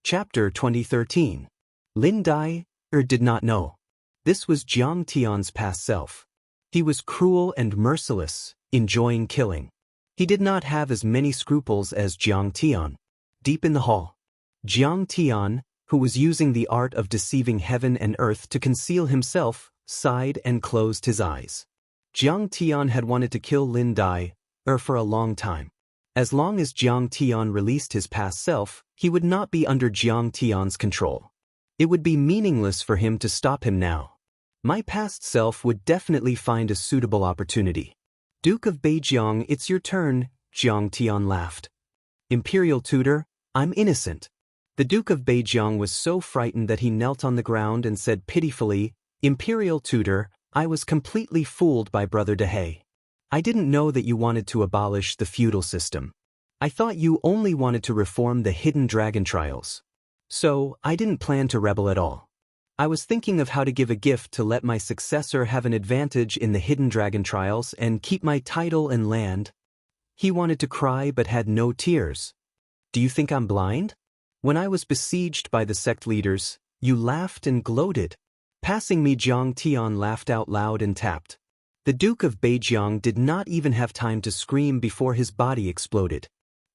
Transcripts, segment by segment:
Chapter 2013. Lin Dai, did not know. This was Jiang Tian's past self. He was cruel and merciless, enjoying killing. He did not have as many scruples as Jiang Tian. Deep in the hall, Jiang Tian, who was using the art of deceiving heaven and earth to conceal himself, sighed and closed his eyes. Jiang Tian had wanted to kill Lin Dai, for a long time. As long as Jiang Tian released his past self, he would not be under Jiang Tian's control. It would be meaningless for him to stop him now. My past self would definitely find a suitable opportunity. Duke of Beijiang, it's your turn, Jiang Tian laughed. Imperial tutor, I'm innocent. The Duke of Beijiang was so frightened that he knelt on the ground and said pitifully, Imperial tutor, I was completely fooled by Brother Dehe. I didn't know that you wanted to abolish the feudal system. I thought you only wanted to reform the hidden dragon trials. So, I didn't plan to rebel at all. I was thinking of how to give a gift to let my successor have an advantage in the hidden dragon trials and keep my title and land. He wanted to cry but had no tears. Do you think I'm blind? When I was besieged by the sect leaders, you laughed and gloated. Passing me, Jiang Tian laughed out loud and tapped. The Duke of Beijiang did not even have time to scream before his body exploded.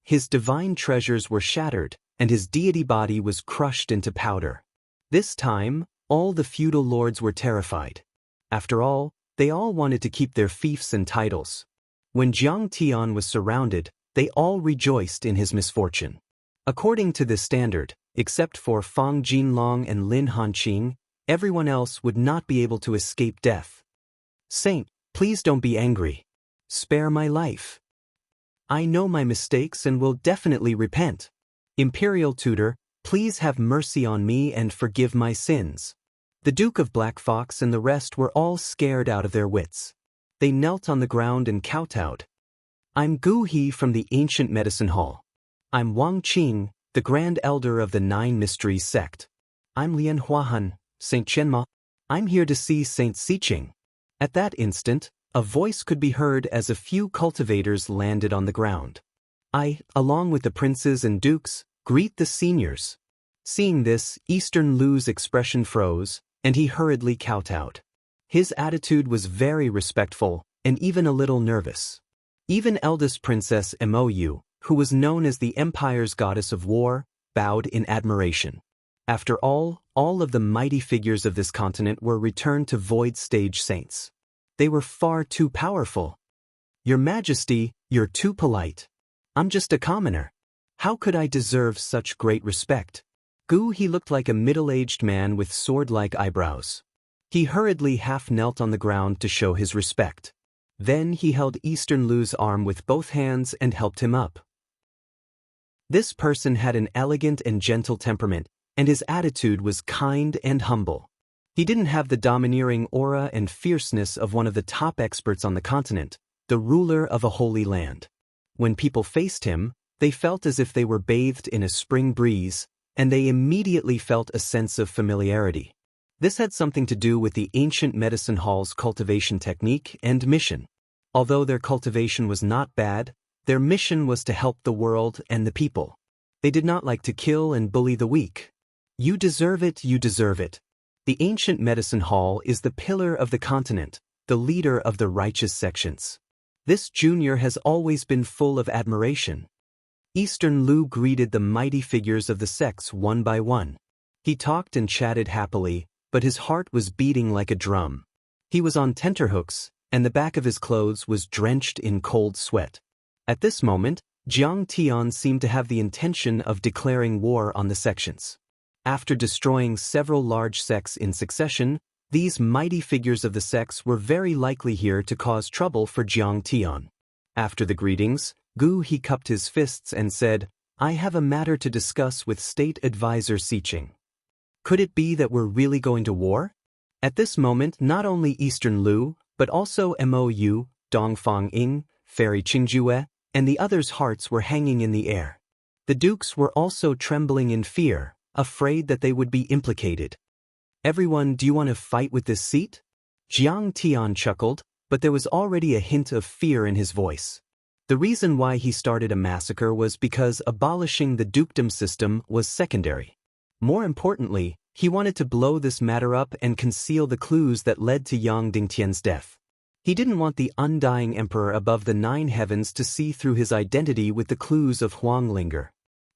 His divine treasures were shattered, and his deity body was crushed into powder. This time, all the feudal lords were terrified. After all, they all wanted to keep their fiefs and titles. When Jiang Tian was surrounded, they all rejoiced in his misfortune. According to this standard, except for Fang Jinlong and Lin Hanqing, everyone else would not be able to escape death. Saint, please don't be angry. Spare my life. I know my mistakes and will definitely repent. Imperial tutor, please have mercy on me and forgive my sins. The Duke of Black Fox and the rest were all scared out of their wits. They knelt on the ground and kowtowed. I'm Gu He from the ancient medicine hall. I'm Wang Qing, the Grand Elder of the Nine Mysteries sect. I'm Lian Huahan, Saint Chenma. I'm here to see Saint Siqing. At that instant, a voice could be heard as a few cultivators landed on the ground. I, along with the princes and dukes, greet the seniors. Seeing this, Eastern Lu's expression froze, and he hurriedly kowtowed. His attitude was very respectful, and even a little nervous. Even eldest Princess Mou, who was known as the Empire's goddess of war, bowed in admiration. After all of the mighty figures of this continent were returned to void stage saints. They were far too powerful. Your Majesty, you're too polite. I'm just a commoner. How could I deserve such great respect? Gu He looked like a middle-aged man with sword-like eyebrows. He hurriedly half-knelt on the ground to show his respect. Then he held Eastern Lu's arm with both hands and helped him up. This person had an elegant and gentle temperament, and his attitude was kind and humble. He didn't have the domineering aura and fierceness of one of the top experts on the continent, the ruler of a holy land. When people faced him, they felt as if they were bathed in a spring breeze, and they immediately felt a sense of familiarity. This had something to do with the ancient medicine hall's cultivation technique and mission. Although their cultivation was not bad, their mission was to help the world and the people. They did not like to kill and bully the weak. You deserve it, you deserve it. The ancient medicine hall is the pillar of the continent, the leader of the righteous sections. This junior has always been full of admiration. Eastern Lu greeted the mighty figures of the sects one by one. He talked and chatted happily, but his heart was beating like a drum. He was on tenterhooks, and the back of his clothes was drenched in cold sweat. At this moment, Jiang Tian seemed to have the intention of declaring war on the sections. After destroying several large sects in succession, these mighty figures of the sects were very likely here to cause trouble for Jiang Tian. After the greetings, Gu He cupped his fists and said, I have a matter to discuss with State Advisor Siqing. Could it be that we're really going to war? At this moment, not only Eastern Lu, but also Mou, Dongfang Ying, Fairy Qingjue, and the others' hearts were hanging in the air. The dukes were also trembling in fear, afraid that they would be implicated. Everyone, do you want to fight with this seat? Jiang Tian chuckled, but there was already a hint of fear in his voice. The reason why he started a massacre was because abolishing the dukedom system was secondary. More importantly, he wanted to blow this matter up and conceal the clues that led to Yang Dingtian's death. He didn't want the undying emperor above the 9 heavens to see through his identity with the clues of Huang Linger.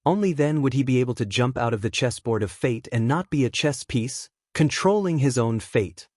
Only then would he be able to jump out of the chessboard of fate and not be a chess piece, controlling his own fate.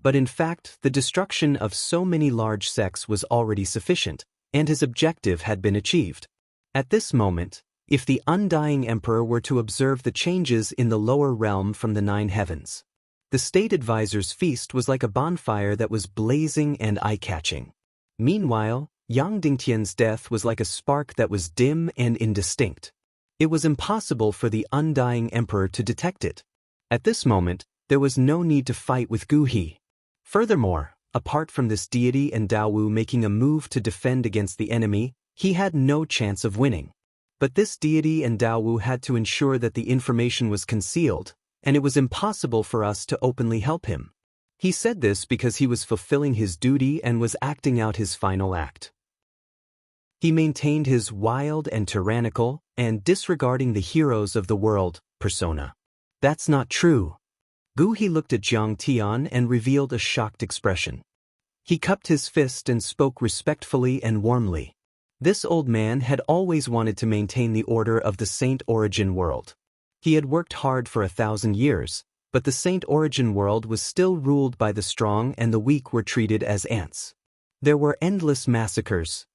But in fact, the destruction of so many large sects was already sufficient, and his objective had been achieved. At this moment, if the undying emperor were to observe the changes in the lower realm from the 9 heavens, the state advisor's feast was like a bonfire that was blazing and eye-catching. Meanwhile, Yang Dingtian's death was like a spark that was dim and indistinct. It was impossible for the undying emperor to detect it. At this moment, there was no need to fight with Gu He. Furthermore, apart from this deity and Dao Wu making a move to defend against the enemy, he had no chance of winning. But this deity and Dao Wu had to ensure that the information was concealed, and it was impossible for us to openly help him. He said this because he was fulfilling his duty and was acting out his final act. He maintained his wild and tyrannical, and disregarding the heroes of the world, persona. That's not true. Gu He looked at Jiang Tian and revealed a shocked expression. He cupped his fist and spoke respectfully and warmly. This old man had always wanted to maintain the order of the Saint Origin world. He had worked hard for 1,000 years, but the Saint Origin world was still ruled by the strong and the weak were treated as ants. There were endless massacres.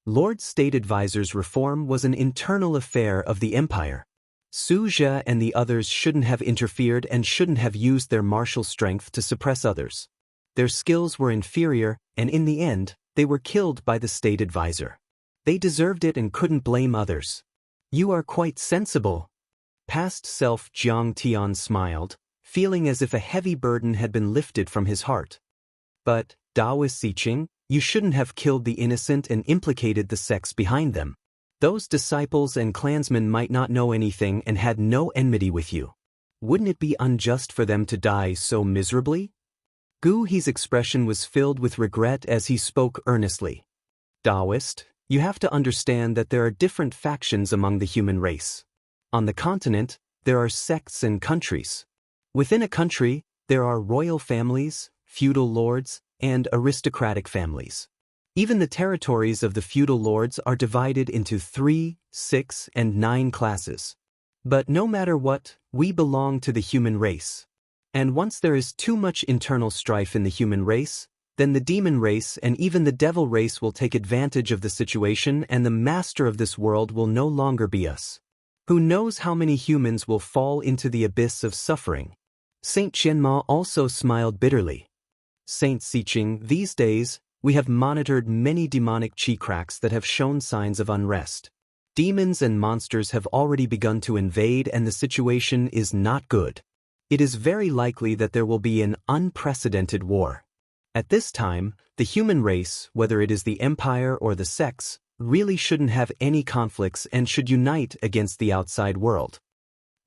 Lord State Advisor's reform was an internal affair of the empire. Su Jie and the others shouldn't have interfered and shouldn't have used their martial strength to suppress others. Their skills were inferior, and in the end, they were killed by the State Advisor. They deserved it and couldn't blame others. You are quite sensible. Past self Jiang Tian smiled, feeling as if a heavy burden had been lifted from his heart. But, Daoist Siqing, you shouldn't have killed the innocent and implicated the sects behind them. Those disciples and clansmen might not know anything and had no enmity with you. Wouldn't it be unjust for them to die so miserably? Gu He's expression was filled with regret as he spoke earnestly. Daoist, you have to understand that there are different factions among the human race. On the continent, there are sects and countries. Within a country, there are royal families, feudal lords, and aristocratic families. Even the territories of the feudal lords are divided into 3, 6, and 9 classes. But no matter what, we belong to the human race. And once there is too much internal strife in the human race, then the demon race and even the devil race will take advantage of the situation and the master of this world will no longer be us. Who knows how many humans will fall into the abyss of suffering? Saint Qianma also smiled bitterly. Saint Siqing, these days, we have monitored many demonic chi cracks that have shown signs of unrest. Demons and monsters have already begun to invade and the situation is not good. It is very likely that there will be an unprecedented war. At this time, the human race, whether it is the empire or the sects, really shouldn't have any conflicts and should unite against the outside world.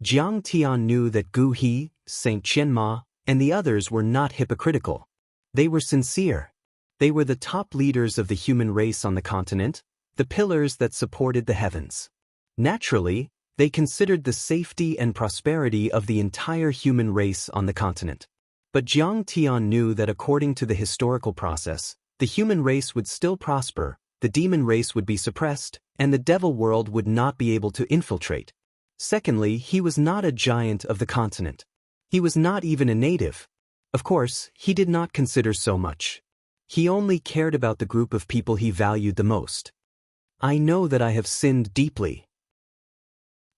Jiang Tian knew that Gu He, Saint Qianma, and the others were not hypocritical. They were sincere. They were the top leaders of the human race on the continent, the pillars that supported the heavens. Naturally, they considered the safety and prosperity of the entire human race on the continent. But Jiang Tian knew that according to the historical process, the human race would still prosper, the demon race would be suppressed, and the devil world would not be able to infiltrate. Secondly, he was not a giant of the continent. He was not even a native. Of course, he did not consider so much. He only cared about the group of people he valued the most. I know that I have sinned deeply.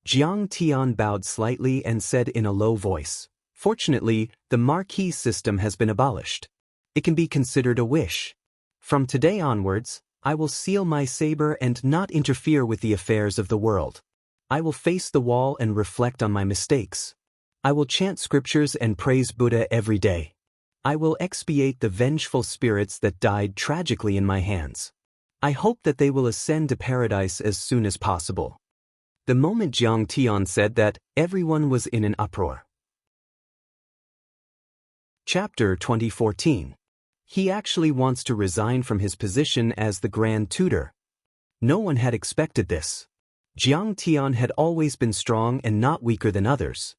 Jiang Tian bowed slightly and said in a low voice, fortunately, the marquis system has been abolished. It can be considered a wish. From today onwards, I will seal my saber and not interfere with the affairs of the world. I will face the wall and reflect on my mistakes. I will chant scriptures and praise Buddha every day. I will expiate the vengeful spirits that died tragically in my hands. I hope that they will ascend to paradise as soon as possible. The moment Jiang Tian said that, everyone was in an uproar. Chapter 2014. He actually wants to resign from his position as the Grand Tutor. No one had expected this. Jiang Tian had always been strong and not weaker than others.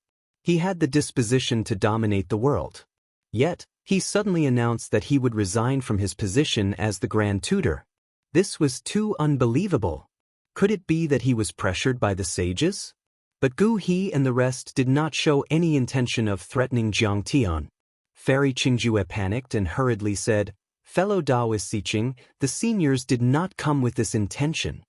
He had the disposition to dominate the world. Yet, he suddenly announced that he would resign from his position as the Grand Tutor. This was too unbelievable. Could it be that he was pressured by the sages? But Gu He and the rest did not show any intention of threatening Jiang Tian. Fairy Qingjue panicked and hurriedly said, "Fellow Daoist Siqing, the seniors did not come with this intention."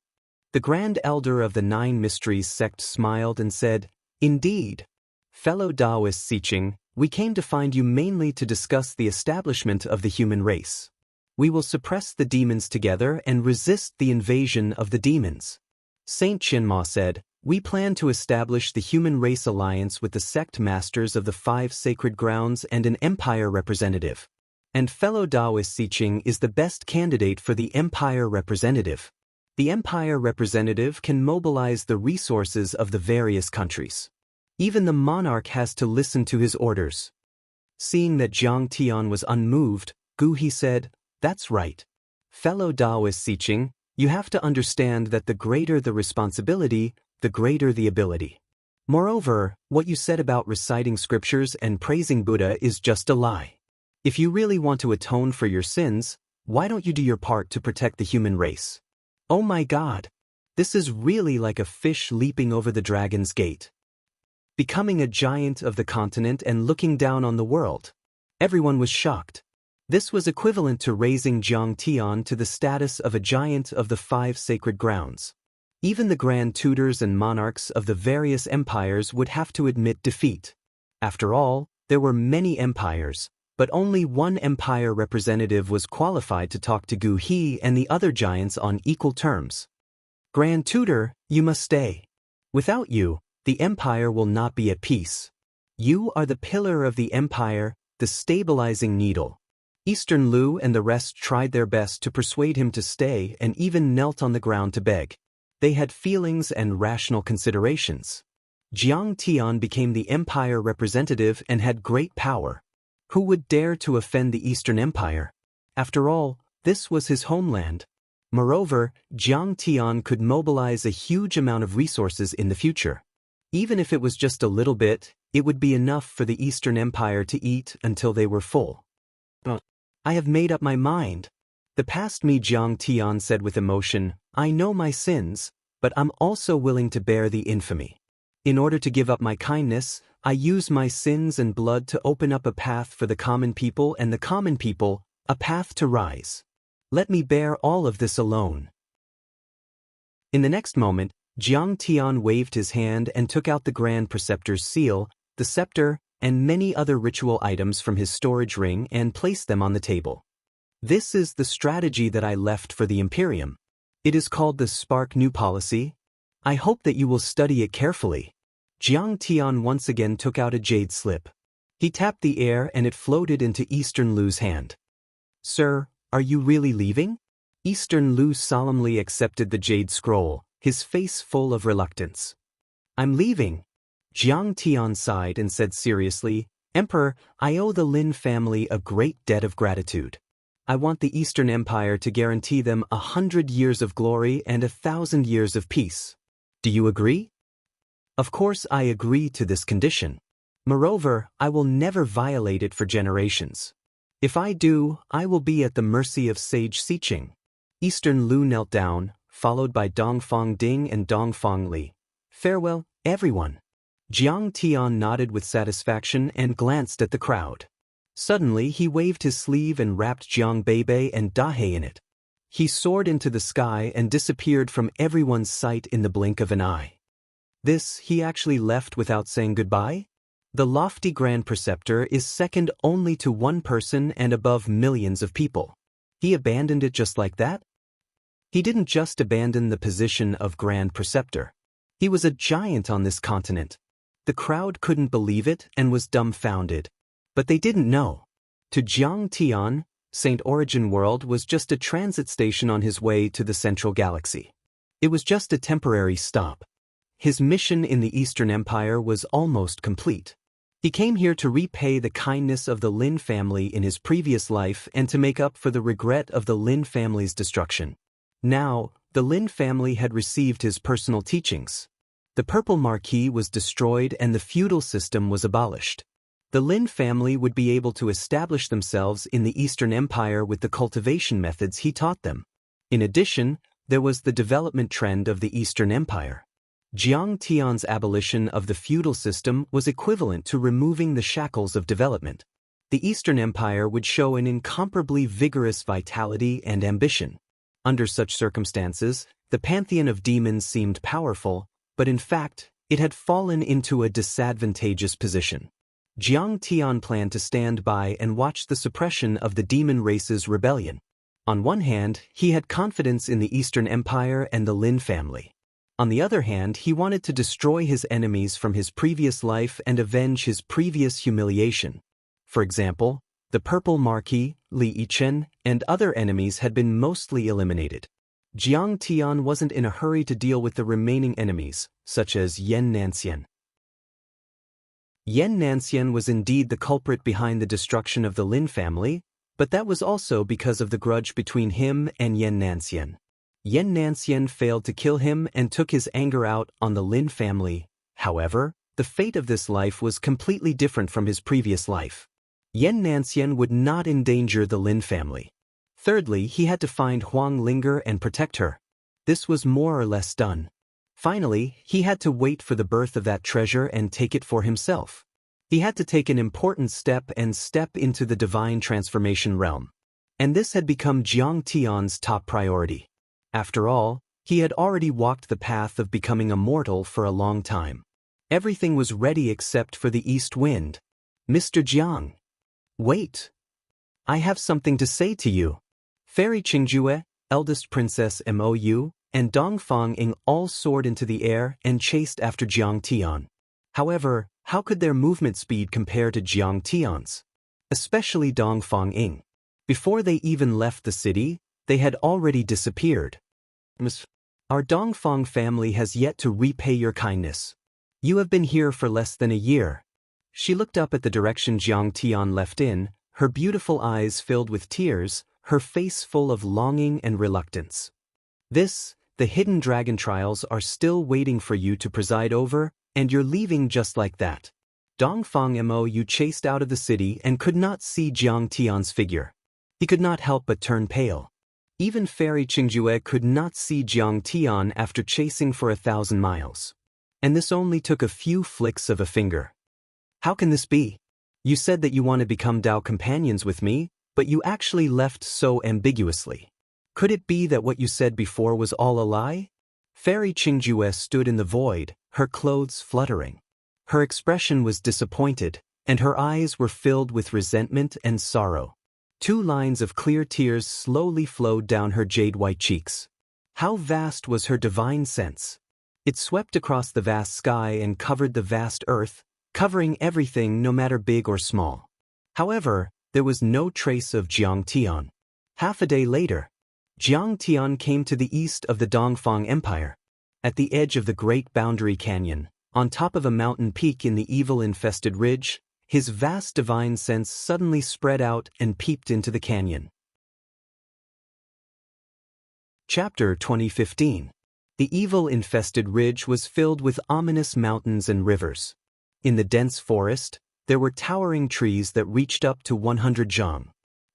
The Grand Elder of the Nine Mysteries sect smiled and said, "Indeed. Fellow Daoist Siqing, we came to find you mainly to discuss the establishment of the human race. We will suppress the demons together and resist the invasion of the demons." Saint Qinma said, "We plan to establish the human race alliance with the sect masters of the 5 sacred grounds and an empire representative. And fellow Daoist Siqing is the best candidate for the empire representative. The empire representative can mobilize the resources of the various countries. Even the monarch has to listen to his orders." Seeing that Jiang Tian was unmoved, Gu He said, "That's right. Fellow Daoist Siqing, you have to understand that the greater the responsibility, the greater the ability. Moreover, what you said about reciting scriptures and praising Buddha is just a lie. If you really want to atone for your sins, why don't you do your part to protect the human race?" Oh my God! This is really like a fish leaping over the dragon's gate. Becoming a giant of the continent and looking down on the world. Everyone was shocked. This was equivalent to raising Jiang Tian to the status of a giant of the 5 sacred grounds. Even the Grand Tutors and monarchs of the various empires would have to admit defeat. After all, there were many empires, but only one empire representative was qualified to talk to Gu He and the other giants on equal terms. "Grand Tutor, you must stay. Without you, the empire will not be at peace. You are the pillar of the empire, the stabilizing needle." Eastern Lu and the rest tried their best to persuade him to stay and even knelt on the ground to beg. They had feelings and rational considerations. Jiang Tian became the empire representative and had great power. Who would dare to offend the Eastern Empire? After all, this was his homeland. Moreover, Jiang Tian could mobilize a huge amount of resources in the future. Even if it was just a little bit, it would be enough for the Eastern Empire to eat until they were full. "But I have made up my mind. The past me," Jiang Tian said with emotion, "I know my sins, but I'm also willing to bear the infamy. In order to give up my kindness, I use my sins and blood to open up a path for the common people and the common people, a path to rise. Let me bear all of this alone." In the next moment, Jiang Tian waved his hand and took out the Grand Preceptor's seal, the scepter, and many other ritual items from his storage ring and placed them on the table. "This is the strategy that I left for the Imperium. It is called the Spark New Policy. I hope that you will study it carefully." Jiang Tian once again took out a jade slip. He tapped the air and it floated into Eastern Lu's hand. "Sir, are you really leaving?" Eastern Lu solemnly accepted the jade scroll, his face full of reluctance. "I'm leaving." Jiang Tian sighed and said seriously, "Emperor, I owe the Lin family a great debt of gratitude. I want the Eastern Empire to guarantee them 100 years of glory and 1,000 years of peace. Do you agree?" "Of course I agree to this condition. Moreover, I will never violate it for generations. If I do, I will be at the mercy of Sage Siqing." Eastern Lu knelt down, followed by Dongfang Ding and Dongfang Li. "Farewell, everyone." Jiang Tian nodded with satisfaction and glanced at the crowd. Suddenly he waved his sleeve and wrapped Jiang Beibei and Dahe in it. He soared into the sky and disappeared from everyone's sight in the blink of an eye. This he actually left without saying goodbye? The lofty Grand Preceptor is second only to one person and above millions of people. He abandoned it just like that? He didn't just abandon the position of Grand Preceptor. He was a giant on this continent. The crowd couldn't believe it and was dumbfounded. But they didn't know. To Jiang Tian, St. Origin World was just a transit station on his way to the Central Galaxy. It was just a temporary stop. His mission in the Eastern Empire was almost complete. He came here to repay the kindness of the Lin family in his previous life and to make up for the regret of the Lin family's destruction. Now, the Lin family had received his personal teachings. The purple marquee was destroyed and the feudal system was abolished. The Lin family would be able to establish themselves in the Eastern Empire with the cultivation methods he taught them. In addition, there was the development trend of the Eastern Empire. Jiang Tian's abolition of the feudal system was equivalent to removing the shackles of development. The Eastern Empire would show an incomparably vigorous vitality and ambition. Under such circumstances, the pantheon of demons seemed powerful, but in fact, it had fallen into a disadvantageous position. Jiang Tian planned to stand by and watch the suppression of the demon race's rebellion. On one hand, he had confidence in the Eastern Empire and the Lin family. On the other hand, he wanted to destroy his enemies from his previous life and avenge his previous humiliation. For example, the Purple Marquis, Li Yichen, and other enemies had been mostly eliminated. Jiang Tian wasn't in a hurry to deal with the remaining enemies, such as Yan Nanxian. Yan Nanxian was indeed the culprit behind the destruction of the Lin family, but that was also because of the grudge between him and Yan Nanxian. Yan Nanxian failed to kill him and took his anger out on the Lin family. However, the fate of this life was completely different from his previous life. Yan Nanxian would not endanger the Lin family. Thirdly, he had to find Wang Lin and protect her. This was more or less done. Finally, he had to wait for the birth of that treasure and take it for himself. He had to take an important step and step into the divine transformation realm. And this had become Jiang Tian's top priority. After all, he had already walked the path of becoming immortal for a long time. Everything was ready except for the east wind. Mr. Jiang. Wait. I have something to say to you. Fairy Qingjue, eldest princess Mou, and Dongfang Ying all soared into the air and chased after Jiang Tian. However, how could their movement speed compare to Jiang Tian's? Especially Dongfang Ying. Before they even left the city, they had already disappeared. Our Dongfang family has yet to repay your kindness. You have been here for less than a year. She looked up at the direction Jiang Tian left in, her beautiful eyes filled with tears, her face full of longing and reluctance. The hidden dragon trials are still waiting for you to preside over, and you're leaving just like that. Dongfang Mou chased out of the city and could not see Jiang Tian's figure. He could not help but turn pale. Even Fairy Qingjue could not see Jiang Tian after chasing for 1,000 miles. And this only took a few flicks of a finger. How can this be? You said that you want to become Dao companions with me, but you actually left so ambiguously. Could it be that what you said before was all a lie? Fairy Qingjue stood in the void, her clothes fluttering. Her expression was disappointed, and her eyes were filled with resentment and sorrow. 2 lines of clear tears slowly flowed down her jade-white cheeks. How vast was her divine sense! It swept across the vast sky and covered the vast earth, covering everything no matter big or small. However, there was no trace of Jiang Tian. Half a day later, Jiang Tian came to the east of the Dongfang Empire. At the edge of the Great Boundary Canyon, on top of a mountain peak in the evil-infested ridge, his vast divine sense suddenly spread out and peeped into the canyon. Chapter 2015. The evil-infested ridge was filled with ominous mountains and rivers. In the dense forest, there were towering trees that reached up to 100 zhang.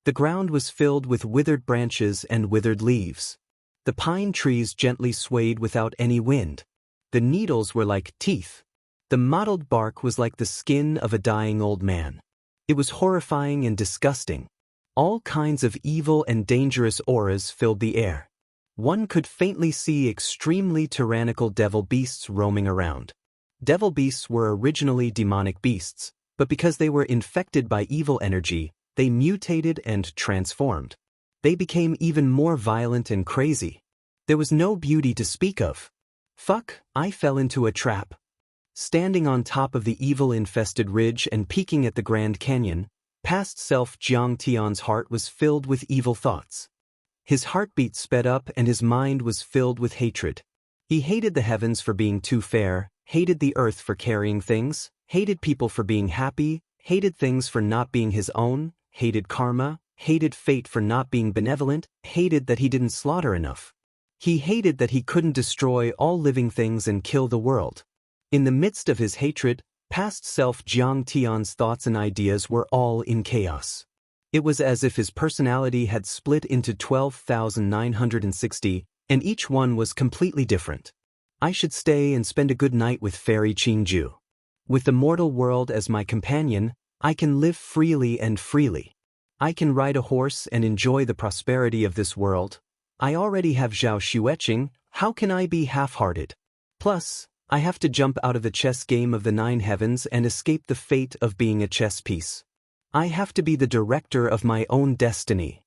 The ground was filled with withered branches and withered leaves. The pine trees gently swayed without any wind. The needles were like teeth. The mottled bark was like the skin of a dying old man. It was horrifying and disgusting. All kinds of evil and dangerous auras filled the air. One could faintly see extremely tyrannical devil beasts roaming around. Devil beasts were originally demonic beasts, but because they were infected by evil energy, they mutated and transformed. They became even more violent and crazy. There was no beauty to speak of. Fuck, I fell into a trap. Standing on top of the evil-infested ridge and peeking at the Grand Canyon, past self Jiang Tian's heart was filled with evil thoughts. His heartbeat sped up and his mind was filled with hatred. He hated the heavens for being too fair, hated the earth for carrying things, hated people for being happy, hated things for not being his own, hated karma, hated fate for not being benevolent, hated that he didn't slaughter enough. He hated that he couldn't destroy all living things and kill the world. In the midst of his hatred, past self Jiang Tian's thoughts and ideas were all in chaos. It was as if his personality had split into 12,960, and each one was completely different. I should stay and spend a good night with Fairy Qingju. With the mortal world as my companion, I can live freely and freely. I can ride a horse and enjoy the prosperity of this world. I already have Zhao Xueqing, how can I be half-hearted? Plus, I have to jump out of the chess game of the 9 heavens and escape the fate of being a chess piece. I have to be the director of my own destiny.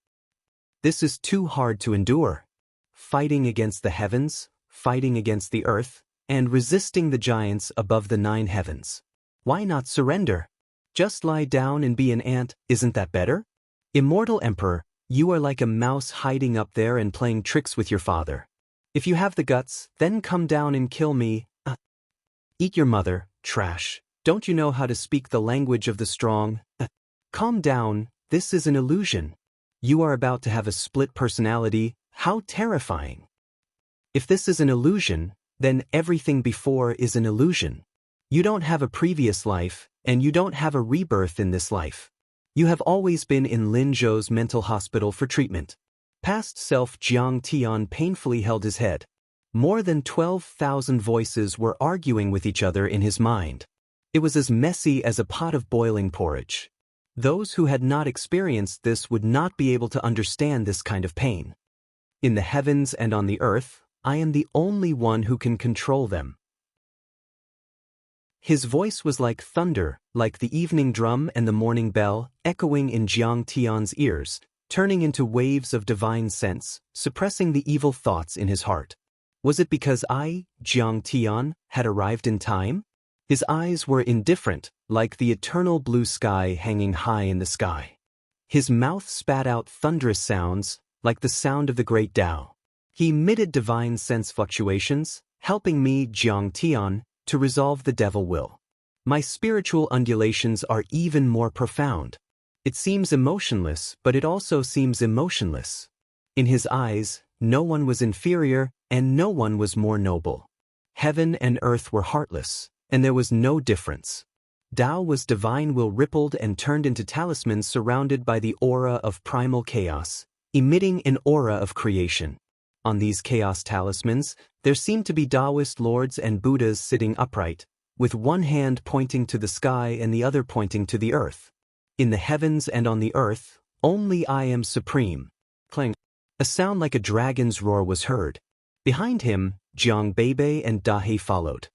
This is too hard to endure. Fighting against the heavens, fighting against the earth, and resisting the giants above the 9 heavens. Why not surrender? Just lie down and be an ant, isn't that better? Immortal Emperor, you are like a mouse hiding up there and playing tricks with your father. If you have the guts, then come down and kill me. Eat your mother, trash. Don't you know how to speak the language of the strong? Calm down, this is an illusion. You are about to have a split personality, how terrifying. If this is an illusion, then everything before is an illusion. You don't have a previous life, and you don't have a rebirth in this life. You have always been in Lin Zhou's mental hospital for treatment. Past self Jiang Tian painfully held his head. More than 12,000 voices were arguing with each other in his mind. It was as messy as a pot of boiling porridge. Those who had not experienced this would not be able to understand this kind of pain. In the heavens and on the earth, I am the only one who can control them. His voice was like thunder, like the evening drum and the morning bell, echoing in Jiang Tian's ears, turning into waves of divine sense, suppressing the evil thoughts in his heart. Was it because I, Jiang Tian, had arrived in time? His eyes were indifferent, like the eternal blue sky hanging high in the sky. His mouth spat out thunderous sounds, like the sound of the great Tao. He emitted divine sense fluctuations, helping me, Jiang Tian, to resolve the devil will. My spiritual undulations are even more profound. It seems emotionless, but it also seems emotionless. In his eyes, no one was inferior, and no one was more noble. Heaven and earth were heartless, and there was no difference. Tao was divine will rippled and turned into talismans surrounded by the aura of primal chaos, emitting an aura of creation. On these chaos talismans, there seemed to be Daoist lords and Buddhas sitting upright, with one hand pointing to the sky and the other pointing to the earth. In the heavens and on the earth, only I am supreme. Clang. A sound like a dragon's roar was heard. Behind him, Jiang Beibei and Dahe followed.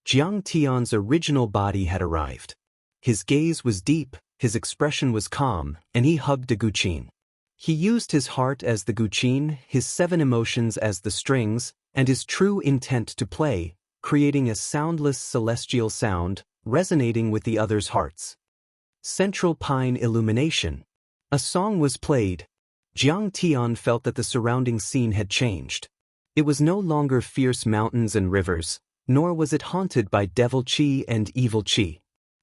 Jiang Tian's original body had arrived. His gaze was deep, his expression was calm, and he hugged a guqin. He used his heart as the guqin, his 7 emotions as the strings, and his true intent to play, creating a soundless celestial sound, resonating with the others' hearts. Central Pine Illumination. A song was played. Jiang Tian felt that the surrounding scene had changed. It was no longer fierce mountains and rivers, nor was it haunted by devil qi and evil qi.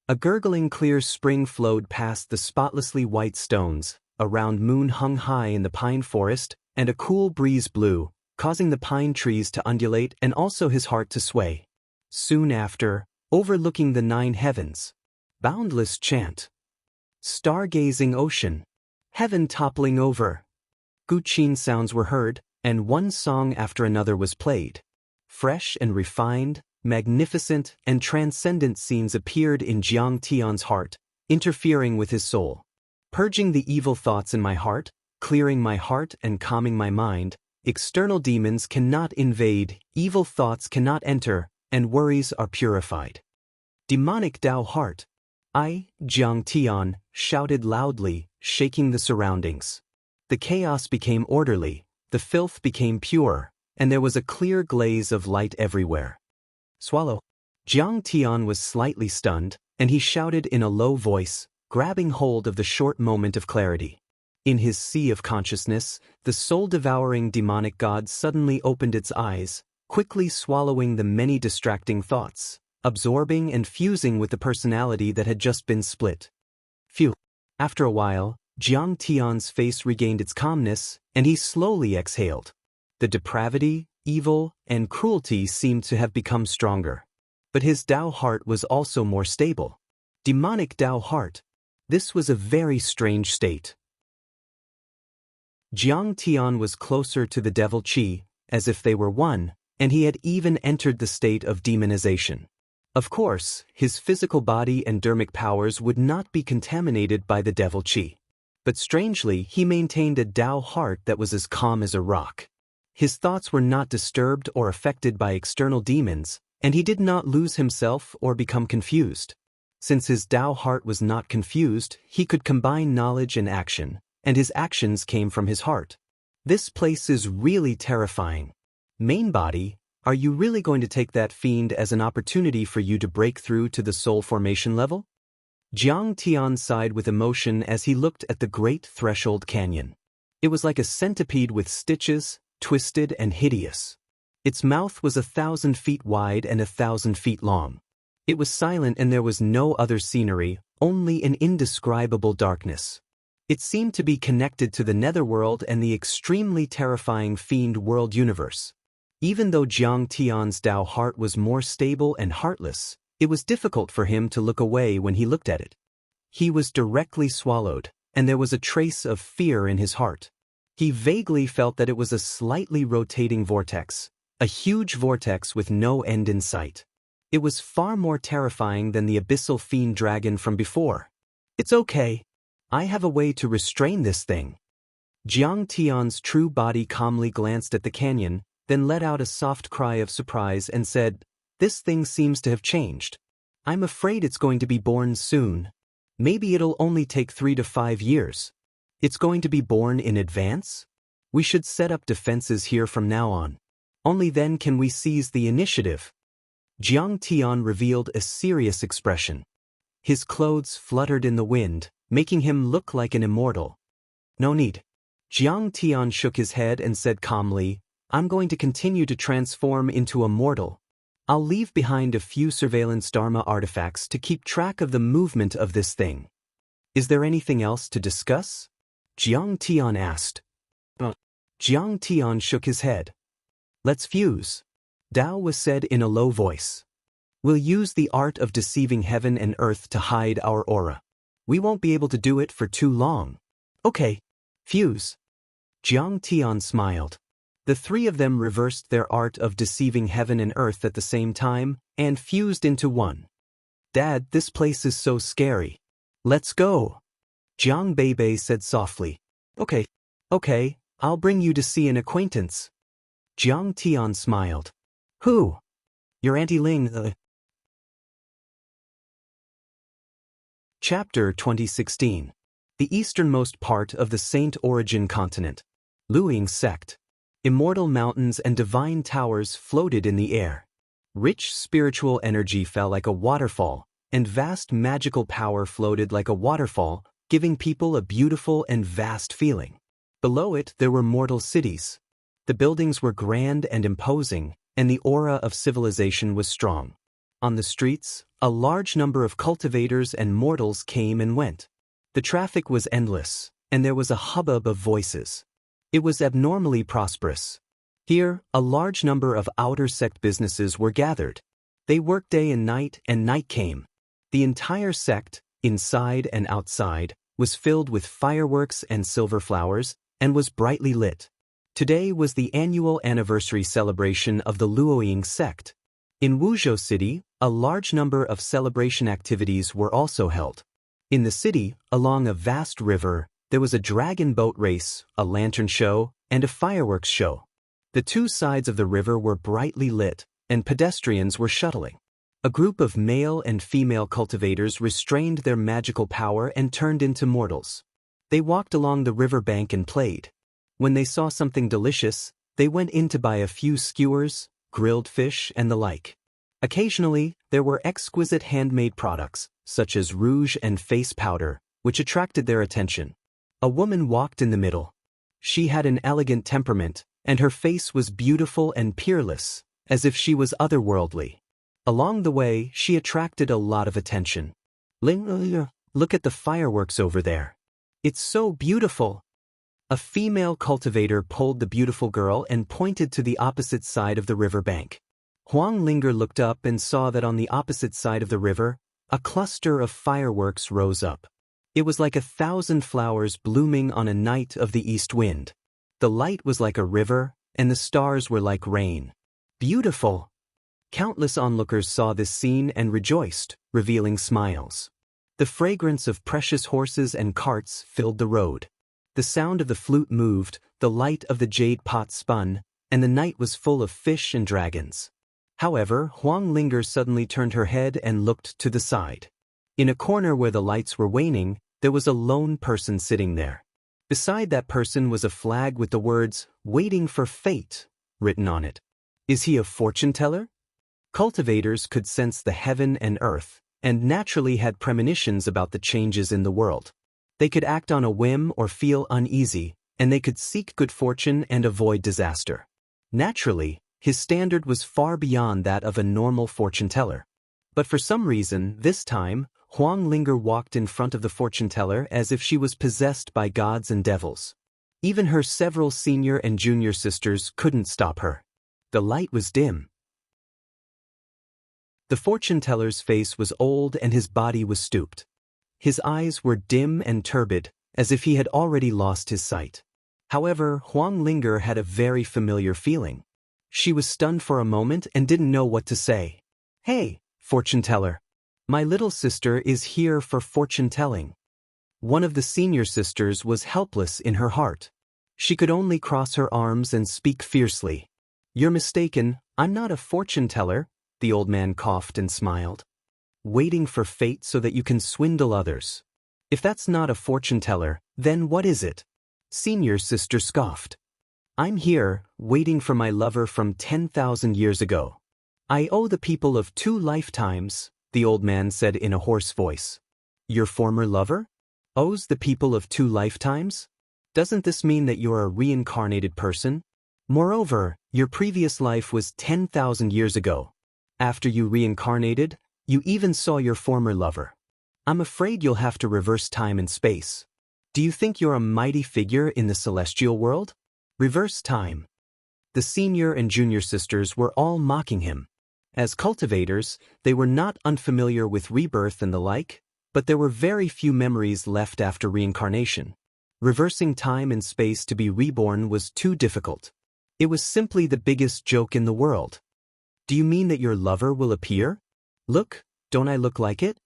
A gurgling clear spring flowed past the spotlessly white stones, a round moon hung high in the pine forest, and a cool breeze blew, causing the pine trees to undulate and also his heart to sway. Soon after, overlooking the 9 heavens, boundless chant. Stargazing ocean. Heaven toppling over. Guqin sounds were heard, and one song after another was played. Fresh and refined, magnificent and transcendent scenes appeared in Jiang Tian's heart, interfering with his soul. Purging the evil thoughts in my heart, clearing my heart and calming my mind, external demons cannot invade, evil thoughts cannot enter, and worries are purified. Demonic Tao heart. I, Jiang Tian, shouted loudly, shaking the surroundings. The chaos became orderly, the filth became pure, and there was a clear glaze of light everywhere. Swallow. Jiang Tian was slightly stunned, and he shouted in a low voice, grabbing hold of the short moment of clarity. In his sea of consciousness, the soul-devouring demonic god suddenly opened its eyes, quickly swallowing the many distracting thoughts, absorbing and fusing with the personality that had just been split. Phew. After a while, Jiang Tian's face regained its calmness, and he slowly exhaled. The depravity, evil, and cruelty seemed to have become stronger. But his Dao heart was also more stable. Demonic Dao heart. This was a very strange state. Jiang Tian was closer to the devil Qi, as if they were one, and he had even entered the state of demonization. Of course, his physical body and dermic powers would not be contaminated by the devil Qi. But strangely, he maintained a Dao heart that was as calm as a rock. His thoughts were not disturbed or affected by external demons, and he did not lose himself or become confused. Since his Dao heart was not confused, he could combine knowledge and action, and his actions came from his heart. This place is really terrifying. Main body, are you really going to take that fiend as an opportunity for you to break through to the soul formation level? Jiang Tian sighed with emotion as he looked at the great threshold canyon. It was like a centipede with stitches, twisted and hideous. Its mouth was 1,000 feet wide and 1,000 feet long. It was silent and there was no other scenery, only an indescribable darkness. It seemed to be connected to the netherworld and the extremely terrifying fiend world universe. Even though Jiang Tian's Dao heart was more stable and heartless, it was difficult for him to look away when he looked at it. He was directly swallowed, and there was a trace of fear in his heart. He vaguely felt that it was a slightly rotating vortex, a huge vortex with no end in sight. It was far more terrifying than the abyssal fiend dragon from before. It's okay. I have a way to restrain this thing. Jiang Tian's true body calmly glanced at the canyon, then let out a soft cry of surprise and said, "This thing seems to have changed. I'm afraid it's going to be born soon. Maybe it'll only take 3 to 5 years. It's going to be born in advance? We should set up defenses here from now on. Only then can we seize the initiative." Jiang Tian revealed a serious expression. His clothes fluttered in the wind, making him look like an immortal. "No need." Jiang Tian shook his head and said calmly, "I'm going to continue to transform into a mortal. I'll leave behind a few surveillance Dharma artifacts to keep track of the movement of this thing." "Is there anything else to discuss?" Jiang Tian asked. Jiang Tian shook his head. "Let's fuse," Dao was said in a low voice. "We'll use the art of deceiving heaven and earth to hide our aura. We won't be able to do it for too long." "Okay. Fuse." Jiang Tian smiled. The three of them reversed their art of deceiving heaven and earth at the same time, and fused into one. "Dad, this place is so scary. Let's go," Jiang Beibei said softly. Okay, I'll bring you to see an acquaintance." Jiang Tian smiled. "Who?" "Your Auntie Ling." Chapter 2016. The easternmost part of the Saint Origin continent. Luing sect. Immortal mountains and divine towers floated in the air. Rich spiritual energy fell like a waterfall, and vast magical power floated like a waterfall, giving people a beautiful and vast feeling. Below it, there were mortal cities. The buildings were grand and imposing, and the aura of civilization was strong. On the streets, a large number of cultivators and mortals came and went. The traffic was endless, and there was a hubbub of voices. It was abnormally prosperous. Here, a large number of outer sect businesses were gathered. They worked day and night came. The entire sect, inside and outside, was filled with fireworks and silver flowers, and was brightly lit. Today was the annual anniversary celebration of the Luoying sect. In Wuzhou City, a large number of celebration activities were also held. In the city, along a vast river, there was a dragon boat race, a lantern show, and a fireworks show. The two sides of the river were brightly lit, and pedestrians were shuttling. A group of male and female cultivators restrained their magical power and turned into mortals. They walked along the river bank and played. When they saw something delicious, they went in to buy a few skewers, grilled fish, and the like. Occasionally, there were exquisite handmade products, such as rouge and face powder, which attracted their attention. A woman walked in the middle. She had an elegant temperament, and her face was beautiful and peerless, as if she was otherworldly. Along the way, she attracted a lot of attention. "Ling, look at the fireworks over there. It's so beautiful." A female cultivator pulled the beautiful girl and pointed to the opposite side of the river bank. Huang Linger looked up and saw that on the opposite side of the river, a cluster of fireworks rose up. It was like 1,000 flowers blooming on a night of the east wind. The light was like a river, and the stars were like rain. Beautiful! Countless onlookers saw this scene and rejoiced, revealing smiles. The fragrance of precious horses and carts filled the road. The sound of the flute moved, the light of the jade pot spun, and the night was full of fish and dragons. However, Huang Linger suddenly turned her head and looked to the side. In a corner where the lights were waning, there was a lone person sitting there. Beside that person was a flag with the words, "Waiting for Fate," written on it. Is he a fortune teller? Cultivators could sense the heaven and earth, and naturally had premonitions about the changes in the world. They could act on a whim or feel uneasy, and they could seek good fortune and avoid disaster. Naturally, his standard was far beyond that of a normal fortune teller. But for some reason, this time, Huang Linger walked in front of the fortune teller as if she was possessed by gods and devils. Even her several senior and junior sisters couldn't stop her. The light was dim. The fortune teller's face was old and his body was stooped. His eyes were dim and turbid, as if he had already lost his sight. However, Huang Linger had a very familiar feeling. She was stunned for a moment and didn't know what to say. "Hey, fortune teller. My little sister is here for fortune telling." One of the senior sisters was helpless in her heart. She could only cross her arms and speak fiercely. "You're mistaken, I'm not a fortune teller," the old man coughed and smiled. "Waiting for fate so that you can swindle others. If that's not a fortune teller, then what is it?" Senior sister scoffed. "I'm here, waiting for my lover from 10,000 years ago. I owe the people of 2 lifetimes, the old man said in a hoarse voice. "Your former lover? Owes the people of 2 lifetimes? Doesn't this mean that you're a reincarnated person? Moreover, your previous life was 10,000 years ago. After you reincarnated, you even saw your former lover. I'm afraid you'll have to reverse time and space. Do you think you're a mighty figure in the celestial world? Reverse time." The senior and junior sisters were all mocking him. As cultivators, they were not unfamiliar with rebirth and the like, but there were very few memories left after reincarnation. Reversing time and space to be reborn was too difficult. It was simply the biggest joke in the world. "Do you mean that your lover will appear? Look, don't I look like it?"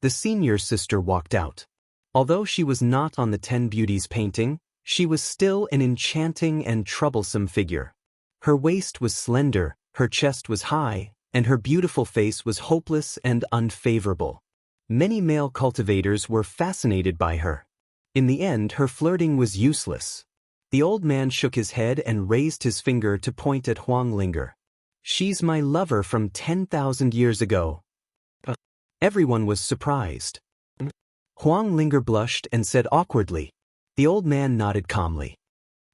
The senior sister walked out. Although she was not on the 10 Beauties painting, she was still an enchanting and troublesome figure. Her waist was slender, her chest was high, and her beautiful face was hopeless and unfavorable. Many male cultivators were fascinated by her. In the end, her flirting was useless. The old man shook his head and raised his finger to point at Huang Linger. "She's my lover from 10,000 years ago." Everyone was surprised. Huang Linger blushed and said awkwardly. The old man nodded calmly.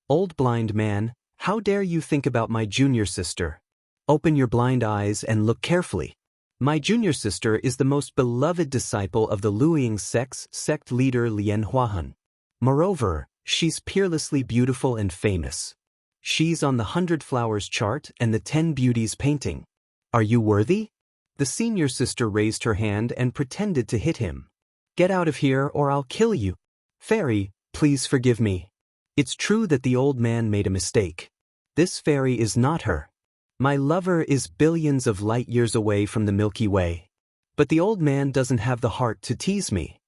"Old blind man, how dare you think about my junior sister? Open your blind eyes and look carefully. My junior sister is the most beloved disciple of the Luoying sect leader Lian Huahan. Moreover, she's peerlessly beautiful and famous. She's on the 100 Flowers chart and the 10 Beauties painting. Are you worthy?" The senior sister raised her hand and pretended to hit him. "Get out of here or I'll kill you. Fairy, please forgive me. It's true that the old man made a mistake. This fairy is not her. My lover is billions of light years away from the Milky Way. But the old man doesn't have the heart to tease me."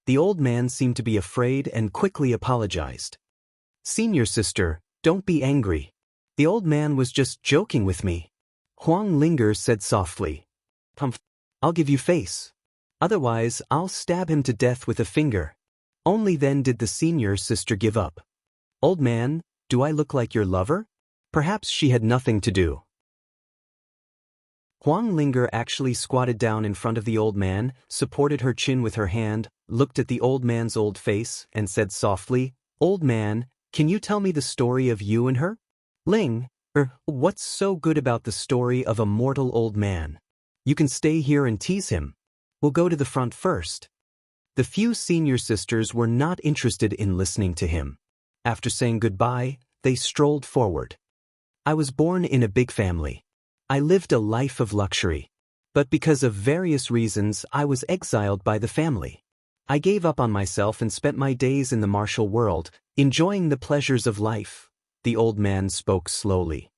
The old man seemed to be afraid and quickly apologized. "Senior sister, don't be angry. The old man was just joking with me." Huang Linger said softly. "I'll give you face. Otherwise, I'll stab him to death with a finger." Only then did the senior sister give up. "Old man, do I look like your lover?" Perhaps she had nothing to do. Huang Linger actually squatted down in front of the old man, supported her chin with her hand, looked at the old man's old face, and said softly, "Old man, can you tell me the story of you and her?" "Ling, what's so good about the story of a mortal old man? You can stay here and tease him. We'll go to the front first." The few senior sisters were not interested in listening to him. After saying goodbye, they strolled forward. "I was born in a big family. I lived a life of luxury. But because of various reasons, I was exiled by the family. I gave up on myself and spent my days in the martial world, enjoying the pleasures of life. The old man spoke slowly.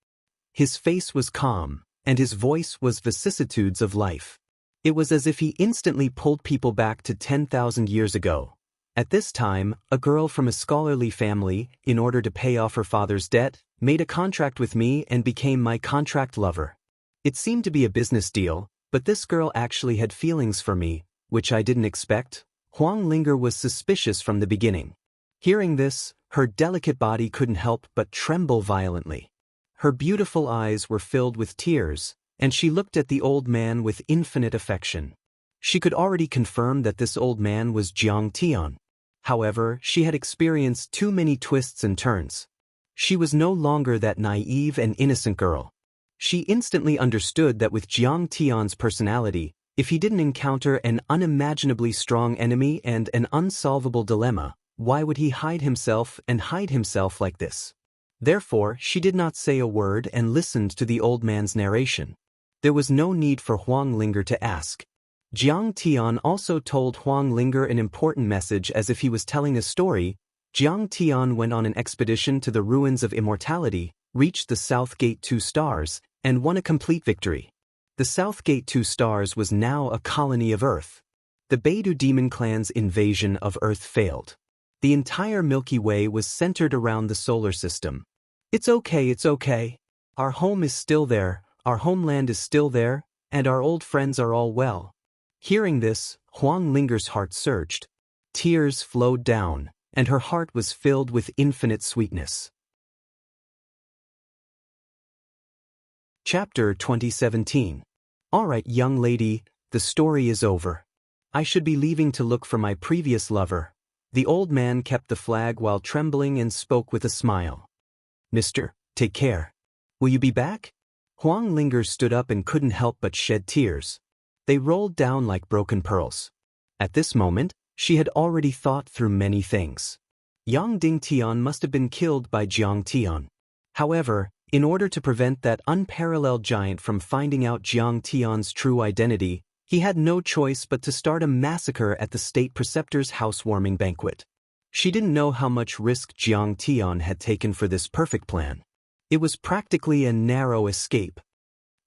His face was calm, and his voice was vicissitudes of life. It was as if he instantly pulled people back to 10,000 years ago. At this time, a girl from a scholarly family, in order to pay off her father's debt, made a contract with me and became my contract lover. It seemed to be a business deal, but this girl actually had feelings for me, which I didn't expect. Wang Lin was suspicious from the beginning. Hearing this, her delicate body couldn't help but tremble violently. Her beautiful eyes were filled with tears, and she looked at the old man with infinite affection. She could already confirm that this old man was Jiang Tian. However, she had experienced too many twists and turns. She was no longer that naive and innocent girl. She instantly understood that with Jiang Tian's personality, if he didn't encounter an unimaginably strong enemy and an unsolvable dilemma, why would he hide himself like this? Therefore, she did not say a word and listened to the old man's narration. There was no need for Wang Lin to ask. Jiang Tian also told Wang Lin an important message as if he was telling a story. Jiang Tian went on an expedition to the ruins of immortality, reached the South Gate 2 stars, and won a complete victory. The South Gate 2 stars was now a colony of Earth. The Beidou demon clan's invasion of Earth failed. The entire Milky Way was centered around the solar system. It's okay. Our home is still there, our homeland is still there, and our old friends are all well. Hearing this, Wang Lin's heart surged. Tears flowed down, and her heart was filled with infinite sweetness. Chapter 2017. Alright, young lady, the story is over. I should be leaving to look for my previous lover. The old man kept the flag while trembling and spoke with a smile. Mister, take care. Will you be back? Wang Lin stood up and couldn't help but shed tears. They rolled down like broken pearls. At this moment, she had already thought through many things. Yang Dingtian must have been killed by Jiang Tian. However, in order to prevent that unparalleled giant from finding out Jiang Tian's true identity, he had no choice but to start a massacre at the state preceptor's housewarming banquet. She didn't know how much risk Jiang Tian had taken for this perfect plan. It was practically a narrow escape.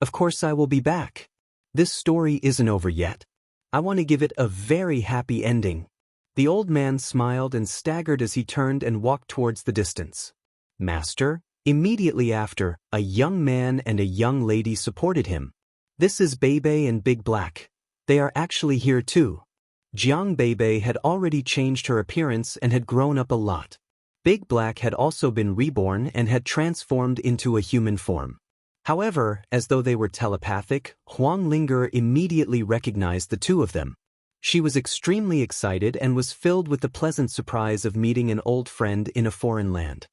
Of course I will be back. This story isn't over yet. I want to give it a very happy ending. The old man smiled and staggered as he turned and walked towards the distance. Master? Immediately after, a young man and a young lady supported him. This is Bebe and Big Black. They are actually here too. Jiang Bebe had already changed her appearance and had grown up a lot. Big Black had also been reborn and had transformed into a human form. However, as though they were telepathic, Wang Lin immediately recognized the two of them. She was extremely excited and was filled with the pleasant surprise of meeting an old friend in a foreign land.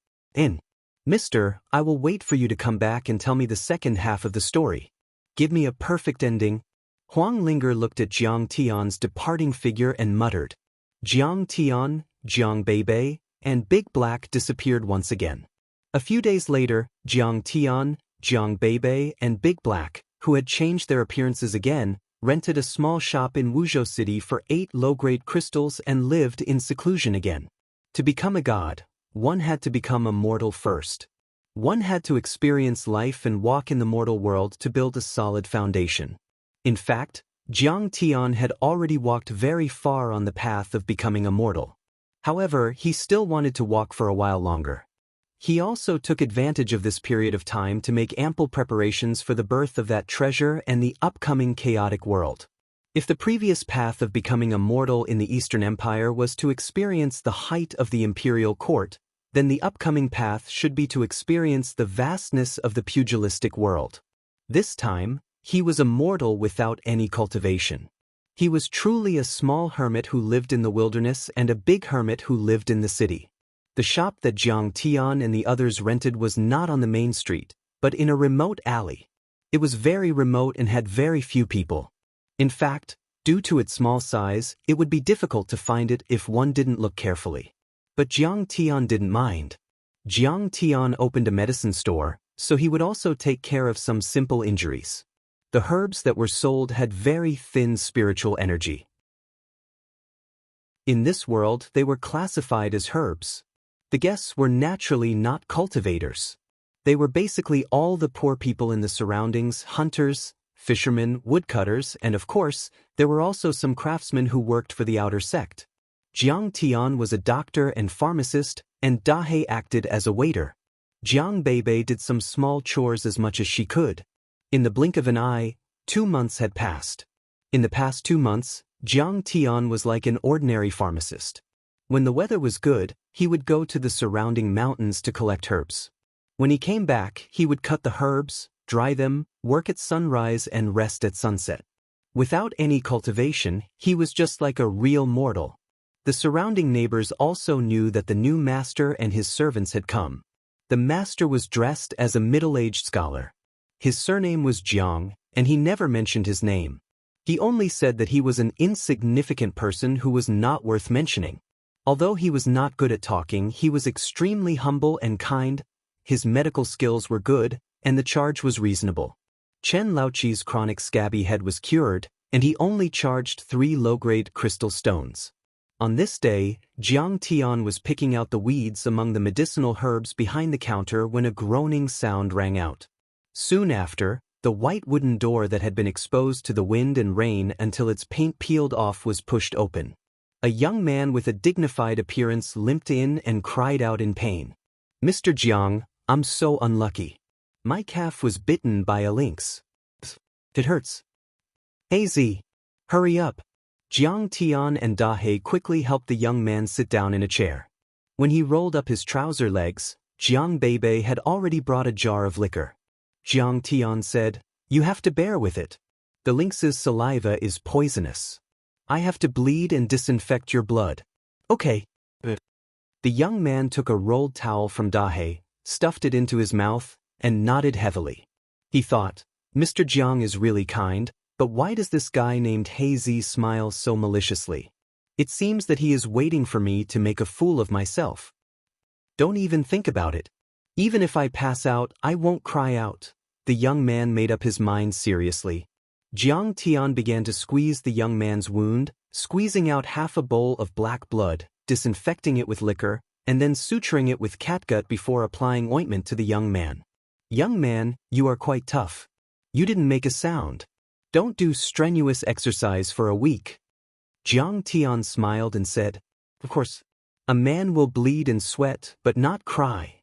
Mister, I will wait for you to come back and tell me the second half of the story. Give me a perfect ending. Wang Lin looked at Jiang Tian's departing figure and muttered. Jiang Tian, Jiang Bebe, and Big Black disappeared once again. A few days later, Jiang Tian, Jiang Bebe, and Big Black, who had changed their appearances again, rented a small shop in Wuzhou City for 8 low-grade crystals and lived in seclusion again. To become a god, one had to become a mortal first. One had to experience life and walk in the mortal world to build a solid foundation. In fact, Jiang Tian had already walked very far on the path of becoming immortal. However, he still wanted to walk for a while longer. He also took advantage of this period of time to make ample preparations for the birth of that treasure and the upcoming chaotic world. If the previous path of becoming immortal in the Eastern Empire was to experience the height of the imperial court, then the upcoming path should be to experience the vastness of the pugilistic world. This time, he was immortal without any cultivation. He was truly a small hermit who lived in the wilderness and a big hermit who lived in the city. The shop that Jiang Tian and the others rented was not on the main street, but in a remote alley. It was very remote and had very few people. In fact, due to its small size, it would be difficult to find it if one didn't look carefully. But Jiang Tian didn't mind. Jiang Tian opened a medicine store, so he would also take care of some simple injuries. The herbs that were sold had very thin spiritual energy. In this world, they were classified as herbs. The guests were naturally not cultivators. They were basically all the poor people in the surroundings, hunters, fishermen, woodcutters, and of course, there were also some craftsmen who worked for the outer sect. Jiang Tian was a doctor and pharmacist, and Dahe acted as a waiter. Jiang Beibei did some small chores as much as she could. In the blink of an eye, 2 months had passed. In the past 2 months, Jiang Tian was like an ordinary pharmacist. When the weather was good, he would go to the surrounding mountains to collect herbs. When he came back, he would cut the herbs, dry them, work at sunrise and rest at sunset. Without any cultivation, he was just like a real mortal. The surrounding neighbors also knew that the new master and his servants had come. The master was dressed as a middle-aged scholar. His surname was Jiang, and he never mentioned his name. He only said that he was an insignificant person who was not worth mentioning. Although he was not good at talking, he was extremely humble and kind, his medical skills were good, and the charge was reasonable. Chen Laoqi's chronic scabby head was cured, and he only charged 3 low-grade crystal stones. On this day, Jiang Tian was picking out the weeds among the medicinal herbs behind the counter when a groaning sound rang out. Soon after, the white wooden door that had been exposed to the wind and rain until its paint peeled off was pushed open. A young man with a dignified appearance limped in and cried out in pain. "Mr. Jiang, I'm so unlucky. My calf was bitten by a lynx. It hurts." "Hey Z, hurry up." Jiang Tian and Dahe quickly helped the young man sit down in a chair. When he rolled up his trouser legs, Jiang Beibei had already brought a jar of liquor. Jiang Tian said, "You have to bear with it. The lynx's saliva is poisonous. I have to bleed and disinfect your blood." "Okay." The young man took a rolled towel from Dahe, stuffed it into his mouth, and nodded heavily. He thought, Mr. Jiang is really kind, but why does this guy named Hazy smile so maliciously? It seems that he is waiting for me to make a fool of myself. Don't even think about it. Even if I pass out, I won't cry out. The young man made up his mind seriously. Jiang Tian began to squeeze the young man's wound, squeezing out half a bowl of black blood, disinfecting it with liquor, and then suturing it with catgut before applying ointment to the young man. "Young man, you are quite tough. You didn't make a sound. Don't do strenuous exercise for a week." Jiang Tian smiled and said, "Of course, a man will bleed and sweat, but not cry."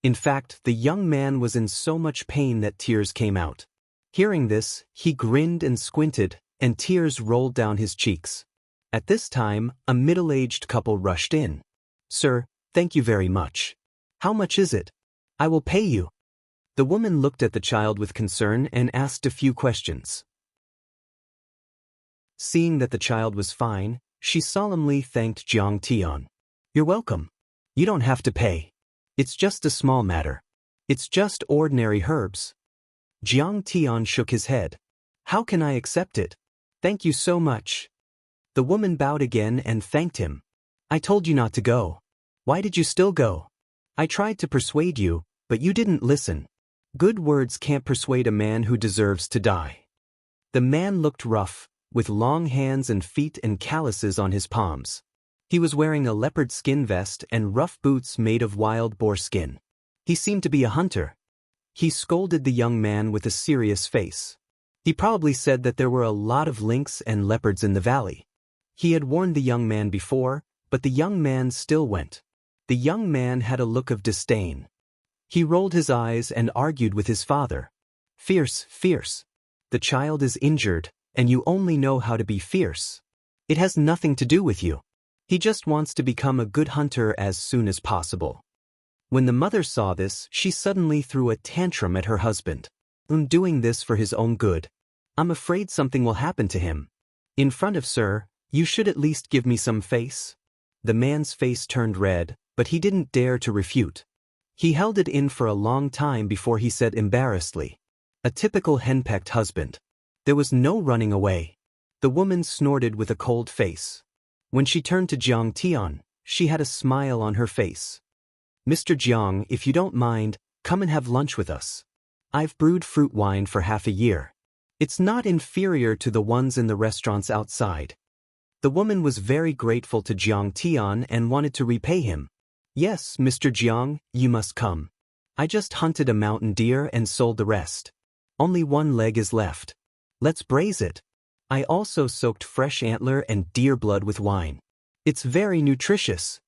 In fact, the young man was in so much pain that tears came out. Hearing this, he grinned and squinted, and tears rolled down his cheeks. At this time, a middle-aged couple rushed in. "Sir, thank you very much. How much is it? I will pay you." The woman looked at the child with concern and asked a few questions. Seeing that the child was fine, she solemnly thanked Jiang Tian. "You're welcome. You don't have to pay. It's just a small matter. It's just ordinary herbs." Jiang Tian shook his head. "How can I accept it? Thank you so much." The woman bowed again and thanked him. "I told you not to go. Why did you still go? I tried to persuade you, but you didn't listen. Good words can't persuade a man who deserves to die." The man looked rough, with long hands and feet and calluses on his palms. He was wearing a leopard skin vest and rough boots made of wild boar skin. He seemed to be a hunter. He scolded the young man with a serious face. He probably said that there were a lot of lynx and leopards in the valley. He had warned the young man before, but the young man still went. The young man had a look of disdain. He rolled his eyes and argued with his father. "Fierce, fierce. The child is injured, and you only know how to be fierce. It has nothing to do with you. He just wants to become a good hunter as soon as possible." When the mother saw this, she suddenly threw a tantrum at her husband. "I'm doing this for his own good. I'm afraid something will happen to him. In front of Sir, you should at least give me some face." The man's face turned red, but he didn't dare to refute. He held it in for a long time before he said embarrassedly, "A typical henpecked husband." There was no running away. The woman snorted with a cold face. When she turned to Jiang Tian, she had a smile on her face. "Mr. Jiang, if you don't mind, Come and have lunch with us. I've brewed fruit wine for half a year. It's not inferior to the ones in the restaurants outside. The woman was very grateful to Jiang Tian and wanted to repay him. Yes, Mr. Jiang, you must come. I just hunted a mountain deer and sold the rest. Only one leg is left. Let's braise it. I also soaked fresh antler and deer blood with wine. It's very nutritious.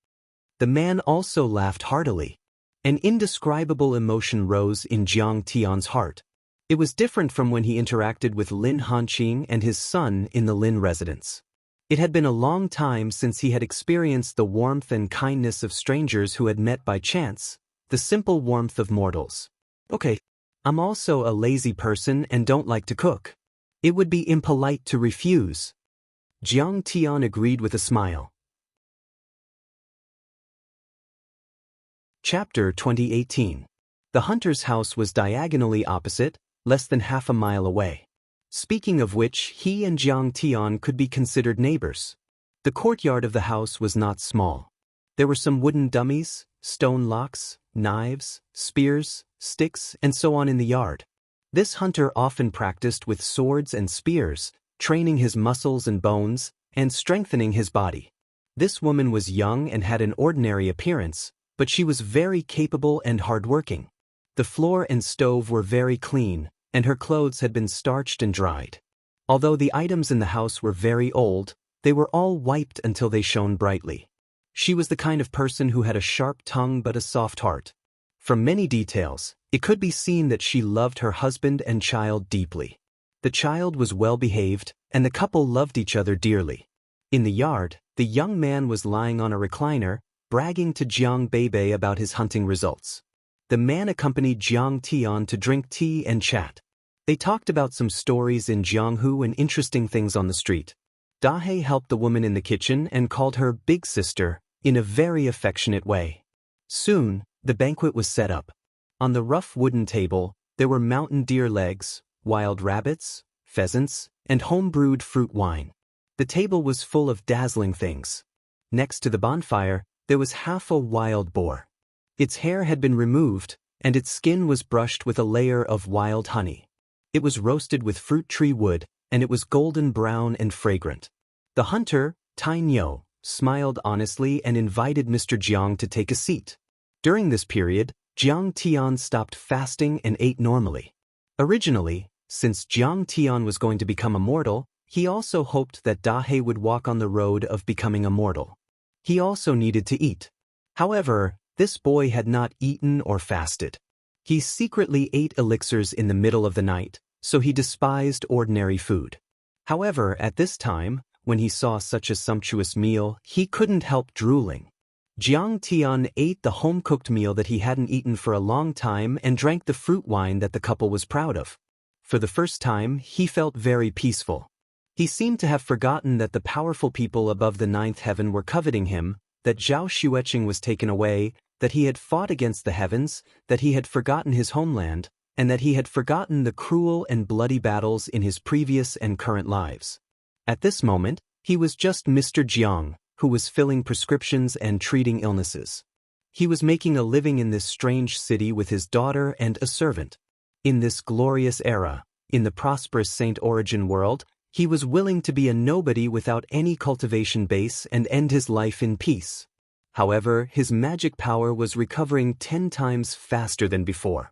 The man also laughed heartily. An indescribable emotion rose in Jiang Tian's heart. It was different from when he interacted with Lin Hanqing and his son in the Lin residence. It had been a long time since he had experienced the warmth and kindness of strangers who had met by chance, the simple warmth of mortals. Okay, I'm also a lazy person and don't like to cook. It would be impolite to refuse. Jiang Tian agreed with a smile. Chapter 2018. The hunter's house was diagonally opposite, less than half a mile away. Speaking of which, he and Jiang Tian could be considered neighbors. The courtyard of the house was not small. There were some wooden dummies, stone locks, knives, spears, sticks, and so on in the yard. This hunter often practiced with swords and spears, training his muscles and bones, and strengthening his body. This woman was young and had an ordinary appearance, but she was very capable and hardworking. The floor and stove were very clean, and her clothes had been starched and dried. Although the items in the house were very old, they were all wiped until they shone brightly. She was the kind of person who had a sharp tongue but a soft heart. From many details, it could be seen that she loved her husband and child deeply. The child was well behaved, and the couple loved each other dearly. In the yard, the young man was lying on a recliner, bragging to Jiang Beibei about his hunting results. The man accompanied Jiang Tian to drink tea and chat. They talked about some stories in Jianghu and interesting things on the street. Dahe helped the woman in the kitchen and called her big sister, in a very affectionate way. Soon, the banquet was set up. On the rough wooden table, there were mountain deer legs, wild rabbits, pheasants, and home-brewed fruit wine. The table was full of dazzling things. Next to the bonfire, there was half a wild boar. Its hair had been removed, and its skin was brushed with a layer of wild honey. It was roasted with fruit tree wood, and it was golden brown and fragrant. The hunter, Tai Nyo, smiled honestly and invited Mr. Jiang to take a seat. During this period, Jiang Tian stopped fasting and ate normally. Originally, since Jiang Tian was going to become immortal, he also hoped that Dahe would walk on the road of becoming immortal. He also needed to eat. However, this boy had not eaten or fasted. He secretly ate elixirs in the middle of the night, so he despised ordinary food. However, at this time, when he saw such a sumptuous meal, he couldn't help drooling. Jiang Tian ate the home-cooked meal that he hadn't eaten for a long time and drank the fruit wine that the couple was proud of. For the first time, he felt very peaceful. He seemed to have forgotten that the powerful people above the ninth heaven were coveting him, that Zhao Xueqing was taken away, that he had fought against the heavens, that he had forgotten his homeland, and that he had forgotten the cruel and bloody battles in his previous and current lives. At this moment, he was just Mr. Jiang, who was filling prescriptions and treating illnesses. He was making a living in this strange city with his daughter and a servant. In this glorious era, in the prosperous Saint Origin world, he was willing to be a nobody without any cultivation base and end his life in peace. However, his magic power was recovering 10 times faster than before.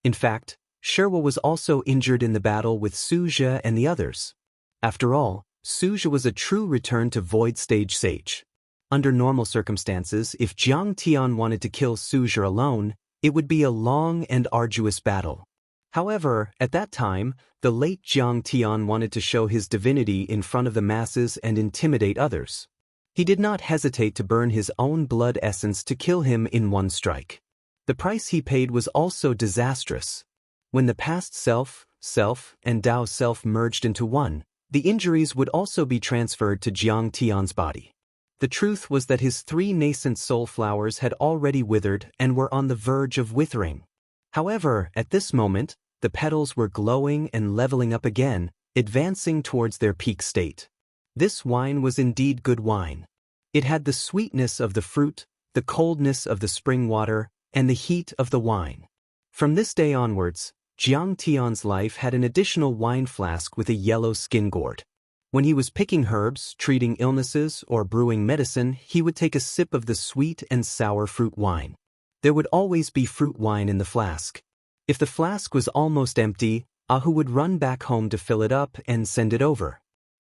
In fact, Sherwa was also injured in the battle with Suzhou and the others. After all, Suzhou was a true return to Void Stage Sage. Under normal circumstances, if Jiang Tian wanted to kill Suzhou alone, it would be a long and arduous battle. However, at that time, the late Jiang Tian wanted to show his divinity in front of the masses and intimidate others. He did not hesitate to burn his own blood essence to kill him in one strike. The price he paid was also disastrous. When the past self, and Dao self merged into one, the injuries would also be transferred to Jiang Tian's body. The truth was that his 3 nascent soul flowers had already withered and were on the verge of withering. However, at this moment, the petals were glowing and leveling up again, advancing towards their peak state. This wine was indeed good wine. It had the sweetness of the fruit, the coldness of the spring water, and the heat of the wine. From this day onwards, Jiang Tian's life had an additional wine flask with a yellow skin gourd. When he was picking herbs, treating illnesses, or brewing medicine, he would take a sip of the sweet and sour fruit wine. There would always be fruit wine in the flask. If the flask was almost empty, Ahu would run back home to fill it up and send it over.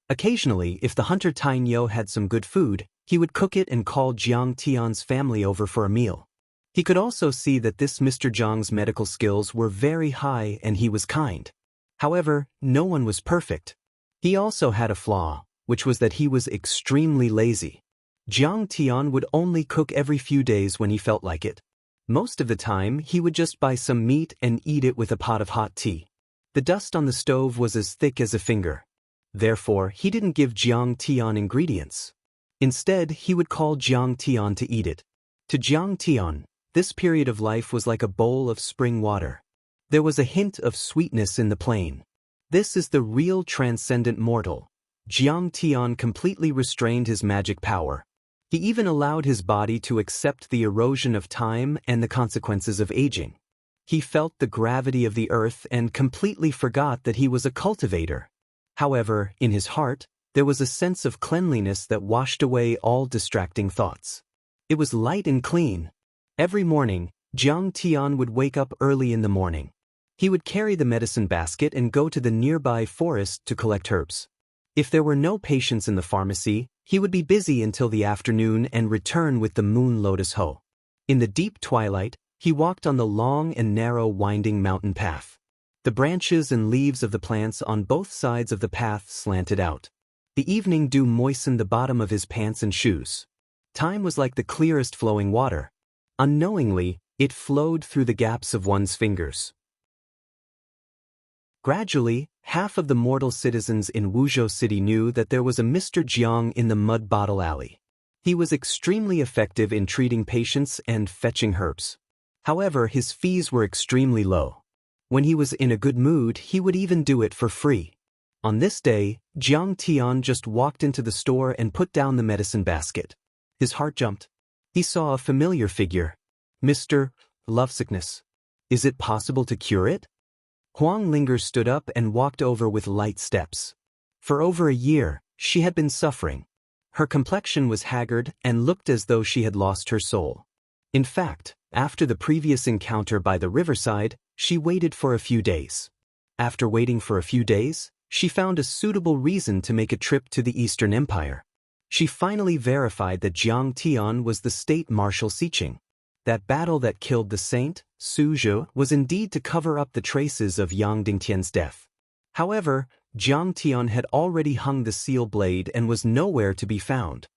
Occasionally, if the hunter Tainyo had some good food, he would cook it and call Jiang Tian's family over for a meal. He could also see that this Mr. Jiang's medical skills were very high and he was kind. However, no one was perfect. He also had a flaw, which was that he was extremely lazy. Jiang Tian would only cook every few days when he felt like it. Most of the time, he would just buy some meat and eat it with a pot of hot tea. The dust on the stove was as thick as a finger. Therefore, he didn't give Jiang Tian ingredients. Instead, he would call Jiang Tian to eat it. To Jiang Tian, this period of life was like a bowl of spring water. There was a hint of sweetness in the plain. This is the real transcendent mortal. Jiang Tian completely restrained his magic power. He even allowed his body to accept the erosion of time and the consequences of aging. He felt the gravity of the earth and completely forgot that he was a cultivator. However, in his heart, there was a sense of cleanliness that washed away all distracting thoughts. It was light and clean. Every morning, Jiang Tian would wake up early in the morning. He would carry the medicine basket and go to the nearby forest to collect herbs. If there were no patients in the pharmacy, he would be busy until the afternoon and return with the moon lotus hoe. In the deep twilight, he walked on the long and narrow winding mountain path. The branches and leaves of the plants on both sides of the path slanted out. The evening dew moistened the bottom of his pants and shoes. Time was like the clearest flowing water. Unknowingly, it flowed through the gaps of one's fingers. Gradually, half of the mortal citizens in Wuzhou City knew that there was a Mr. Jiang in the mud bottle alley. He was extremely effective in treating patients and fetching herbs. However, his fees were extremely low. When he was in a good mood, he would even do it for free. On this day, Jiang Tian just walked into the store and put down the medicine basket. His heart jumped. He saw a familiar figure. Mr. Lovesickness. Is it possible to cure it? Wang Lin stood up and walked over with light steps. For over a year, she had been suffering. Her complexion was haggard and looked as though she had lost her soul. In fact, after the previous encounter by the riverside, she waited for a few days. After waiting for a few days, she found a suitable reason to make a trip to the Eastern Empire. She finally verified that Jiang Tian was the state marshal Xiqing. That battle that killed the saint, Su Zhu, was indeed to cover up the traces of Yang Dingtian's death. However, Jiang Tian had already hung the seal blade and was nowhere to be found.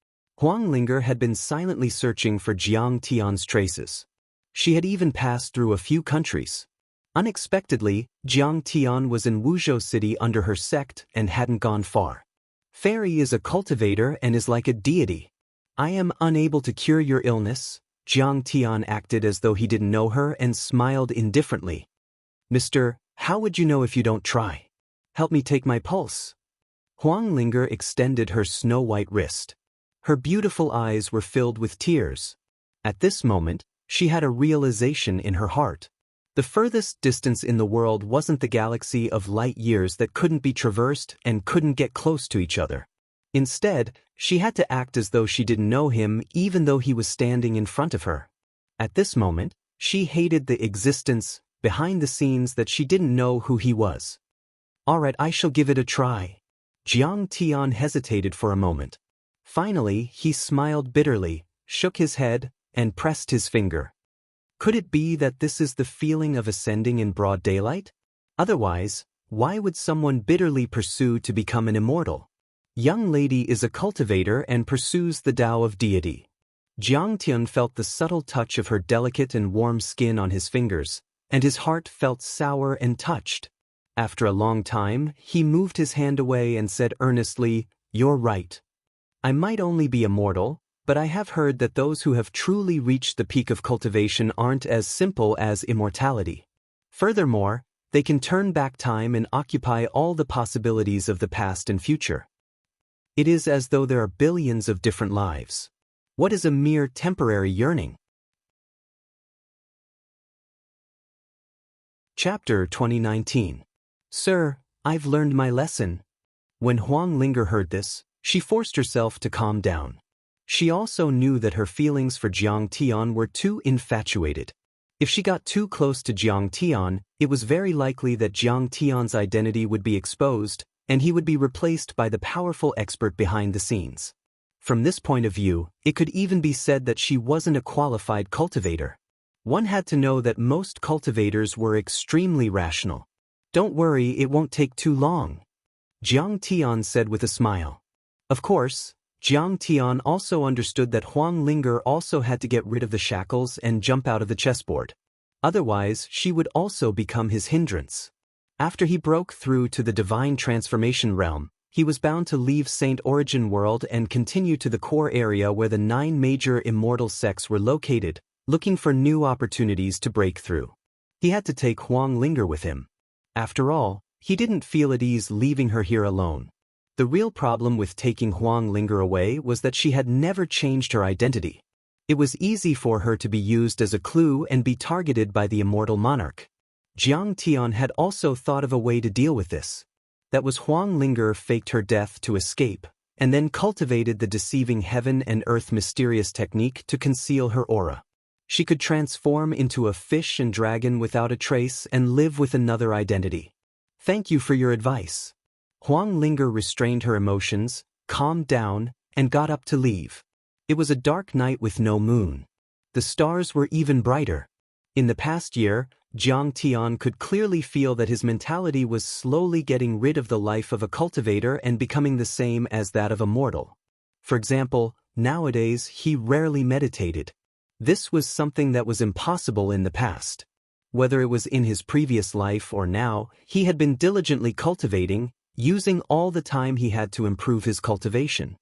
Wang Lin had been silently searching for Jiang Tian's traces. She had even passed through a few countries. Unexpectedly, Jiang Tian was in Wuzhou City under her sect and hadn't gone far. Fairy is a cultivator and is like a deity. I am unable to cure your illness. Jiang Tian acted as though he didn't know her and smiled indifferently. Mister, how would you know if you don't try? Help me take my pulse. Wang Lin extended her snow-white wrist. Her beautiful eyes were filled with tears. At this moment, she had a realization in her heart. The furthest distance in the world wasn't the galaxy of light years that couldn't be traversed and couldn't get close to each other. Instead, she had to act as though she didn't know him even though he was standing in front of her. At this moment, she hated the existence, behind the scenes, that she didn't know who he was. All right, I shall give it a try. Jiang Tian hesitated for a moment. Finally, he smiled bitterly, shook his head, and pressed his finger. Could it be that this is the feeling of ascending in broad daylight? Otherwise, why would someone bitterly pursue to become an immortal? Young lady is a cultivator and pursues the Tao of deity. Jiang Tian felt the subtle touch of her delicate and warm skin on his fingers, and his heart felt sour and touched. After a long time, he moved his hand away and said earnestly, "You're right. I might only be immortal, but I have heard that those who have truly reached the peak of cultivation aren't as simple as immortality. Furthermore, they can turn back time and occupy all the possibilities of the past and future. It is as though there are billions of different lives. What is a mere temporary yearning? Chapter 2019. Sir, I've learned my lesson. When Wang Lin heard this, she forced herself to calm down. She also knew that her feelings for Jiang Tian were too infatuated. If she got too close to Jiang Tian, it was very likely that Jiang Tian's identity would be exposed, and he would be replaced by the powerful expert behind the scenes. From this point of view, it could even be said that she wasn't a qualified cultivator. One had to know that most cultivators were extremely rational. Don't worry, it won't take too long, Jiang Tian said with a smile. Of course, Jiang Tian also understood that Wang Lin also had to get rid of the shackles and jump out of the chessboard. Otherwise, she would also become his hindrance. After he broke through to the divine transformation realm, he was bound to leave Saint Origin World and continue to the core area where the 9 major immortal sects were located, looking for new opportunities to break through. He had to take Wang Lin with him. After all, he didn't feel at ease leaving her here alone. The real problem with taking Wang Lin away was that she had never changed her identity. It was easy for her to be used as a clue and be targeted by the immortal monarch. Jiang Tian had also thought of a way to deal with this. That was Wang Lin faked her death to escape, and then cultivated the deceiving heaven and earth mysterious technique to conceal her aura. She could transform into a fish and dragon without a trace and live with another identity. Thank you for your advice. Wang Lin restrained her emotions, calmed down, and got up to leave. It was a dark night with no moon. The stars were even brighter. In the past year, Jiang Tian could clearly feel that his mentality was slowly getting rid of the life of a cultivator and becoming the same as that of a mortal. For example, nowadays he rarely meditated. This was something that was impossible in the past. Whether it was in his previous life or now, he had been diligently cultivating, using all the time he had to improve his cultivation.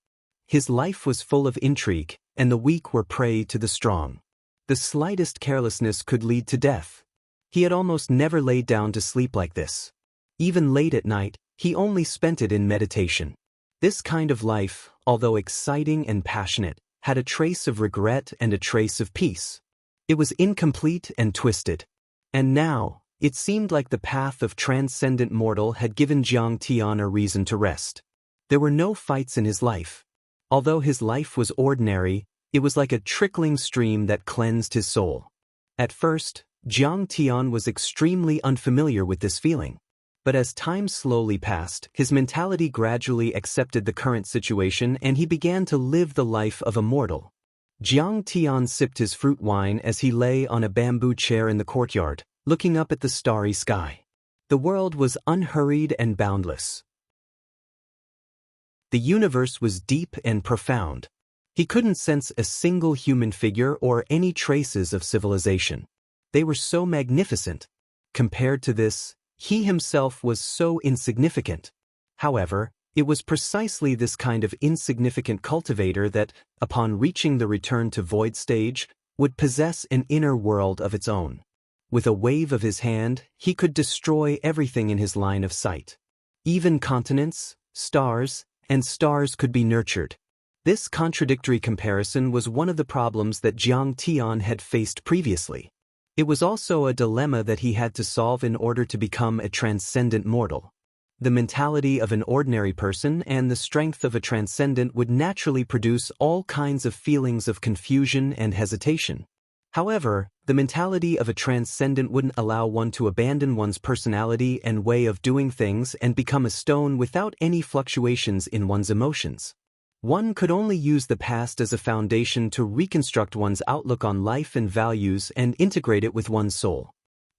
His life was full of intrigue, and the weak were prey to the strong. The slightest carelessness could lead to death. He had almost never laid down to sleep like this. Even late at night, he only spent it in meditation. This kind of life, although exciting and passionate, had a trace of regret and a trace of peace. It was incomplete and twisted. And now, it seemed like the path of transcendent mortal had given Jiang Tian a reason to rest. There were no fights in his life. Although his life was ordinary, it was like a trickling stream that cleansed his soul. At first, Jiang Tian was extremely unfamiliar with this feeling. But as time slowly passed, his mentality gradually accepted the current situation and he began to live the life of a mortal. Jiang Tian sipped his fruit wine as he lay on a bamboo chair in the courtyard, looking up at the starry sky. The world was unhurried and boundless. The universe was deep and profound. He couldn't sense a single human figure or any traces of civilization. They were so magnificent. Compared to this, he himself was so insignificant. However, it was precisely this kind of insignificant cultivator that, upon reaching the return to void stage, would possess an inner world of its own. With a wave of his hand, he could destroy everything in his line of sight. Even continents, stars, and stars could be nurtured. This contradictory comparison was one of the problems that Jiang Tian had faced previously. It was also a dilemma that he had to solve in order to become a transcendent mortal. The mentality of an ordinary person and the strength of a transcendent would naturally produce all kinds of feelings of confusion and hesitation. However, the mentality of a transcendent wouldn't allow one to abandon one's personality and way of doing things and become a stone without any fluctuations in one's emotions. One could only use the past as a foundation to reconstruct one's outlook on life and values and integrate it with one's soul.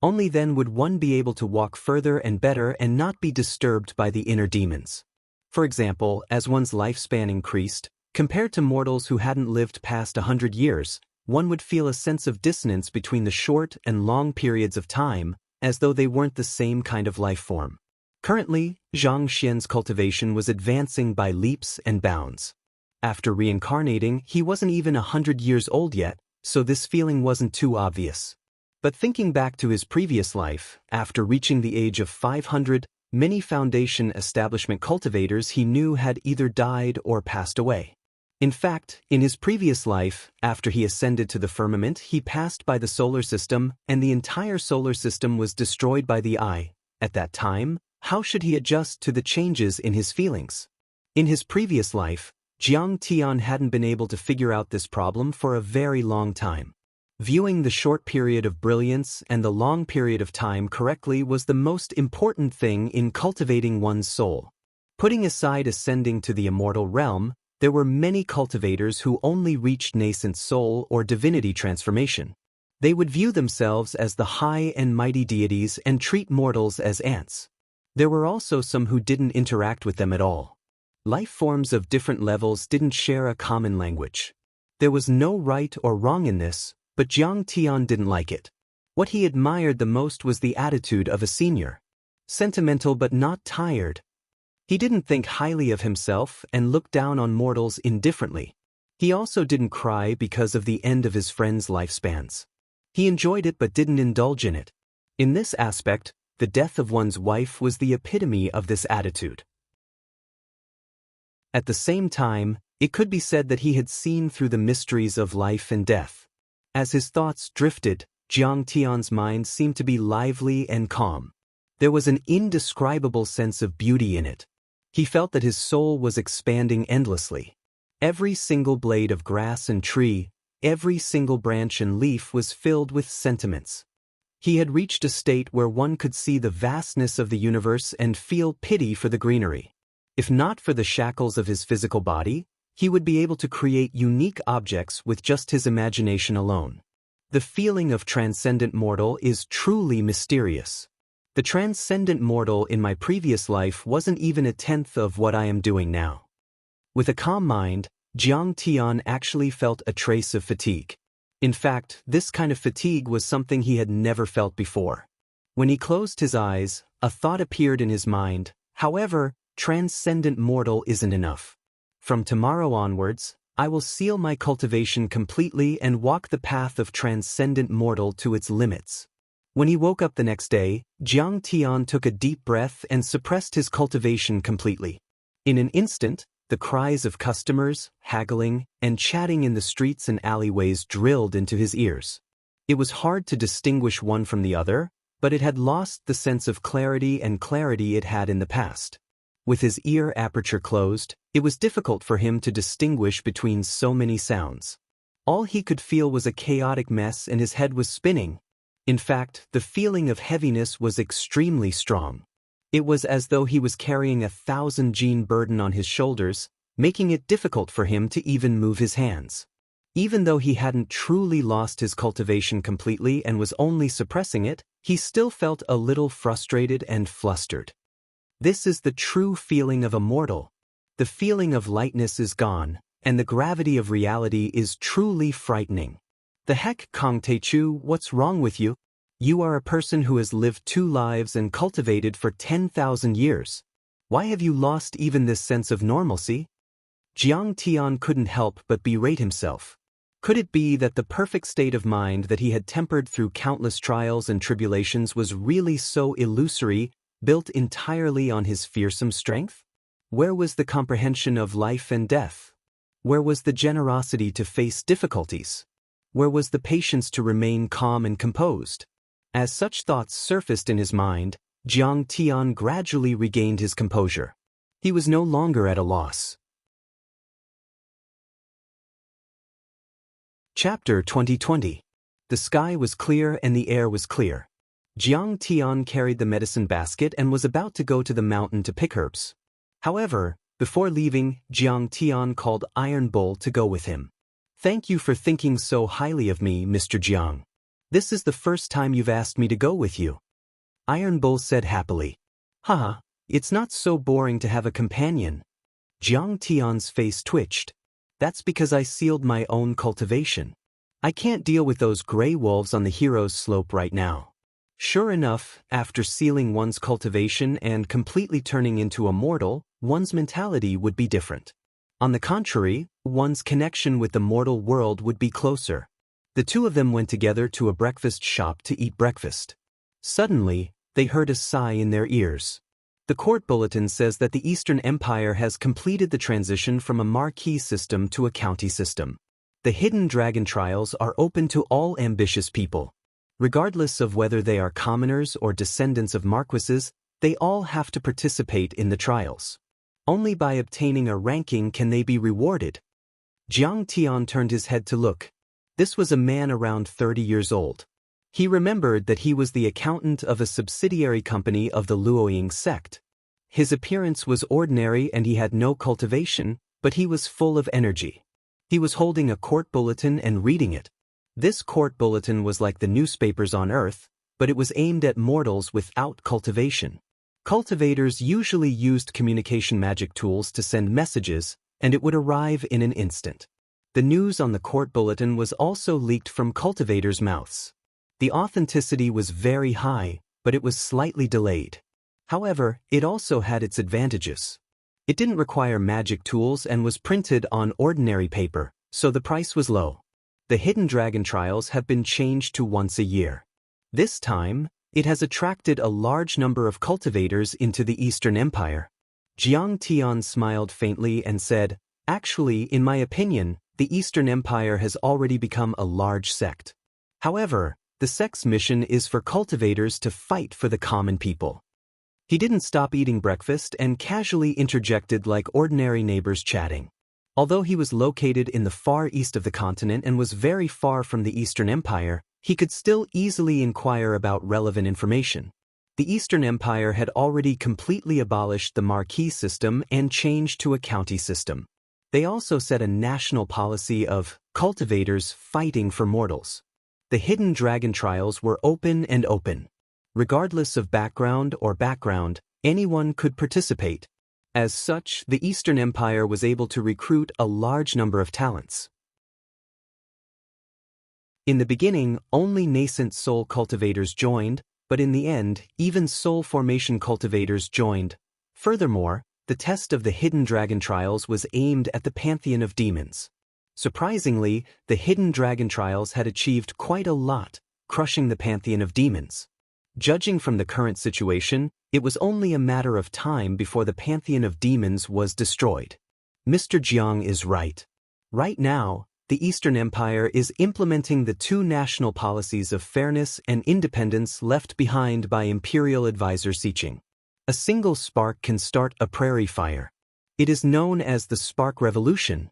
Only then would one be able to walk further and better and not be disturbed by the inner demons. For example, as one's lifespan increased, compared to mortals who hadn't lived past 100 years, one would feel a sense of dissonance between the short and long periods of time, as though they weren't the same kind of life form. Currently, Zhang Xian's cultivation was advancing by leaps and bounds. After reincarnating, he wasn't even 100 years old yet, so this feeling wasn't too obvious. But thinking back to his previous life, after reaching the age of 500, many foundation establishment cultivators he knew had either died or passed away. In fact, in his previous life, after he ascended to the firmament, he passed by the solar system, and the entire solar system was destroyed by the eye. At that time, how should he adjust to the changes in his feelings? In his previous life, Jiang Tian hadn't been able to figure out this problem for a very long time. Viewing the short period of brilliance and the long period of time correctly was the most important thing in cultivating one's soul. Putting aside ascending to the immortal realm, there were many cultivators who only reached nascent soul or divinity transformation. They would view themselves as the high and mighty deities and treat mortals as ants. There were also some who didn't interact with them at all. Life forms of different levels didn't share a common language. There was no right or wrong in this, but Jiang Tian didn't like it. What he admired the most was the attitude of a senior. Sentimental but not tired. He didn't think highly of himself and looked down on mortals indifferently. He also didn't cry because of the end of his friends' lifespans. He enjoyed it but didn't indulge in it. In this aspect, the death of one's wife was the epitome of this attitude. At the same time, it could be said that he had seen through the mysteries of life and death. As his thoughts drifted, Jiang Tian's mind seemed to be lively and calm. There was an indescribable sense of beauty in it. He felt that his soul was expanding endlessly. Every single blade of grass and tree, every single branch and leaf was filled with sentiments. He had reached a state where one could see the vastness of the universe and feel pity for the greenery. If not for the shackles of his physical body, he would be able to create unique objects with just his imagination alone. The feeling of transcendent mortal is truly mysterious. The transcendent mortal in my previous life wasn't even a tenth of what I am doing now. With a calm mind, Jiang Tian actually felt a trace of fatigue. In fact, this kind of fatigue was something he had never felt before. When he closed his eyes, a thought appeared in his mind. However, transcendent mortal isn't enough. From tomorrow onwards, I will seal my cultivation completely and walk the path of transcendent mortal to its limits. When he woke up the next day, Jiang Tian took a deep breath and suppressed his cultivation completely. In an instant, the cries of customers, haggling, and chatting in the streets and alleyways drilled into his ears. It was hard to distinguish one from the other, but it had lost the sense of clarity it had in the past. With his ear aperture closed, it was difficult for him to distinguish between so many sounds. All he could feel was a chaotic mess and his head was spinning. In fact, the feeling of heaviness was extremely strong. It was as though he was carrying a 1,000-gene burden on his shoulders, making it difficult for him to even move his hands. Even though he hadn't truly lost his cultivation completely and was only suppressing it, he still felt a little frustrated and flustered. This is the true feeling of a mortal. The feeling of lightness is gone, and the gravity of reality is truly frightening. The heck, Kong Teichu, what's wrong with you? You are a person who has lived 2 lives and cultivated for 10,000 years. Why have you lost even this sense of normalcy? Jiang Tian couldn't help but berate himself. Could it be that the perfect state of mind that he had tempered through countless trials and tribulations was really so illusory, built entirely on his fearsome strength? Where was the comprehension of life and death? Where was the generosity to face difficulties? Where was the patience to remain calm and composed? As such thoughts surfaced in his mind, Jiang Tian gradually regained his composure. He was no longer at a loss. Chapter 2020. The sky was clear and the air was clear. Jiang Tian carried the medicine basket and was about to go to the mountain to pick herbs. However, before leaving, Jiang Tian called Iron Bull to go with him. Thank you for thinking so highly of me, Mr. Jiang. This is the first time you've asked me to go with you. Iron Bull said happily. Haha, it's not so boring to have a companion. Jiang Tian's face twitched. That's because I sealed my own cultivation. I can't deal with those gray wolves on the hero's slope right now. Sure enough, after sealing one's cultivation and completely turning into a mortal, one's mentality would be different. On the contrary, one's connection with the mortal world would be closer. The two of them went together to a breakfast shop to eat breakfast. Suddenly, they heard a sigh in their ears. The court bulletin says that the Eastern Empire has completed the transition from a marquis system to a county system. The hidden dragon trials are open to all ambitious people. Regardless of whether they are commoners or descendants of marquises, they all have to participate in the trials. Only by obtaining a ranking can they be rewarded. Jiang Tian turned his head to look. This was a man around 30 years old. He remembered that he was the accountant of a subsidiary company of the Luoying sect. His appearance was ordinary and he had no cultivation, but he was full of energy. He was holding a court bulletin and reading it. This court bulletin was like the newspapers on Earth, but it was aimed at mortals without cultivation. Cultivators usually used communication magic tools to send messages, and it would arrive in an instant. The news on the court bulletin was also leaked from cultivators' mouths. The authenticity was very high, but it was slightly delayed. However, it also had its advantages. It didn't require magic tools and was printed on ordinary paper, so the price was low. The hidden dragon trials have been changed to once a year. This time, it has attracted a large number of cultivators into the Eastern Empire. Jiang Tian smiled faintly and said, "Actually, in my opinion, the Eastern Empire has already become a large sect. However, the sect's mission is for cultivators to fight for the common people." He didn't stop eating breakfast and casually interjected like ordinary neighbors chatting. Although he was located in the far east of the continent and was very far from the Eastern Empire, he could still easily inquire about relevant information. The Eastern Empire had already completely abolished the marquis system and changed to a county system. They also set a national policy of cultivators fighting for mortals. The hidden dragon trials were open and open. Regardless of background, anyone could participate. As such, the Eastern Empire was able to recruit a large number of talents. In the beginning, only nascent soul cultivators joined, but in the end, even soul formation cultivators joined. Furthermore, the test of the hidden dragon trials was aimed at the pantheon of demons. Surprisingly, the hidden dragon trials had achieved quite a lot, crushing the pantheon of demons. Judging from the current situation, it was only a matter of time before the pantheon of demons was destroyed. Mr. Jiang is right. Right now, the Eastern Empire is implementing the two national policies of fairness and independence left behind by Imperial Advisor Xiqing. A single spark can start a prairie fire. It is known as the Spark Revolution.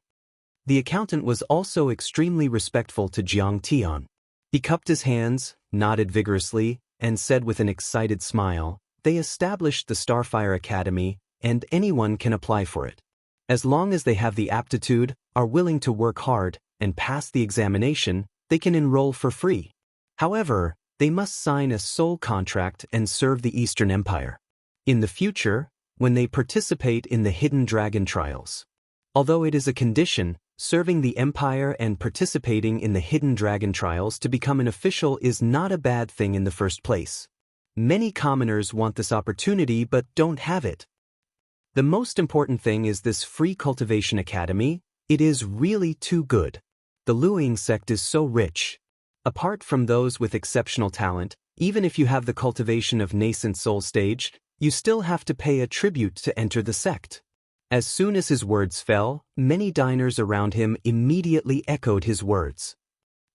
The accountant was also extremely respectful to Jiang Tian. He cupped his hands, nodded vigorously, and said with an excited smile, "They established the Starfire Academy, and anyone can apply for it. As long as they have the aptitude, are willing to work hard, and pass the examination, they can enroll for free. However, they must sign a soul contract and serve the Eastern Empire. In the future, when they participate in the hidden dragon trials. Although it is a condition, serving the Empire and participating in the hidden dragon trials to become an official is not a bad thing in the first place. Many commoners want this opportunity but don't have it. The most important thing is this free cultivation academy. It is really too good. The Luoying sect is so rich. Apart from those with exceptional talent, even if you have the cultivation of nascent soul stage, you still have to pay a tribute to enter the sect." As soon as his words fell, many diners around him immediately echoed his words.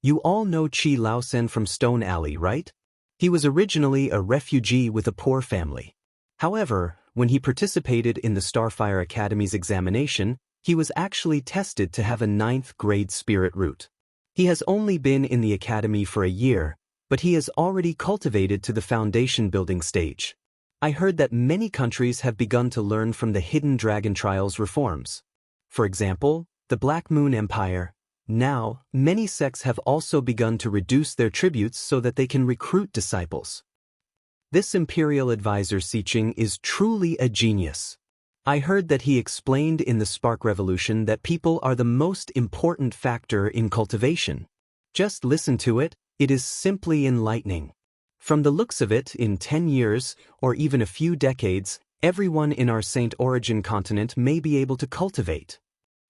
You all know Qi Laosen from Stone Alley, right? He was originally a refugee with a poor family. However, when he participated in the Starfire Academy's examination, he was actually tested to have a 9th grade spirit root. He has only been in the academy for a year, but he has already cultivated to the foundation building stage. I heard that many countries have begun to learn from the Hidden Dragon Trials reforms. For example, the Black Moon Empire. Now, many sects have also begun to reduce their tributes so that they can recruit disciples. This Imperial Advisor Xiqing is truly a genius. I heard that he explained in the Spark Revolution that people are the most important factor in cultivation. Just listen to it, it is simply enlightening. From the looks of it, in 10 years, or even a few decades, everyone in our Saint Origin continent may be able to cultivate.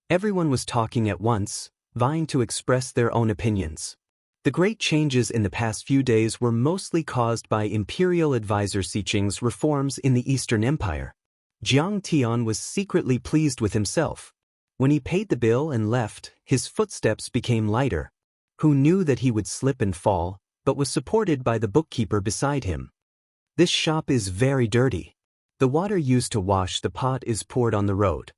Everyone was talking at once, vying to express their own opinions. The great changes in the past few days were mostly caused by Imperial Advisor Xiqing's reforms in the Eastern Empire. Jiang Tian was secretly pleased with himself. When he paid the bill and left, his footsteps became lighter. Who knew that he would slip and fall, but was supported by the bookkeeper beside him. This shop is very dirty. The water used to wash the pot is poured on the road.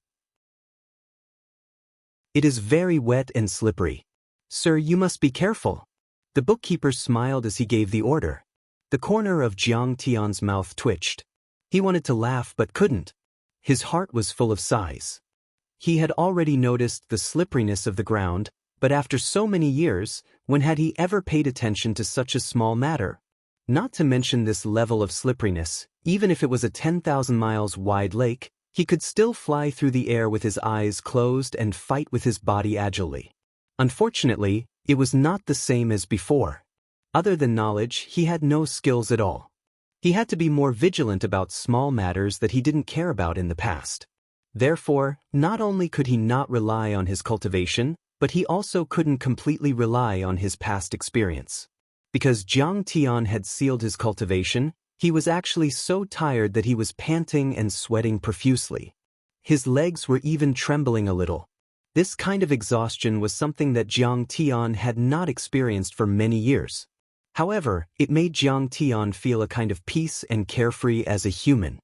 It is very wet and slippery. Sir, you must be careful. The bookkeeper smiled as he gave the order. The corner of Jiang Tian's mouth twitched. He wanted to laugh but couldn't. His heart was full of sighs. He had already noticed the slipperiness of the ground, but after so many years, when had he ever paid attention to such a small matter? Not to mention this level of slipperiness, even if it was a 10,000 miles wide lake, he could still fly through the air with his eyes closed and fight with his body agilely. Unfortunately, it was not the same as before. Other than knowledge, he had no skills at all. He had to be more vigilant about small matters that he didn't care about in the past. Therefore, not only could he not rely on his cultivation, but he also couldn't completely rely on his past experience. Because Jiang Tian had sealed his cultivation, he was actually so tired that he was panting and sweating profusely. His legs were even trembling a little. This kind of exhaustion was something that Jiang Tian had not experienced for many years. However, it made Jiang Tian feel a kind of peace and carefree as a human.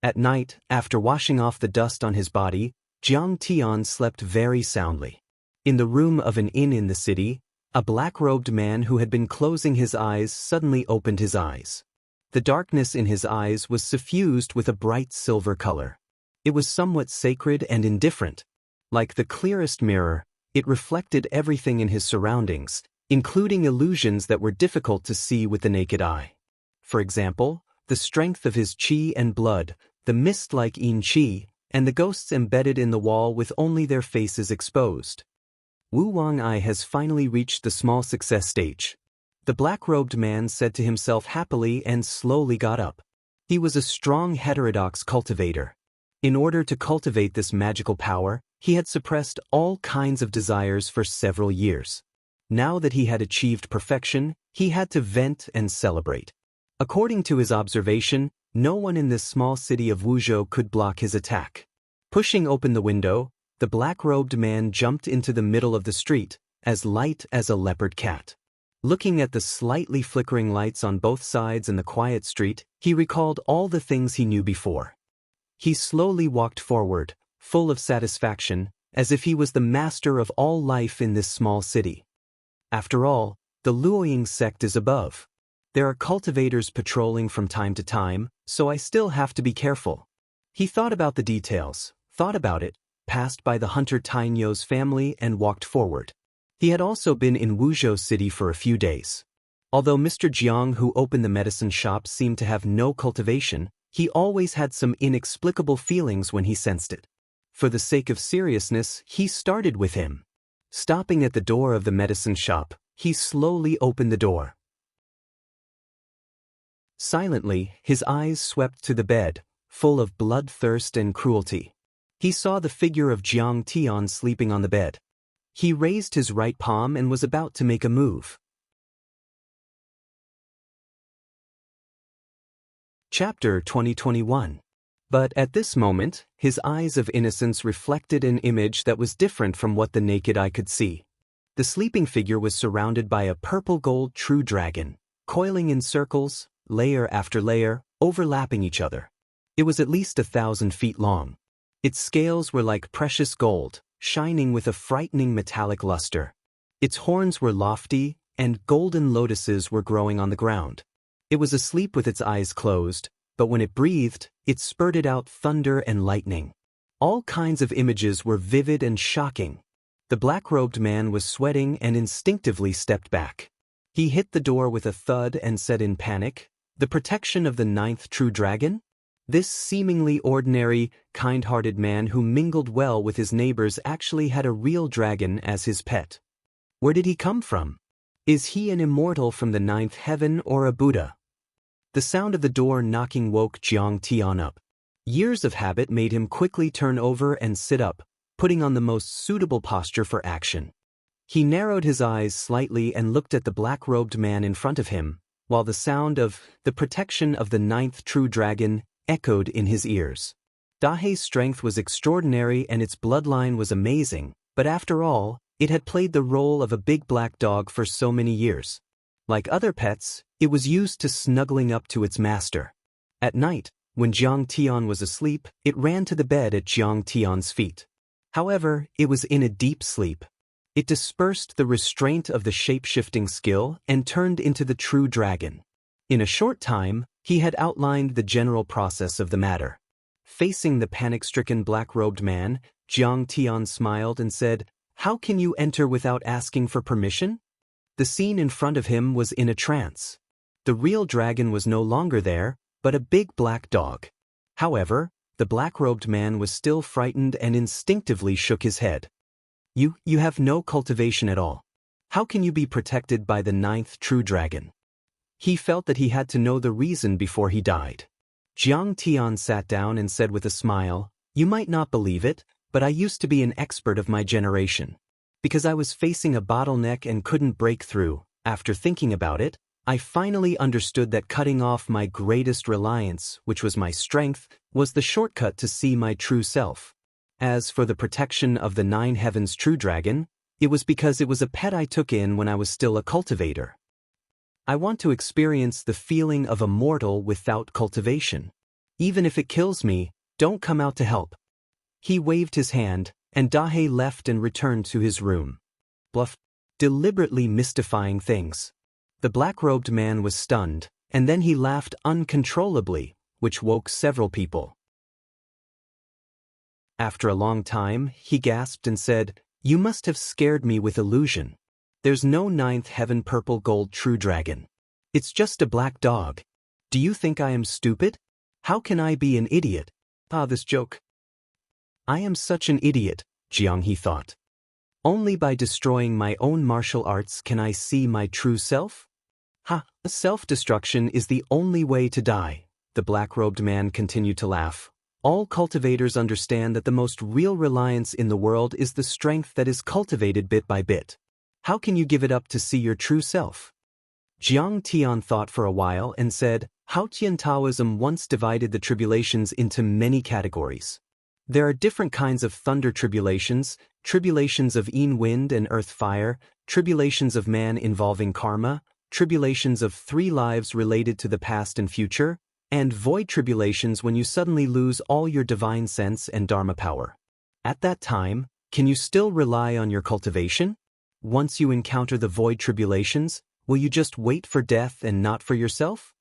At night, after washing off the dust on his body, Jiang Tian slept very soundly. In the room of an inn in the city, a black-robed man who had been closing his eyes suddenly opened his eyes. The darkness in his eyes was suffused with a bright silver color. It was somewhat sacred and indifferent. Like the clearest mirror, it reflected everything in his surroundings, including illusions that were difficult to see with the naked eye. For example, the strength of his qi and blood, the mist-like yin qi, and the ghosts embedded in the wall with only their faces exposed. Wu Wang I has finally reached the small success stage. The black-robed man said to himself happily and slowly got up. He was a strong heterodox cultivator. In order to cultivate this magical power, he had suppressed all kinds of desires for several years. Now that he had achieved perfection, he had to vent and celebrate. According to his observation, no one in this small city of Wuzhou could block his attack. Pushing open the window, the black-robed man jumped into the middle of the street, as light as a leopard cat. Looking at the slightly flickering lights on both sides in the quiet street, he recalled all the things he knew before. He slowly walked forward, full of satisfaction, as if he was the master of all life in this small city. After all, the Luoying sect is above. There are cultivators patrolling from time to time, so I still have to be careful. He thought about the details, thought about it, passed by the hunter Tainyo's family and walked forward. He had also been in Wuzhou City for a few days. Although Mr. Jiang who opened the medicine shop seemed to have no cultivation, he always had some inexplicable feelings when he sensed it. For the sake of seriousness, he started with him. Stopping at the door of the medicine shop, he slowly opened the door. Silently, his eyes swept to the bed, full of bloodthirst and cruelty. He saw the figure of Jiang Tian sleeping on the bed. He raised his right palm and was about to make a move. Chapter 2021. But at this moment, his eyes of innocence reflected an image that was different from what the naked eye could see. The sleeping figure was surrounded by a purple-gold true dragon, coiling in circles, layer after layer, overlapping each other. It was at least 1,000 feet long. Its scales were like precious gold, shining with a frightening metallic luster. Its horns were lofty, and golden lotuses were growing on the ground. It was asleep with its eyes closed, but when it breathed, it spurted out thunder and lightning. All kinds of images were vivid and shocking. The black-robed man was sweating and instinctively stepped back. He hit the door with a thud and said in panic, "The protection of the 9th true dragon?" This seemingly ordinary, kind-hearted man who mingled well with his neighbors actually had a real dragon as his pet. Where did he come from? Is he an immortal from the 9th heaven or a Buddha? The sound of the door knocking woke Jiang Tian up. Years of habit made him quickly turn over and sit up, putting on the most suitable posture for action. He narrowed his eyes slightly and looked at the black-robed man in front of him, while the sound of the protection of the ninth true dragon echoed in his ears. Dahe's strength was extraordinary and its bloodline was amazing, but after all, it had played the role of a big black dog for so many years. Like other pets, it was used to snuggling up to its master. At night, when Jiang Tian was asleep, it ran to the bed at Jiang Tian's feet. However, it was in a deep sleep. It dispersed the restraint of the shape-shifting skill and turned into the true dragon. In a short time, he had outlined the general process of the matter. Facing the panic-stricken black-robed man, Jiang Tian smiled and said, "How can you enter without asking for permission?" The scene in front of him was in a trance. The real dragon was no longer there, but a big black dog. However, the black-robed man was still frightened and instinctively shook his head. You have no cultivation at all. How can you be protected by the ninth true dragon?" He felt that he had to know the reason before he died. Jiang Tian sat down and said with a smile, "You might not believe it, but I used to be an expert of my generation. Because I was facing a bottleneck and couldn't break through, after thinking about it, I finally understood that cutting off my greatest reliance, which was my strength, was the shortcut to see my true self. As for the protection of the nine heavens true dragon, it was because it was a pet I took in when I was still a cultivator. I want to experience the feeling of a mortal without cultivation. Even if it kills me, don't come out to help." He waved his hand, and Dahe left and returned to his room. Bluff, deliberately mystifying things. The black-robed man was stunned, and then he laughed uncontrollably, which woke several people. After a long time, he gasped and said, "You must have scared me with illusion. There's no ninth heaven purple gold true dragon. It's just a black dog. Do you think I am stupid? How can I be an idiot? This joke. I am such an idiot," Jiang He thought. "Only by destroying my own martial arts can I see my true self? Self-destruction is the only way to die," the black-robed man continued to laugh. "All cultivators understand that the most real reliance in the world is the strength that is cultivated bit by bit. How can you give it up to see your true self?" Jiang Tian thought for a while and said, "Haotian Taoism once divided the tribulations into many categories. There are different kinds of thunder tribulations, tribulations of yin wind and earth fire, tribulations of man involving karma, tribulations of 3 lives related to the past and future, and void tribulations when you suddenly lose all your divine sense and dharma power. At that time, can you still rely on your cultivation? Once you encounter the void tribulations, will you just wait for death and not for yourself?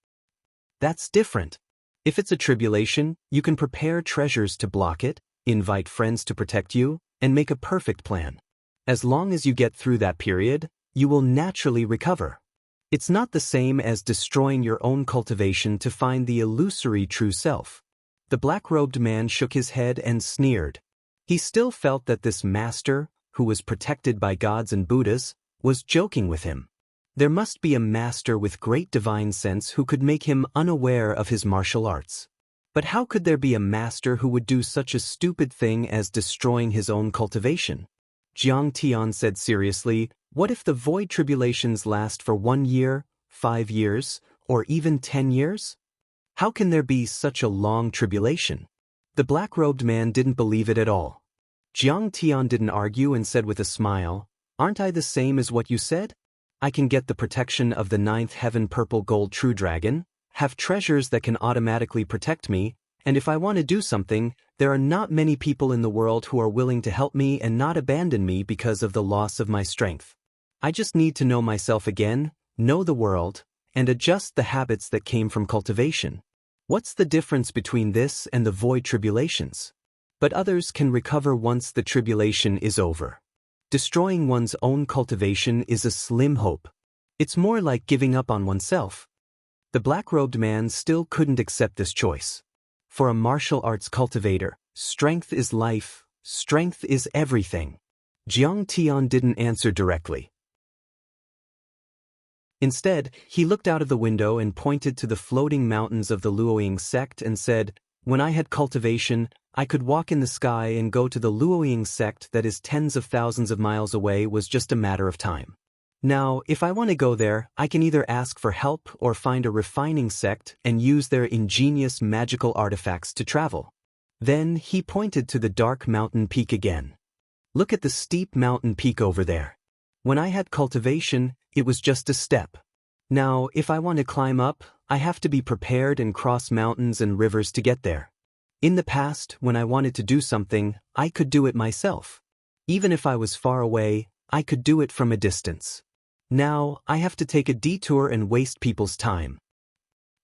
That's different. If it's a tribulation, you can prepare treasures to block it, invite friends to protect you, and make a perfect plan. As long as you get through that period, you will naturally recover. It's not the same as destroying your own cultivation to find the illusory true self." The black-robed man shook his head and sneered. He still felt that this master, who was protected by gods and Buddhas, was joking with him. There must be a master with great divine sense who could make him unaware of his martial arts. But how could there be a master who would do such a stupid thing as destroying his own cultivation? Jiang Tian said seriously, "What if the void tribulations last for 1 year, 5 years, or even 10 years? How can there be such a long tribulation?" The black-robed man didn't believe it at all. Jiang Tian didn't argue and said with a smile, "Aren't I the same as what you said? I can get the protection of the ninth heaven purple gold true dragon, have treasures that can automatically protect me, and if I want to do something, there are not many people in the world who are willing to help me and not abandon me because of the loss of my strength. I just need to know myself again, know the world, and adjust the habits that came from cultivation. What's the difference between this and the void tribulations? But others can recover once the tribulation is over. Destroying one's own cultivation is a slim hope. It's more like giving up on oneself." The black-robed man still couldn't accept this choice. For a martial arts cultivator, strength is life, strength is everything. Jiang Tian didn't answer directly. Instead, he looked out of the window and pointed to the floating mountains of the Luoying sect and said, "When I had cultivation, I could walk in the sky and go to the Luoying sect that is tens of thousands of miles away was just a matter of time. Now, if I want to go there, I can either ask for help or find a refining sect and use their ingenious magical artifacts to travel. Then he pointed to the dark mountain peak again. Look at the steep mountain peak over there. When I had cultivation, it was just a step. Now, if I want to climb up, I have to be prepared and cross mountains and rivers to get there. In the past, when I wanted to do something, I could do it myself. Even if I was far away, I could do it from a distance. Now, I have to take a detour and waste people's time.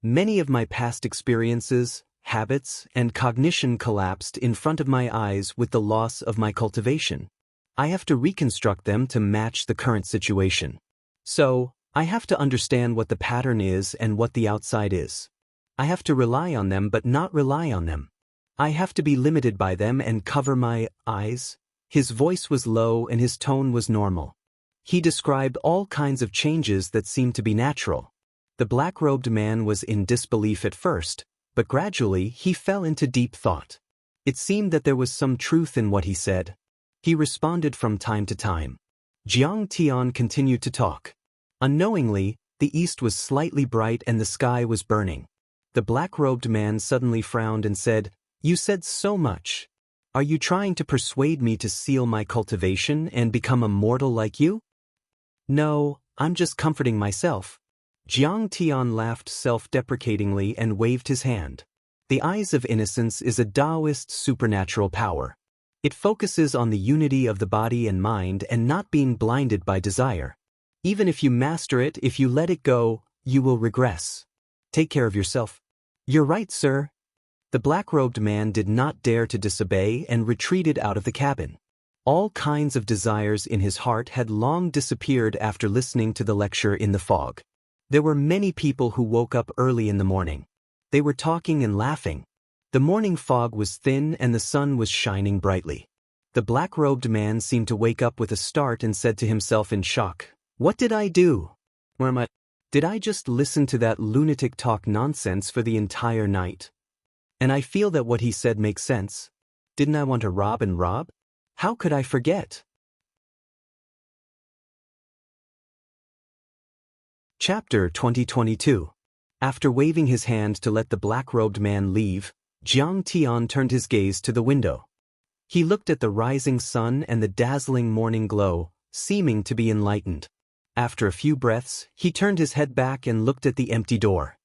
Many of my past experiences, habits, and cognition collapsed in front of my eyes with the loss of my cultivation. I have to reconstruct them to match the current situation. So, I have to understand what the pattern is and what the outside is. I have to rely on them but not rely on them. I have to be limited by them and cover my eyes. His voice was low and his tone was normal. He described all kinds of changes that seemed to be natural. The black-robed man was in disbelief at first, but gradually he fell into deep thought. It seemed that there was some truth in what he said. He responded from time to time. Jiang Tian continued to talk. Unknowingly, the east was slightly bright and the sky was burning. The black-robed man suddenly frowned and said, "You said so much. Are you trying to persuade me to seal my cultivation and become a mortal like you?" "No, I'm just comforting myself." Jiang Tian laughed self-deprecatingly and waved his hand. The eyes of innocence is a Daoist supernatural power. It focuses on the unity of the body and mind and not being blinded by desire. Even if you master it, if you let it go, you will regress. Take care of yourself. "You're right, sir." The black-robed man did not dare to disobey and retreated out of the cabin. All kinds of desires in his heart had long disappeared after listening to the lecture in the fog. There were many people who woke up early in the morning. They were talking and laughing. The morning fog was thin and the sun was shining brightly. The black-robed man seemed to wake up with a start and said to himself in shock, "What did I do? Did I just listen to that lunatic talk nonsense for the entire night? And I feel that what he said makes sense. Didn't I want to rob and rob? How could I forget?" Chapter 2022. After waving his hand to let the black-robed man leave, Jiang Tian turned his gaze to the window. He looked at the rising sun and the dazzling morning glow, seeming to be enlightened. After a few breaths, he turned his head back and looked at the empty door.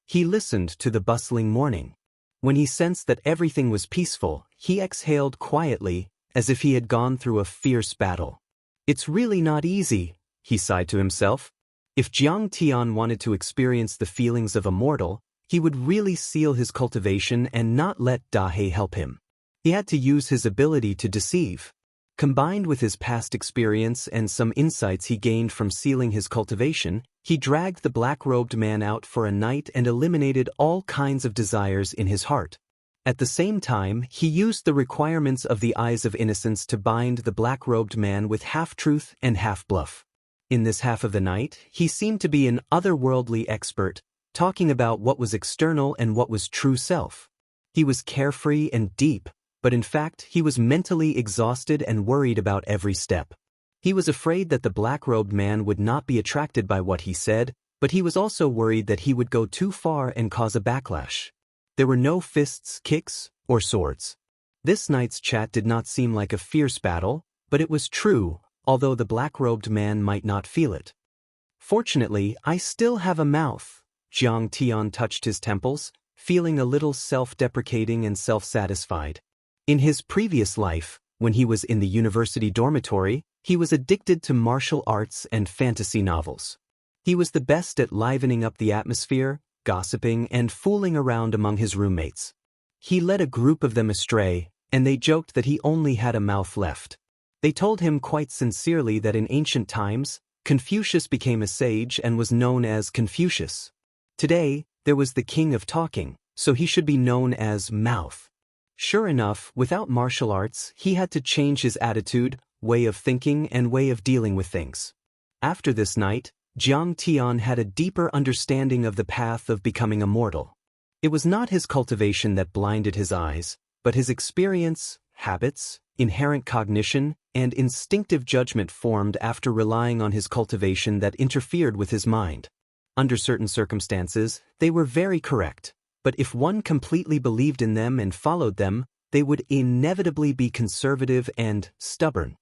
He listened to the bustling morning. When he sensed that everything was peaceful, he exhaled quietly, as if he had gone through a fierce battle. "It's really not easy," he sighed to himself. If Jiang Tian wanted to experience the feelings of a mortal, he would really seal his cultivation and not let Dahe help him. He had to use his ability to deceive. Combined with his past experience and some insights he gained from sealing his cultivation, he dragged the black-robed man out for a night and eliminated all kinds of desires in his heart. At the same time, he used the requirements of the eyes of innocence to bind the black-robed man with half-truth and half-bluff. In this half of the night, he seemed to be an otherworldly expert, talking about what was external and what was true self. He was carefree and deep, but in fact he was mentally exhausted and worried about every step. He was afraid that the black-robed man would not be attracted by what he said, but he was also worried that he would go too far and cause a backlash. There were no fists, kicks, or swords. This night's chat did not seem like a fierce battle, but it was true, although the black-robed man might not feel it. "Fortunately, I still have a mouth." Jiang Tian touched his temples, feeling a little self-deprecating and self-satisfied. In his previous life, when he was in the university dormitory, he was addicted to martial arts and fantasy novels. He was the best at livening up the atmosphere, gossiping, and fooling around among his roommates. He led a group of them astray, and they joked that he only had a mouth left. They told him quite sincerely that in ancient times, Confucius became a sage and was known as Confucius. Today, there was the king of talking, so he should be known as Mouth. Sure enough, without martial arts, he had to change his attitude, way of thinking, and way of dealing with things. After this night, Jiang Tian had a deeper understanding of the path of becoming immortal. It was not his cultivation that blinded his eyes, but his experience, habits, inherent cognition, and instinctive judgment formed after relying on his cultivation that interfered with his mind. Under certain circumstances, they were very correct, but if one completely believed in them and followed them, they would inevitably be conservative and stubborn.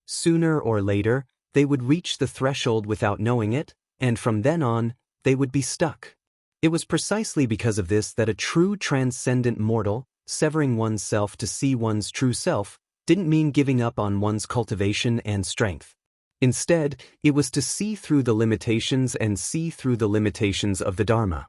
Sooner or later, they would reach the threshold without knowing it, and from then on, they would be stuck. It was precisely because of this that a true transcendent mortal, severing oneself to see one's true self, didn't mean giving up on one's cultivation and strength. Instead, it was to see through the limitations and see through the limitations of the Dharma.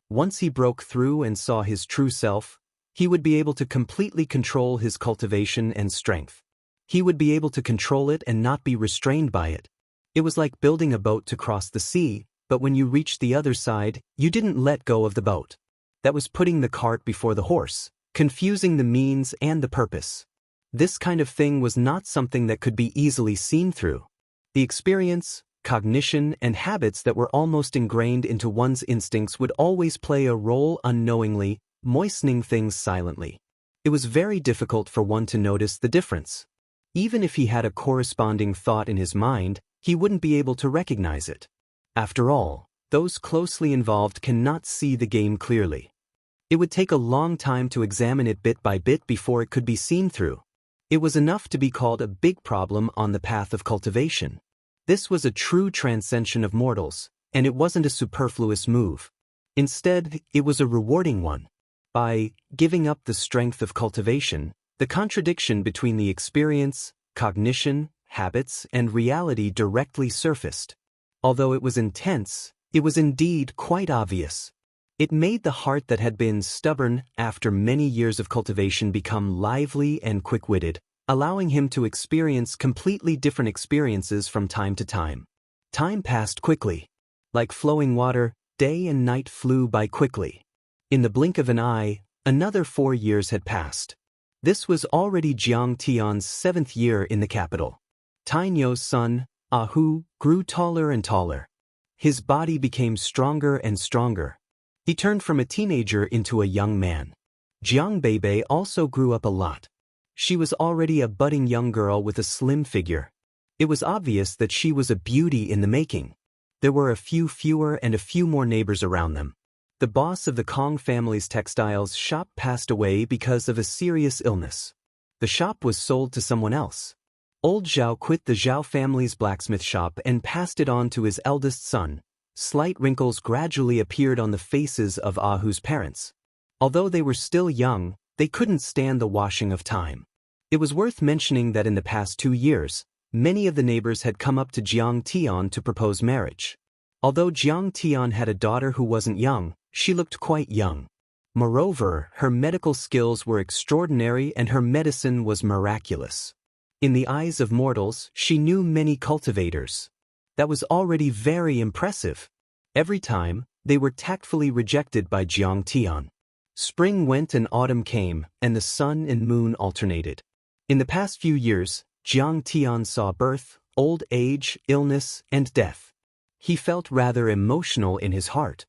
Once he broke through and saw his true self, he would be able to completely control his cultivation and strength. He would be able to control it and not be restrained by it. It was like building a boat to cross the sea, but when you reached the other side, you didn't let go of the boat. That was putting the cart before the horse, confusing the means and the purpose. This kind of thing was not something that could be easily seen through. The experience, cognition, and habits that were almost ingrained into one's instincts would always play a role unknowingly, moistening things silently. It was very difficult for one to notice the difference. Even if he had a corresponding thought in his mind, he wouldn't be able to recognize it. After all, those closely involved cannot see the game clearly. It would take a long time to examine it bit by bit before it could be seen through. It was enough to be called a big problem on the path of cultivation. This was a true transcension of mortals, and it wasn't a superfluous move. Instead, it was a rewarding one. By giving up the strength of cultivation, the contradiction between the experience, cognition, habits, and reality directly surfaced. Although it was intense, it was indeed quite obvious. It made the heart that had been stubborn after many years of cultivation become lively and quick-witted, allowing him to experience completely different experiences from time to time. Time passed quickly. Like flowing water, day and night flew by quickly. In the blink of an eye, another 4 years had passed. This was already Jiang Tian's 7th year in the capital. Tainyo's son, Ahu, grew taller and taller. His body became stronger and stronger. He turned from a teenager into a young man. Jiang Beibei also grew up a lot. She was already a budding young girl with a slim figure. It was obvious that she was a beauty in the making. There were a few fewer and a few more neighbors around them. The boss of the Kong family's textiles shop passed away because of a serious illness. The shop was sold to someone else. Old Zhao quit the Zhao family's blacksmith shop and passed it on to his eldest son. Slight wrinkles gradually appeared on the faces of Ahu's parents. Although they were still young, they couldn't stand the washing of time. It was worth mentioning that in the past 2 years, many of the neighbors had come up to Jiang Tian to propose marriage. Although Jiang Tian had a daughter who wasn't young, she looked quite young. Moreover, her medical skills were extraordinary and her medicine was miraculous. In the eyes of mortals, she knew many cultivators. That was already very impressive. Every time, they were tactfully rejected by Jiang Tian. Spring went and autumn came, and the sun and moon alternated. In the past few years, Jiang Tian saw birth, old age, illness, and death. He felt rather emotional in his heart.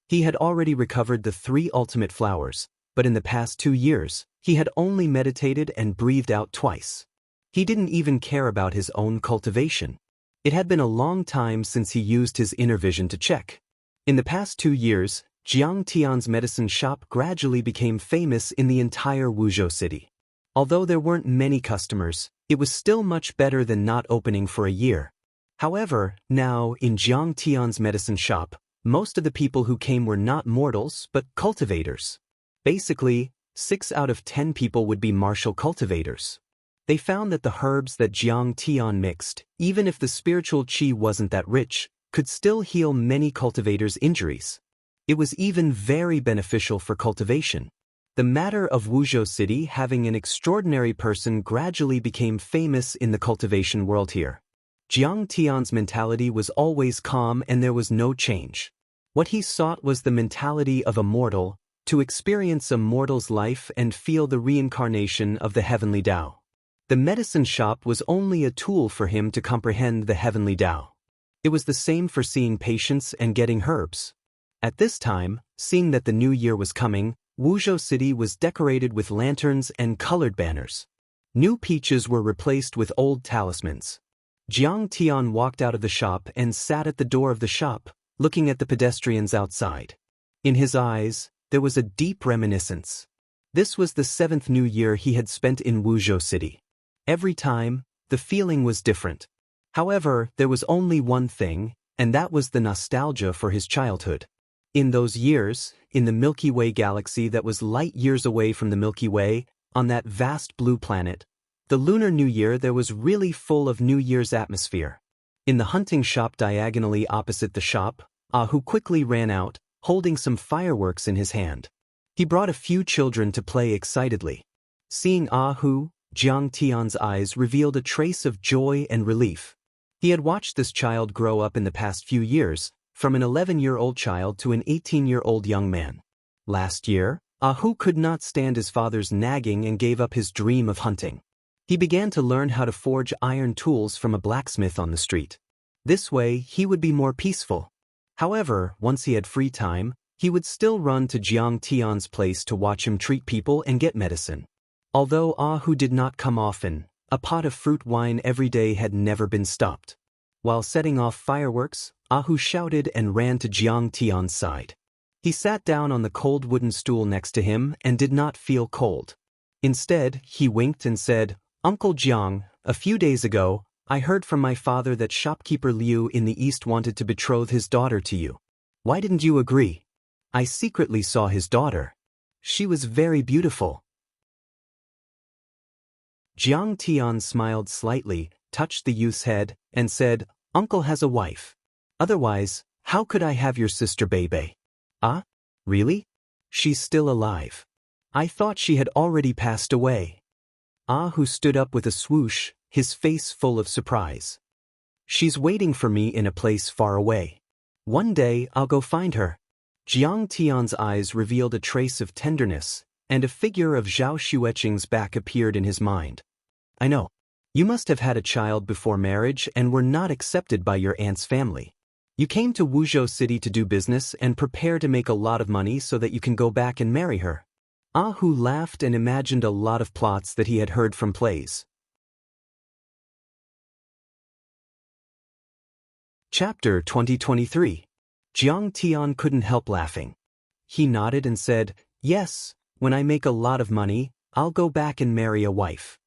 He had already recovered the 3 ultimate flowers, but in the past 2 years, he had only meditated and breathed out twice. He didn't even care about his own cultivation. It had been a long time since he used his inner vision to check. In the past 2 years, Jiang Tian's medicine shop gradually became famous in the entire Wuzhou city. Although there weren't many customers, it was still much better than not opening for a year. However, now, in Jiang Tian's medicine shop, most of the people who came were not mortals, but cultivators. Basically, 6 out of 10 people would be martial cultivators. They found that the herbs that Jiang Tian mixed, even if the spiritual qi wasn't that rich, could still heal many cultivators' injuries. It was even very beneficial for cultivation. The matter of Wuzhou City having an extraordinary person gradually became famous in the cultivation world here. Jiang Tian's mentality was always calm and there was no change. What he sought was the mentality of a mortal, to experience a mortal's life and feel the reincarnation of the heavenly Tao. The medicine shop was only a tool for him to comprehend the heavenly Tao. It was the same for seeing patients and getting herbs. At this time, Seeing that the new year was coming, Wuzhou City was decorated with lanterns and colored banners. New peaches were replaced with old talismans. Jiang Tian walked out of the shop and sat at the door of the shop, looking at the pedestrians outside. In his eyes, there was a deep reminiscence. This was the 7th new year he had spent in Wuzhou City. Every time, the feeling was different. However, there was only one thing, and that was the nostalgia for his childhood. In those years, in the Milky Way galaxy that was light years away from the Milky Way, on that vast blue planet, the Lunar New Year there was really full of New Year's atmosphere. In the hunting shop diagonally opposite the shop, Ahu quickly ran out, holding some fireworks in his hand. He brought a few children to play excitedly. Seeing Ahu, Jiang Tian's eyes revealed a trace of joy and relief. He had watched this child grow up in the past few years, from an 11-year-old child to an 18-year-old young man. Last year, Ahu could not stand his father's nagging and gave up his dream of hunting. He began to learn how to forge iron tools from a blacksmith on the street. This way, he would be more peaceful. However, once he had free time, he would still run to Jiang Tian's place to watch him treat people and get medicine. Although Ahu did not come often, a pot of fruit wine every day had never been stopped. While setting off fireworks, Ahu shouted and ran to Jiang Tian's side. He sat down on the cold wooden stool next to him and did not feel cold. Instead, he winked and said, "Uncle Jiang, a few days ago, I heard from my father that shopkeeper Liu in the east wanted to betroth his daughter to you. Why didn't you agree? I secretly saw his daughter. She was very beautiful." Jiang Tian smiled slightly, touched the youth's head, and said, "Uncle has a wife. Otherwise, how could I have your sister Bebe?" "Ah? Really? She's still alive. I thought she had already passed away." Ahu stood up with a swoosh, his face full of surprise. "She's waiting for me in a place far away. One day I'll go find her." Jiang Tian's eyes revealed a trace of tenderness, and a figure of Zhao Xueqing's back appeared in his mind. "I know. You must have had a child before marriage and were not accepted by your aunt's family. You came to Wuzhou City to do business and prepare to make a lot of money so that you can go back and marry her." Ahu laughed and imagined a lot of plots that he had heard from plays. Chapter 2023. Jiang Tian couldn't help laughing. He nodded and said, "Yes, when I make a lot of money, I'll go back and marry a wife."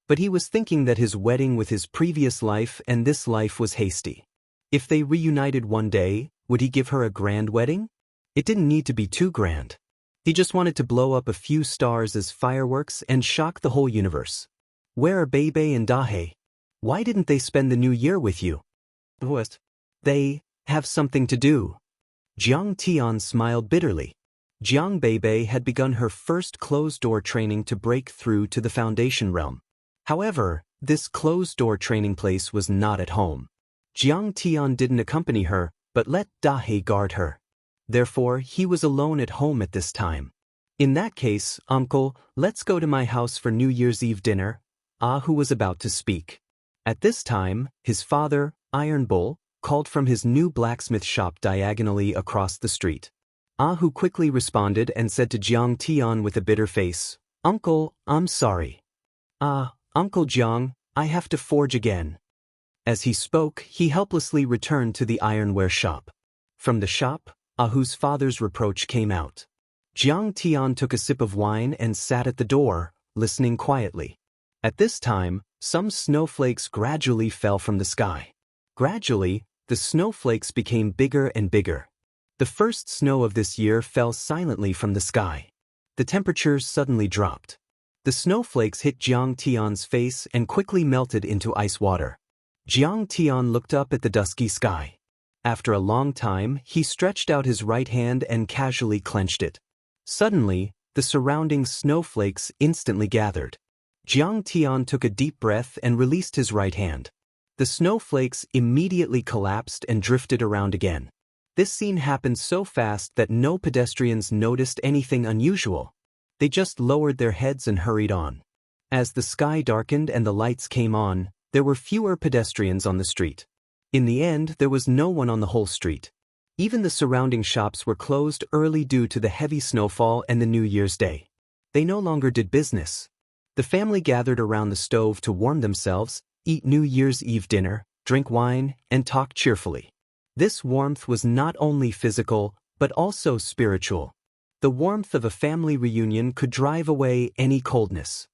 But he was thinking that his wedding with his previous life and this life was hasty. If they reunited one day, would he give her a grand wedding? It didn't need to be too grand. He just wanted to blow up a few stars as fireworks and shock the whole universe. "Where are Bebe and Dahe? Why didn't they spend the new year with you?" "Daoist. They have something to do." Jiang Tian smiled bitterly. Jiang Bebe had begun her first closed-door training to break through to the Foundation realm. However, this closed-door training place was not at home. Jiang Tian didn't accompany her, but let Dahe guard her. Therefore, he was alone at home at this time. "In that case, uncle, let's go to my house for New Year's Eve dinner," Ahu was about to speak. At this time, his father, Iron Bull, called from his new blacksmith shop diagonally across the street. Ahu quickly responded and said to Jiang Tian with a bitter face, "Uncle, I'm sorry." Uncle Jiang, I have to forge again." As he spoke, he helplessly returned to the ironware shop. From the shop, Ahu's father's reproach came out. Jiang Tian took a sip of wine and sat at the door, listening quietly. At this time, some snowflakes gradually fell from the sky. Gradually, the snowflakes became bigger and bigger. The first snow of this year fell silently from the sky. The temperature suddenly dropped. The snowflakes hit Jiang Tian's face and quickly melted into ice water. Jiang Tian looked up at the dusky sky. After a long time, he stretched out his right hand and casually clenched it. Suddenly, the surrounding snowflakes instantly gathered. Jiang Tian took a deep breath and released his right hand. The snowflakes immediately collapsed and drifted around again. This scene happened so fast that no pedestrians noticed anything unusual. They just lowered their heads and hurried on. As the sky darkened and the lights came on, there were fewer pedestrians on the street. In the end, there was no one on the whole street. Even the surrounding shops were closed early due to the heavy snowfall and the New Year's Day. They no longer did business. The family gathered around the stove to warm themselves, eat New Year's Eve dinner, drink wine, and talk cheerfully. This warmth was not only physical, but also spiritual. The warmth of a family reunion could drive away any coldness.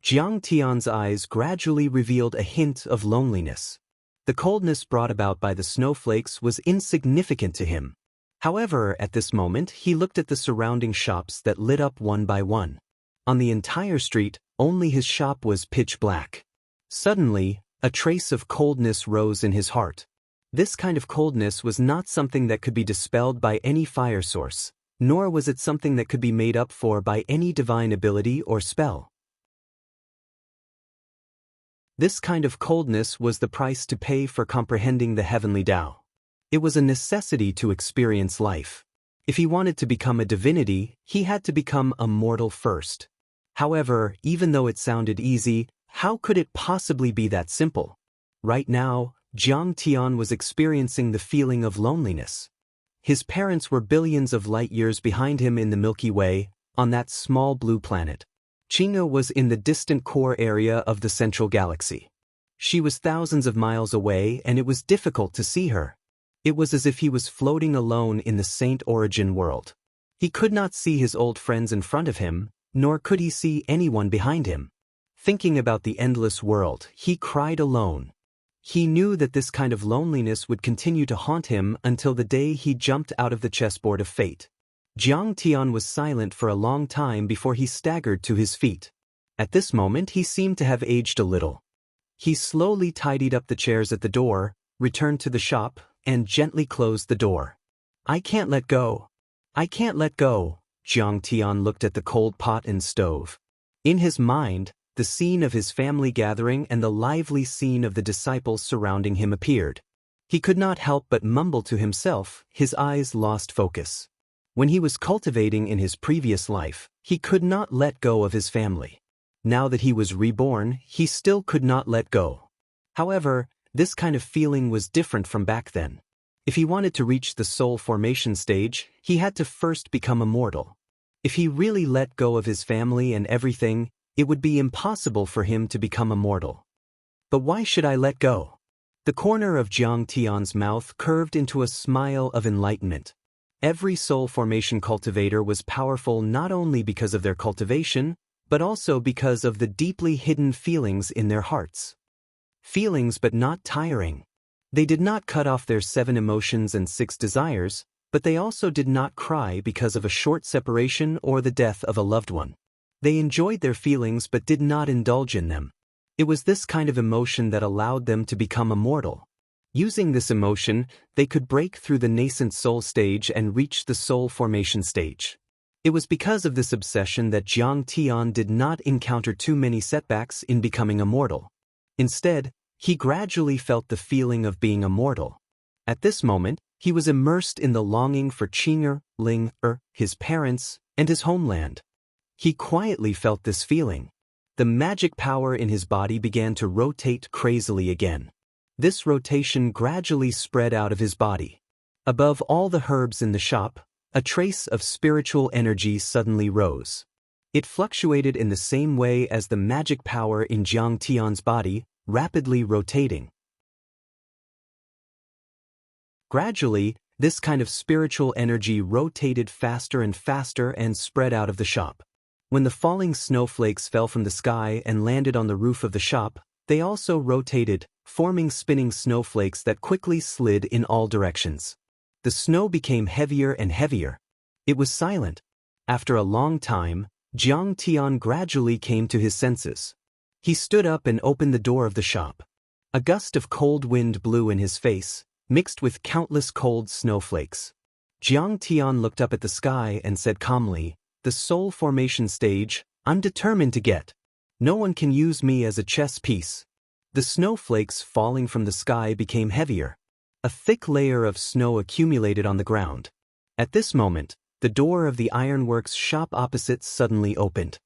Jiang Tian's eyes gradually revealed a hint of loneliness. The coldness brought about by the snowflakes was insignificant to him. However, at this moment he looked at the surrounding shops that lit up one by one. On the entire street, only his shop was pitch black. Suddenly, a trace of coldness rose in his heart. This kind of coldness was not something that could be dispelled by any fire source, nor was it something that could be made up for by any divine ability or spell. This kind of coldness was the price to pay for comprehending the heavenly Tao. It was a necessity to experience life. If he wanted to become a divinity, he had to become a mortal first. However, even though it sounded easy, how could it possibly be that simple? Right now, Jiang Tian was experiencing the feeling of loneliness. His parents were billions of light years behind him in the Milky Way, on that small blue planet. Xianxia was in the distant core area of the central galaxy. She was thousands of miles away and it was difficult to see her. It was as if he was floating alone in the Saint Origin world. He could not see his old friends in front of him, nor could he see anyone behind him. Thinking about the endless world, he cried alone. He knew that this kind of loneliness would continue to haunt him until the day he jumped out of the chessboard of fate. Jiang Tian was silent for a long time before he staggered to his feet. At this moment he seemed to have aged a little. He slowly tidied up the chairs at the door, returned to the shop, and gently closed the door. "I can't let go. I can't let go." Jiang Tian looked at the cold pot and stove. In his mind, the scene of his family gathering and the lively scene of the disciples surrounding him appeared. He could not help but mumble to himself, his eyes lost focus. When he was cultivating in his previous life, he could not let go of his family. Now that he was reborn, he still could not let go. However, this kind of feeling was different from back then. If he wanted to reach the soul formation stage, he had to first become immortal. If he really let go of his family and everything, it would be impossible for him to become immortal. But why should I let go? The corner of Jiang Tian's mouth curved into a smile of enlightenment. Every soul formation cultivator was powerful not only because of their cultivation, but also because of the deeply hidden feelings in their hearts. Feelings but not tiring. They did not cut off their 7 emotions and 6 desires, but they also did not cry because of a short separation or the death of a loved one. They enjoyed their feelings but did not indulge in them. It was this kind of emotion that allowed them to become immortal. Using this emotion, they could break through the nascent soul stage and reach the soul formation stage. It was because of this obsession that Jiang Tian did not encounter too many setbacks in becoming immortal. Instead, he gradually felt the feeling of being immortal. At this moment, he was immersed in the longing for Qing'er, Ling, his parents, and his homeland. He quietly felt this feeling. The magic power in his body began to rotate crazily again. This rotation gradually spread out of his body. Above all the herbs in the shop, a trace of spiritual energy suddenly rose. It fluctuated in the same way as the magic power in Jiang Tian's body, rapidly rotating. Gradually, this kind of spiritual energy rotated faster and faster and spread out of the shop. When the falling snowflakes fell from the sky and landed on the roof of the shop, they also rotated, forming spinning snowflakes that quickly slid in all directions. The snow became heavier and heavier. It was silent. After a long time, Jiang Tian gradually came to his senses. He stood up and opened the door of the shop. A gust of cold wind blew in his face, mixed with countless cold snowflakes. Jiang Tian looked up at the sky and said calmly, "The soul formation stage, I'm determined to get. No one can use me as a chess piece." The snowflakes falling from the sky became heavier. A thick layer of snow accumulated on the ground. At this moment, the door of the ironworks shop opposite suddenly opened.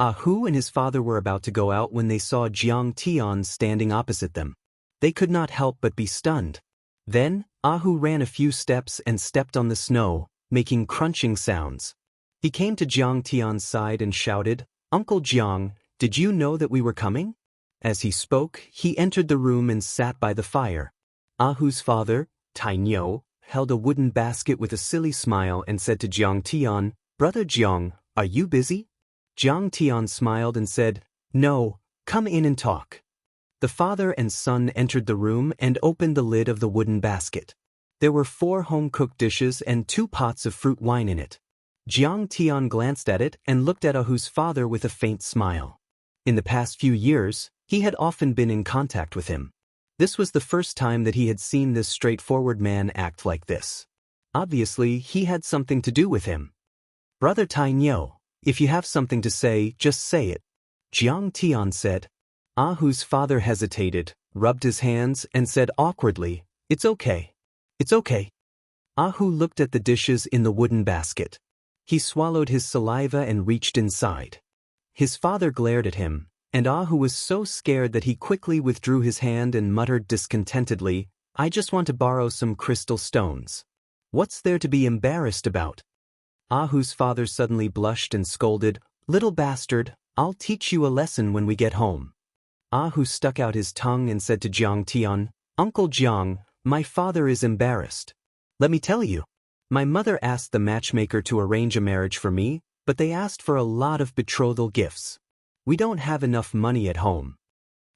Hu and his father were about to go out when they saw Jiang Tian standing opposite them. They could not help but be stunned. Then, Ahu ran a few steps and stepped on the snow, making crunching sounds. He came to Jiang Tian's side and shouted, "Uncle Jiang, did you know that we were coming?" As he spoke, he entered the room and sat by the fire. Ahu's father, Tainyo, held a wooden basket with a silly smile and said to Jiang Tian, "Brother Jiang, are you busy?" Jiang Tian smiled and said, "No, come in and talk." The father and son entered the room and opened the lid of the wooden basket. There were 4 home-cooked dishes and 2 pots of fruit wine in it. Jiang Tian glanced at it and looked at Ahu's father with a faint smile. In the past few years, he had often been in contact with him. This was the first time that he had seen this straightforward man act like this. Obviously, he had something to do with him. "Brother Tainyo, if you have something to say, just say it," Jiang Tian said. Ahu's father hesitated, rubbed his hands, and said awkwardly, "It's okay. It's okay." Ahu looked at the dishes in the wooden basket. He swallowed his saliva and reached inside. His father glared at him, and Ahu was so scared that he quickly withdrew his hand and muttered discontentedly, "I just want to borrow some crystal stones. What's there to be embarrassed about?" Ahu's father suddenly blushed and scolded, "Little bastard, I'll teach you a lesson when we get home." Ahu stuck out his tongue and said to Jiang Tian, "Uncle Jiang, my father is embarrassed. Let me tell you. My mother asked the matchmaker to arrange a marriage for me, but they asked for a lot of betrothal gifts. We don't have enough money at home."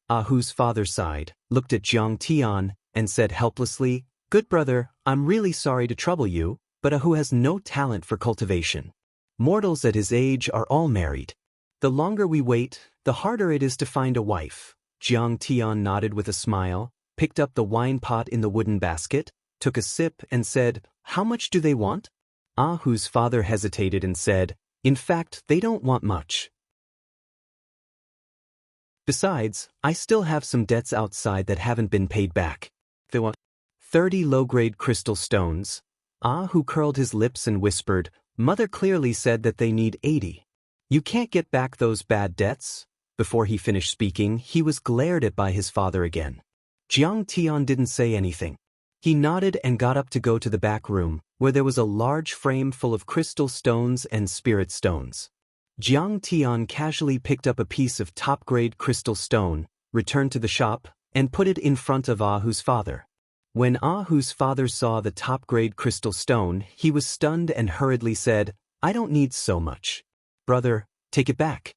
Ahu's father sighed, looked at Jiang Tian, and said helplessly, "Good brother, I'm really sorry to trouble you, but Ahu has no talent for cultivation. Mortals at his age are all married. The longer we wait, the harder it is to find a wife." Jiang Tian nodded with a smile, picked up the wine pot in the wooden basket, took a sip and said, "How much do they want?" Ahu's father hesitated and said, "In fact, they don't want much. Besides, I still have some debts outside that haven't been paid back. They want 30 low-grade crystal stones." Ahu curled his lips and whispered, "Mother clearly said that they need 80. You can't get back those bad debts." Before he finished speaking, he was glared at by his father again. Jiang Tian didn't say anything. He nodded and got up to go to the back room, where there was a large frame full of crystal stones and spirit stones. Jiang Tian casually picked up a piece of top-grade crystal stone, returned to the shop, and put it in front of Ahu's father. When Ahu's father saw the top-grade crystal stone, he was stunned and hurriedly said, "I don't need so much. Brother, take it back.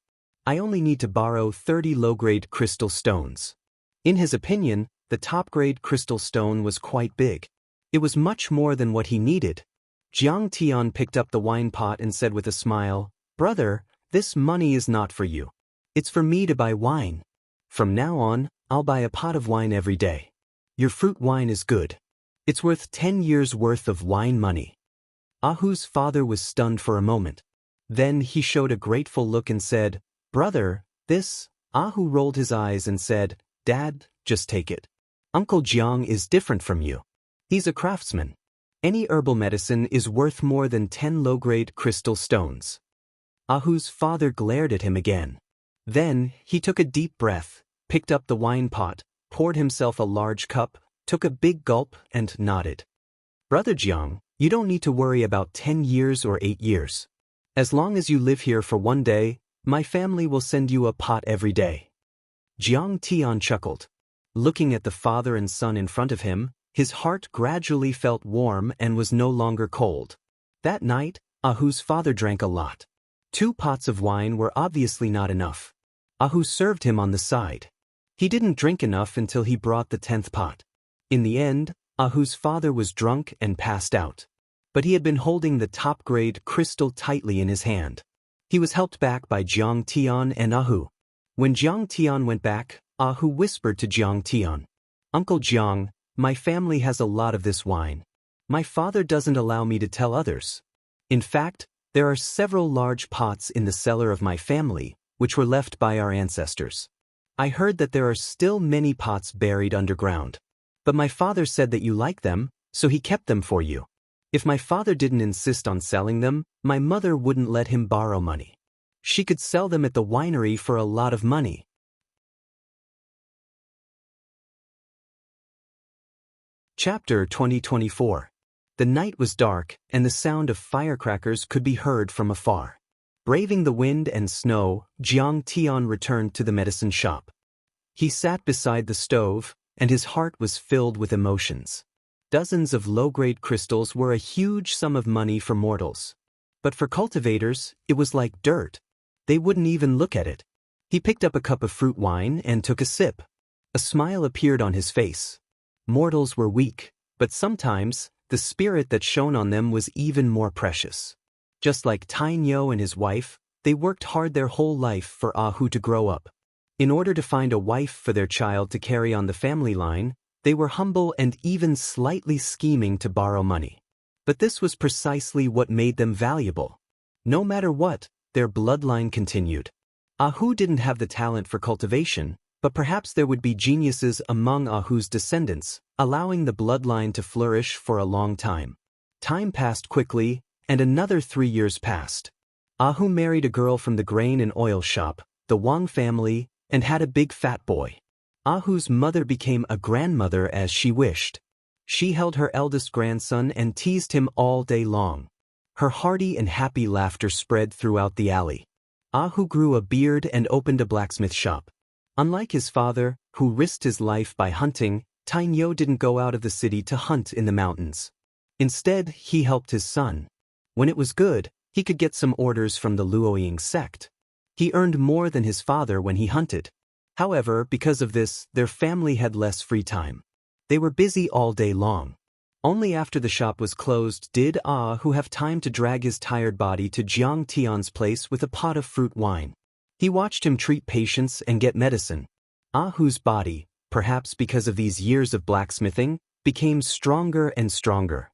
I only need to borrow 30 low-grade crystal stones." In his opinion, the top-grade crystal stone was quite big. It was much more than what he needed. Jiang Tian picked up the wine pot and said with a smile, "Brother, this money is not for you. It's for me to buy wine. From now on, I'll buy a pot of wine every day. Your fruit wine is good. It's worth 10 years' worth of wine money." Ahu's father was stunned for a moment. Then he showed a grateful look and said, "Brother, this..." Ahu rolled his eyes and said, "Dad, just take it. Uncle Jiang is different from you. He's a craftsman. Any herbal medicine is worth more than 10 low-grade crystal stones." Ahu's father glared at him again. Then he took a deep breath, picked up the wine pot, poured himself a large cup, took a big gulp, and nodded. "Brother Jiang, you don't need to worry about 10 years or 8 years. As long as you live here for one day, my family will send you a pot every day." Jiang Tian chuckled. Looking at the father and son in front of him, his heart gradually felt warm and was no longer cold. That night, Ahu's father drank a lot. 2 pots of wine were obviously not enough. Ahu served him on the side. He didn't drink enough until he brought the 10th pot. In the end, Ahu's father was drunk and passed out. But he had been holding the top-grade crystal tightly in his hand. He was helped back by Jiang Tian and Ahu. When Jiang Tian went back, Ahu whispered to Jiang Tian, "Uncle Jiang, my family has a lot of this wine. My father doesn't allow me to tell others. In fact, there are several large pots in the cellar of my family, which were left by our ancestors. I heard that there are still many pots buried underground. But my father said that you like them, so he kept them for you. If my father didn't insist on selling them, my mother wouldn't let him borrow money. She could sell them at the winery for a lot of money." Chapter 2024. The night was dark, and the sound of firecrackers could be heard from afar. Braving the wind and snow, Jiang Tian returned to the medicine shop. He sat beside the stove, and his heart was filled with emotions. Dozens of low-grade crystals were a huge sum of money for mortals. But for cultivators, it was like dirt. They wouldn't even look at it. He picked up a cup of fruit wine and took a sip. A smile appeared on his face. Mortals were weak, but sometimes, the spirit that shone on them was even more precious. Just like Tainyo and his wife, they worked hard their whole life for Ahu to grow up. In order to find a wife for their child to carry on the family line, they were humble and even slightly scheming to borrow money. But this was precisely what made them valuable. No matter what, their bloodline continued. Ahu didn't have the talent for cultivation, but perhaps there would be geniuses among Ahu's descendants, allowing the bloodline to flourish for a long time. Time passed quickly, and another 3 years passed. Ahu married a girl from the grain and oil shop, the Wang family, and had a big fat boy. Ahu's mother became a grandmother as she wished. She held her eldest grandson and teased him all day long. Her hearty and happy laughter spread throughout the alley. Ahu grew a beard and opened a blacksmith shop. Unlike his father, who risked his life by hunting, Tainyo didn't go out of the city to hunt in the mountains. Instead, he helped his son. When it was good, he could get some orders from the Luoying sect. He earned more than his father when he hunted. However, because of this, their family had less free time. They were busy all day long. Only after the shop was closed did Ahu have time to drag his tired body to Jiang Tian's place with a pot of fruit wine. He watched him treat patients and get medicine. Ahu's body, perhaps because of these years of blacksmithing, became stronger and stronger.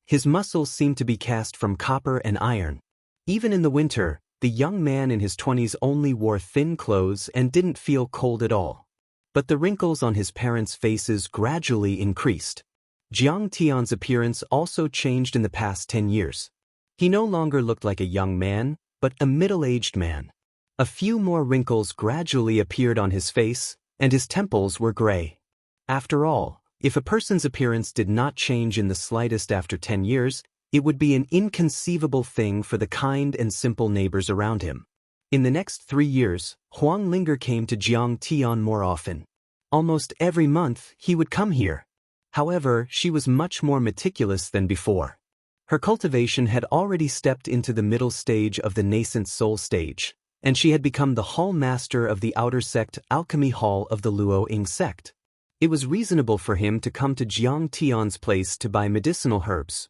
His muscles seemed to be cast from copper and iron. Even in the winter, the young man in his 20s only wore thin clothes and didn't feel cold at all. But the wrinkles on his parents' faces gradually increased. Jiang Tian's appearance also changed in the past 10 years. He no longer looked like a young man, but a middle-aged man. A few more wrinkles gradually appeared on his face, and his temples were gray. After all, if a person's appearance did not change in the slightest after 10 years, it would be an inconceivable thing for the kind and simple neighbors around him. In the next 3 years, Wang Lin came to Jiang Tian more often. Almost every month, he would come here. However, she was much more meticulous than before. Her cultivation had already stepped into the middle stage of the nascent soul stage, and she had become the hall master of the outer sect alchemy hall of the Luoying sect. It was reasonable for him to come to Jiang Tian's place to buy medicinal herbs.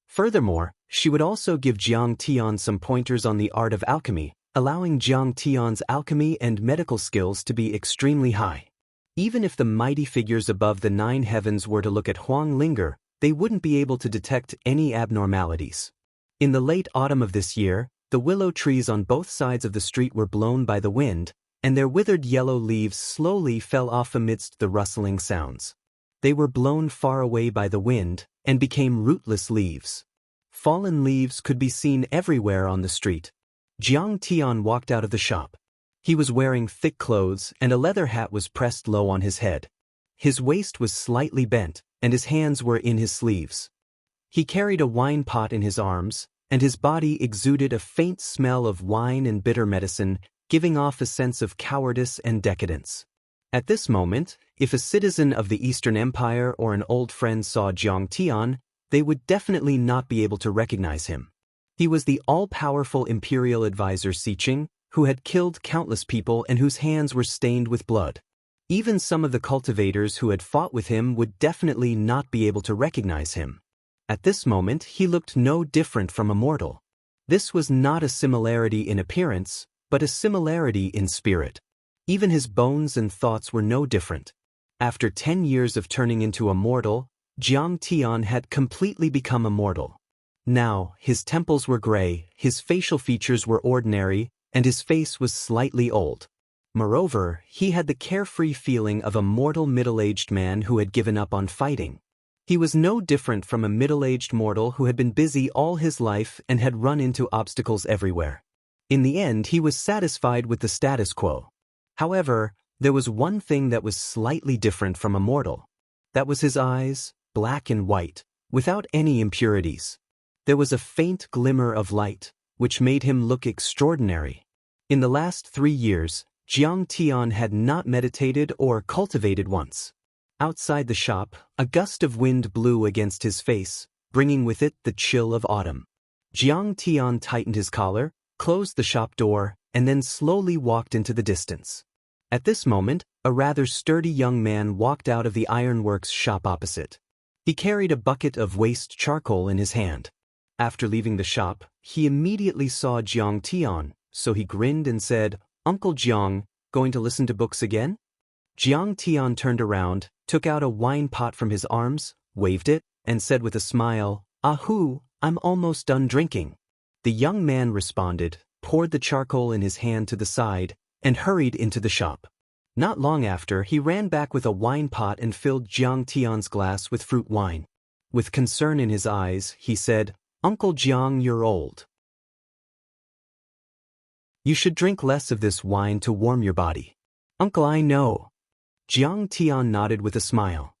Furthermore, she would also give Jiang Tian some pointers on the art of alchemy, allowing Jiang Tian's alchemy and medical skills to be extremely high. Even if the mighty figures above the 9 heavens were to look at Wang Lin, they wouldn't be able to detect any abnormalities. In the late autumn of this year, the willow trees on both sides of the street were blown by the wind, and their withered yellow leaves slowly fell off amidst the rustling sounds. They were blown far away by the wind, and became rootless leaves. Fallen leaves could be seen everywhere on the street. Jiang Tian walked out of the shop. He was wearing thick clothes, and a leather hat was pressed low on his head. His waist was slightly bent, and his hands were in his sleeves. He carried a wine pot in his arms, and his body exuded a faint smell of wine and bitter medicine, giving off a sense of cowardice and decadence. At this moment, if a citizen of the Eastern Empire or an old friend saw Jiang Tian, they would definitely not be able to recognize him. He was the all-powerful imperial advisor Siqing, who had killed countless people and whose hands were stained with blood. Even some of the cultivators who had fought with him would definitely not be able to recognize him. At this moment, he looked no different from a mortal. This was not a similarity in appearance, but a similarity in spirit. Even his bones and thoughts were no different. After 10 years of turning into a mortal, Jiang Tian had completely become immortal. Now, his temples were gray, his facial features were ordinary, and his face was slightly old. Moreover, he had the carefree feeling of a mortal middle-aged man who had given up on fighting. He was no different from a middle-aged mortal who had been busy all his life and had run into obstacles everywhere. In the end, he was satisfied with the status quo. However, There was one thing that was slightly different from Immortal. That was his eyes, black and white, without any impurities. There was a faint glimmer of light, which made him look extraordinary. In the last 3 years, Jiang Tian had not meditated or cultivated once. Outside the shop, a gust of wind blew against his face, bringing with it the chill of autumn. Jiang Tian tightened his collar, closed the shop door, and then slowly walked into the distance. At this moment, a rather sturdy young man walked out of the ironworks shop opposite. He carried a bucket of waste charcoal in his hand. After leaving the shop, he immediately saw Jiang Tian, so he grinned and said, "Uncle Jiang, going to listen to books again?" Jiang Tian turned around, took out a wine pot from his arms, waved it, and said with a smile, "Ahoo, I'm almost done drinking." The young man responded, poured the charcoal in his hand to the side, and hurried into the shop. Not long after, he ran back with a wine pot and filled Jiang Tian's glass with fruit wine. With concern in his eyes, he said, "Uncle Jiang, you're old. You should drink less of this wine to warm your body." "Uncle, I know." Jiang Tian nodded with a smile.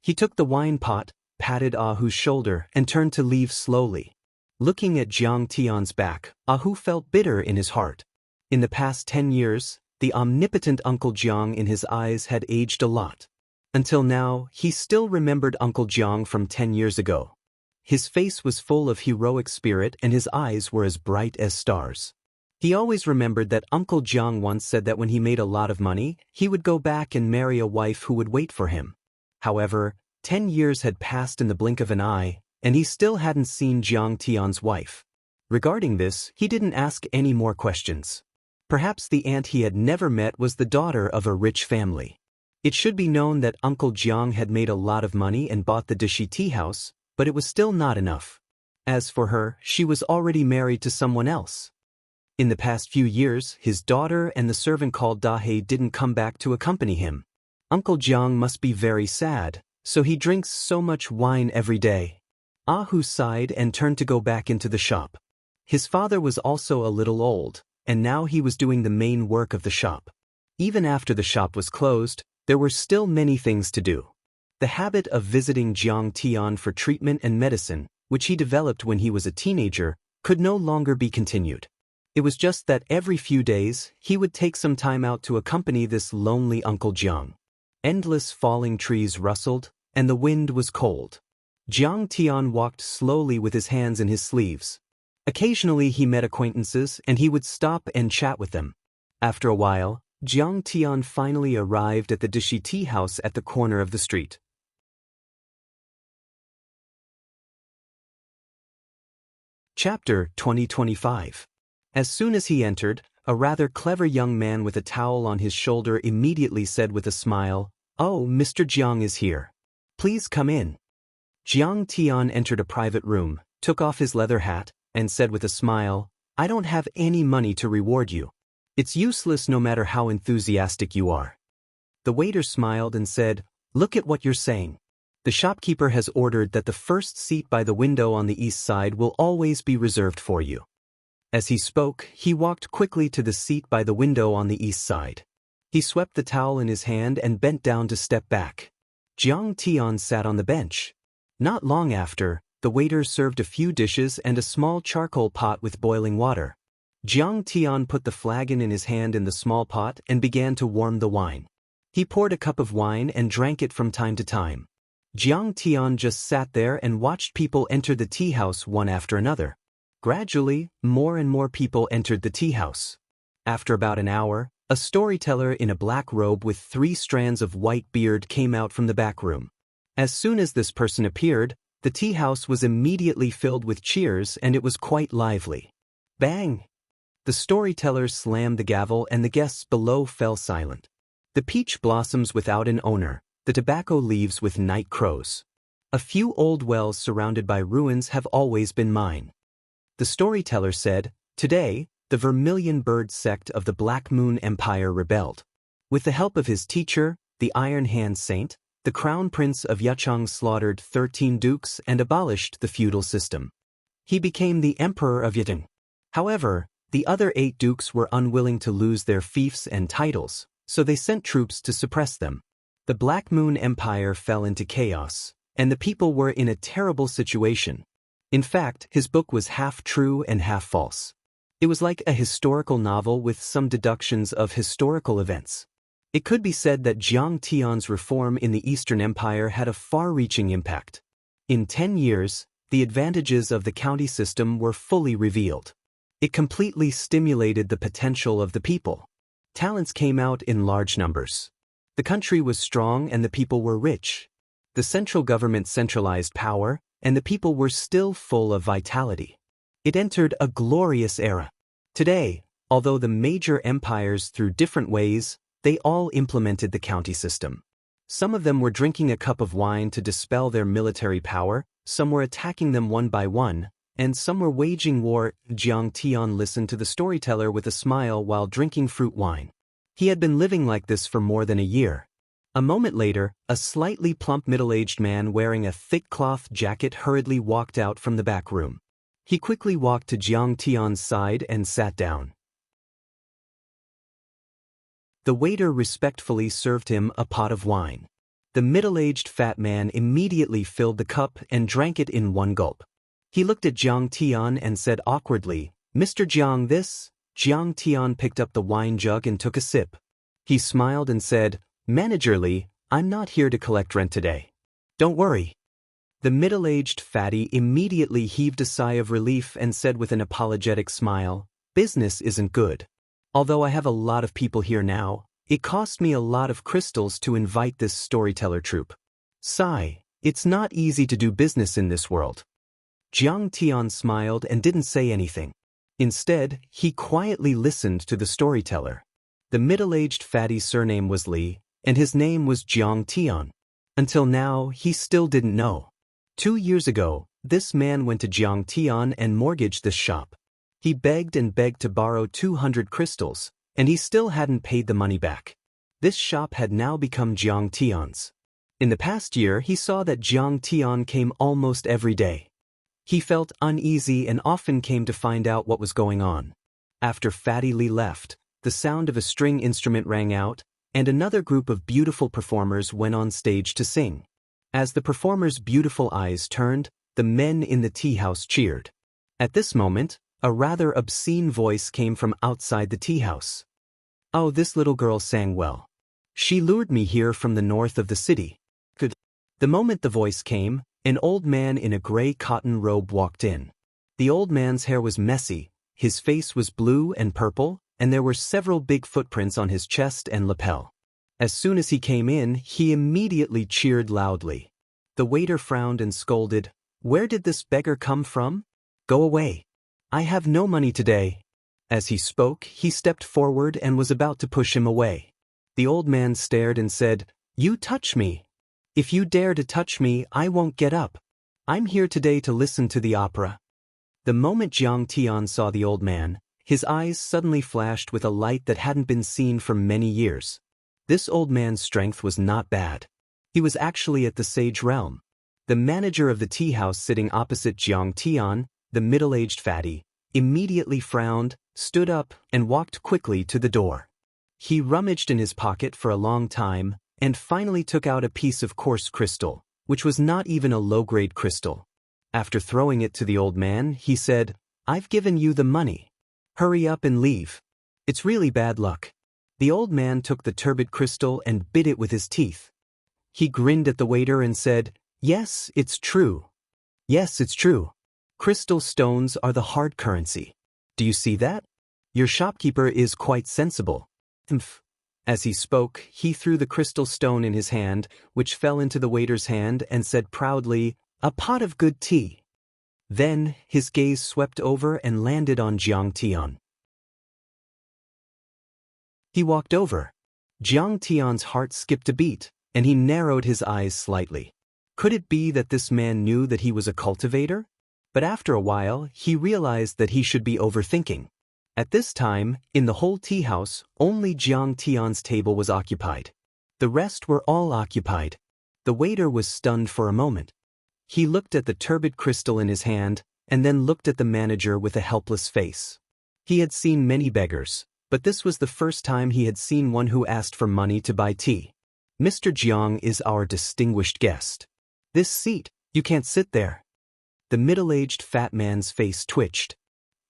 He took the wine pot, patted Ahu's shoulder, and turned to leave slowly. Looking at Jiang Tian's back, Ahu felt bitter in his heart. In the past 10 years, the omnipotent Uncle Jiang in his eyes had aged a lot. Until now, he still remembered Uncle Jiang from 10 years ago. His face was full of heroic spirit and his eyes were as bright as stars. He always remembered that Uncle Jiang once said that when he made a lot of money, he would go back and marry a wife who would wait for him. However, 10 years had passed in the blink of an eye, and he still hadn't seen Jiang Tian's wife. Regarding this, he didn't ask any more questions. Perhaps the aunt he had never met was the daughter of a rich family. It should be known that Uncle Jiang had made a lot of money and bought the Daoist tea house, but it was still not enough. As for her, she was already married to someone else. In the past few years, his daughter and the servant called Dahe didn't come back to accompany him. Uncle Jiang must be very sad, so he drinks so much wine every day. Ahu sighed and turned to go back into the shop. His father was also a little old, and now he was doing the main work of the shop. Even after the shop was closed, there were still many things to do. The habit of visiting Jiang Tian for treatment and medicine, which he developed when he was a teenager, could no longer be continued. It was just that every few days, he would take some time out to accompany this lonely Uncle Jiang. Endless falling trees rustled, and the wind was cold. Jiang Tian walked slowly with his hands in his sleeves. Occasionally he met acquaintances and he would stop and chat with them. After a while, Jiang Tian finally arrived at the Daoist tea house at the corner of the street. Chapter 2025. As soon as he entered, a rather clever young man with a towel on his shoulder immediately said with a smile, "Oh, Mr. Jiang is here. Please come in." Jiang Tian entered a private room, took off his leather hat, and said with a smile, "I don't have any money to reward you. It's useless no matter how enthusiastic you are." The waiter smiled and said, "Look at what you're saying. The shopkeeper has ordered that the first seat by the window on the east side will always be reserved for you." As he spoke, he walked quickly to the seat by the window on the east side. He swept the towel in his hand and bent down to step back. Jiang Tian sat on the bench. Not long after, the waiter served a few dishes and a small charcoal pot with boiling water. Jiang Tian put the flagon in his hand in the small pot and began to warm the wine. He poured a cup of wine and drank it from time to time. Jiang Tian just sat there and watched people enter the tea house one after another. Gradually, more and more people entered the tea house. After about an hour, a storyteller in a black robe with 3 strands of white beard came out from the back room. As soon as this person appeared, the tea house was immediately filled with cheers and it was quite lively. Bang! The storyteller slammed the gavel and the guests below fell silent. The peach blossoms without an owner, the tobacco leaves with night crows. A few old wells surrounded by ruins have always been mine. The storyteller said, "Today, the Vermilion Bird sect of the Black Moon Empire rebelled. With the help of his teacher, the Iron Hand Saint, the Crown Prince of Yacheng slaughtered 13 dukes and abolished the feudal system. He became the Emperor of Yacheng. However, the other 8 dukes were unwilling to lose their fiefs and titles, so they sent troops to suppress them. The Black Moon Empire fell into chaos, and the people were in a terrible situation. In fact, his book was half true and half false. It was like a historical novel with some deductions of historical events. It could be said that Jiang Tian's reform in the Eastern Empire had a far-reaching impact. In 10 years, the advantages of the county system were fully revealed. It completely stimulated the potential of the people. Talents came out in large numbers. The country was strong and the people were rich. The central government centralized power, and the people were still full of vitality. It entered a glorious era. Today, although the major empires through different ways, they all implemented the county system. Some of them were drinking a cup of wine to dispel their military power, some were attacking them one by one, and some were waging war. Jiang Tian listened to the storyteller with a smile while drinking fruit wine. He had been living like this for more than a year. A moment later, a slightly plump middle-aged man wearing a thick cloth jacket hurriedly walked out from the back room. He quickly walked to Jiang Tian's side and sat down. The waiter respectfully served him a pot of wine. The middle-aged fat man immediately filled the cup and drank it in one gulp. He looked at Jiang Tian and said awkwardly, "Mr. Jiang, this?" Jiang Tian picked up the wine jug and took a sip. He smiled and said, "Manager Li, I'm not here to collect rent today. Don't worry." The middle-aged fatty immediately heaved a sigh of relief and said with an apologetic smile, "Business isn't good. Although I have a lot of people here now, it cost me a lot of crystals to invite this storyteller troupe. Sigh, it's not easy to do business in this world." Jiang Tian smiled and didn't say anything. Instead, he quietly listened to the storyteller. The middle-aged fatty's surname was Li, and his name was Jiang Tian. Until now, he still didn't know. 2 years ago, this man went to Jiang Tian and mortgaged this shop. He begged and begged to borrow 200 crystals, and he still hadn't paid the money back. This shop had now become Jiang Tian's. In the past year, he saw that Jiang Tian came almost every day. He felt uneasy and often came to find out what was going on. After Fatty Li left, the sound of a string instrument rang out, and another group of beautiful performers went on stage to sing. As the performers' beautiful eyes turned, the men in the tea house cheered. At this moment, a rather obscene voice came from outside the tea house. "Oh, this little girl sang well. She lured me here from the north of the city." Good. The moment the voice came, an old man in a gray cotton robe walked in. The old man's hair was messy, his face was blue and purple, and there were several big footprints on his chest and lapel. As soon as he came in, he immediately cheered loudly. The waiter frowned and scolded, "Where did this beggar come from? Go away. I have no money today." As he spoke, he stepped forward and was about to push him away. The old man stared and said, "You touch me. If you dare to touch me, I won't get up. I'm here today to listen to the opera." The moment Jiang Tian saw the old man, his eyes suddenly flashed with a light that hadn't been seen for many years. This old man's strength was not bad. He was actually at the sage realm. The manager of the tea house sitting opposite Jiang Tian, the middle-aged fatty, immediately frowned, stood up, and walked quickly to the door. He rummaged in his pocket for a long time, and finally took out a piece of coarse crystal, which was not even a low-grade crystal. After throwing it to the old man, he said, "I've given you the money. Hurry up and leave. It's really bad luck." The old man took the turbid crystal and bit it with his teeth. He grinned at the waiter and said, "Yes, it's true. Yes, it's true. Crystal stones are the hard currency. Do you see that? Your shopkeeper is quite sensible." Humph. As he spoke, he threw the crystal stone in his hand, which fell into the waiter's hand, and said proudly, "A pot of good tea." Then, his gaze swept over and landed on Jiang Tian. He walked over. Jiang Tian's heart skipped a beat, and he narrowed his eyes slightly. Could it be that this man knew that he was a cultivator? But after a while, he realized that he should be overthinking. At this time, in the whole tea house, only Jiang Tian's table was occupied. The rest were all occupied. The waiter was stunned for a moment. He looked at the turbid crystal in his hand, and then looked at the manager with a helpless face. He had seen many beggars, but this was the first time he had seen one who asked for money to buy tea. "Mr. Jiang is our distinguished guest. This seat, you can't sit there." The middle-aged fat man's face twitched.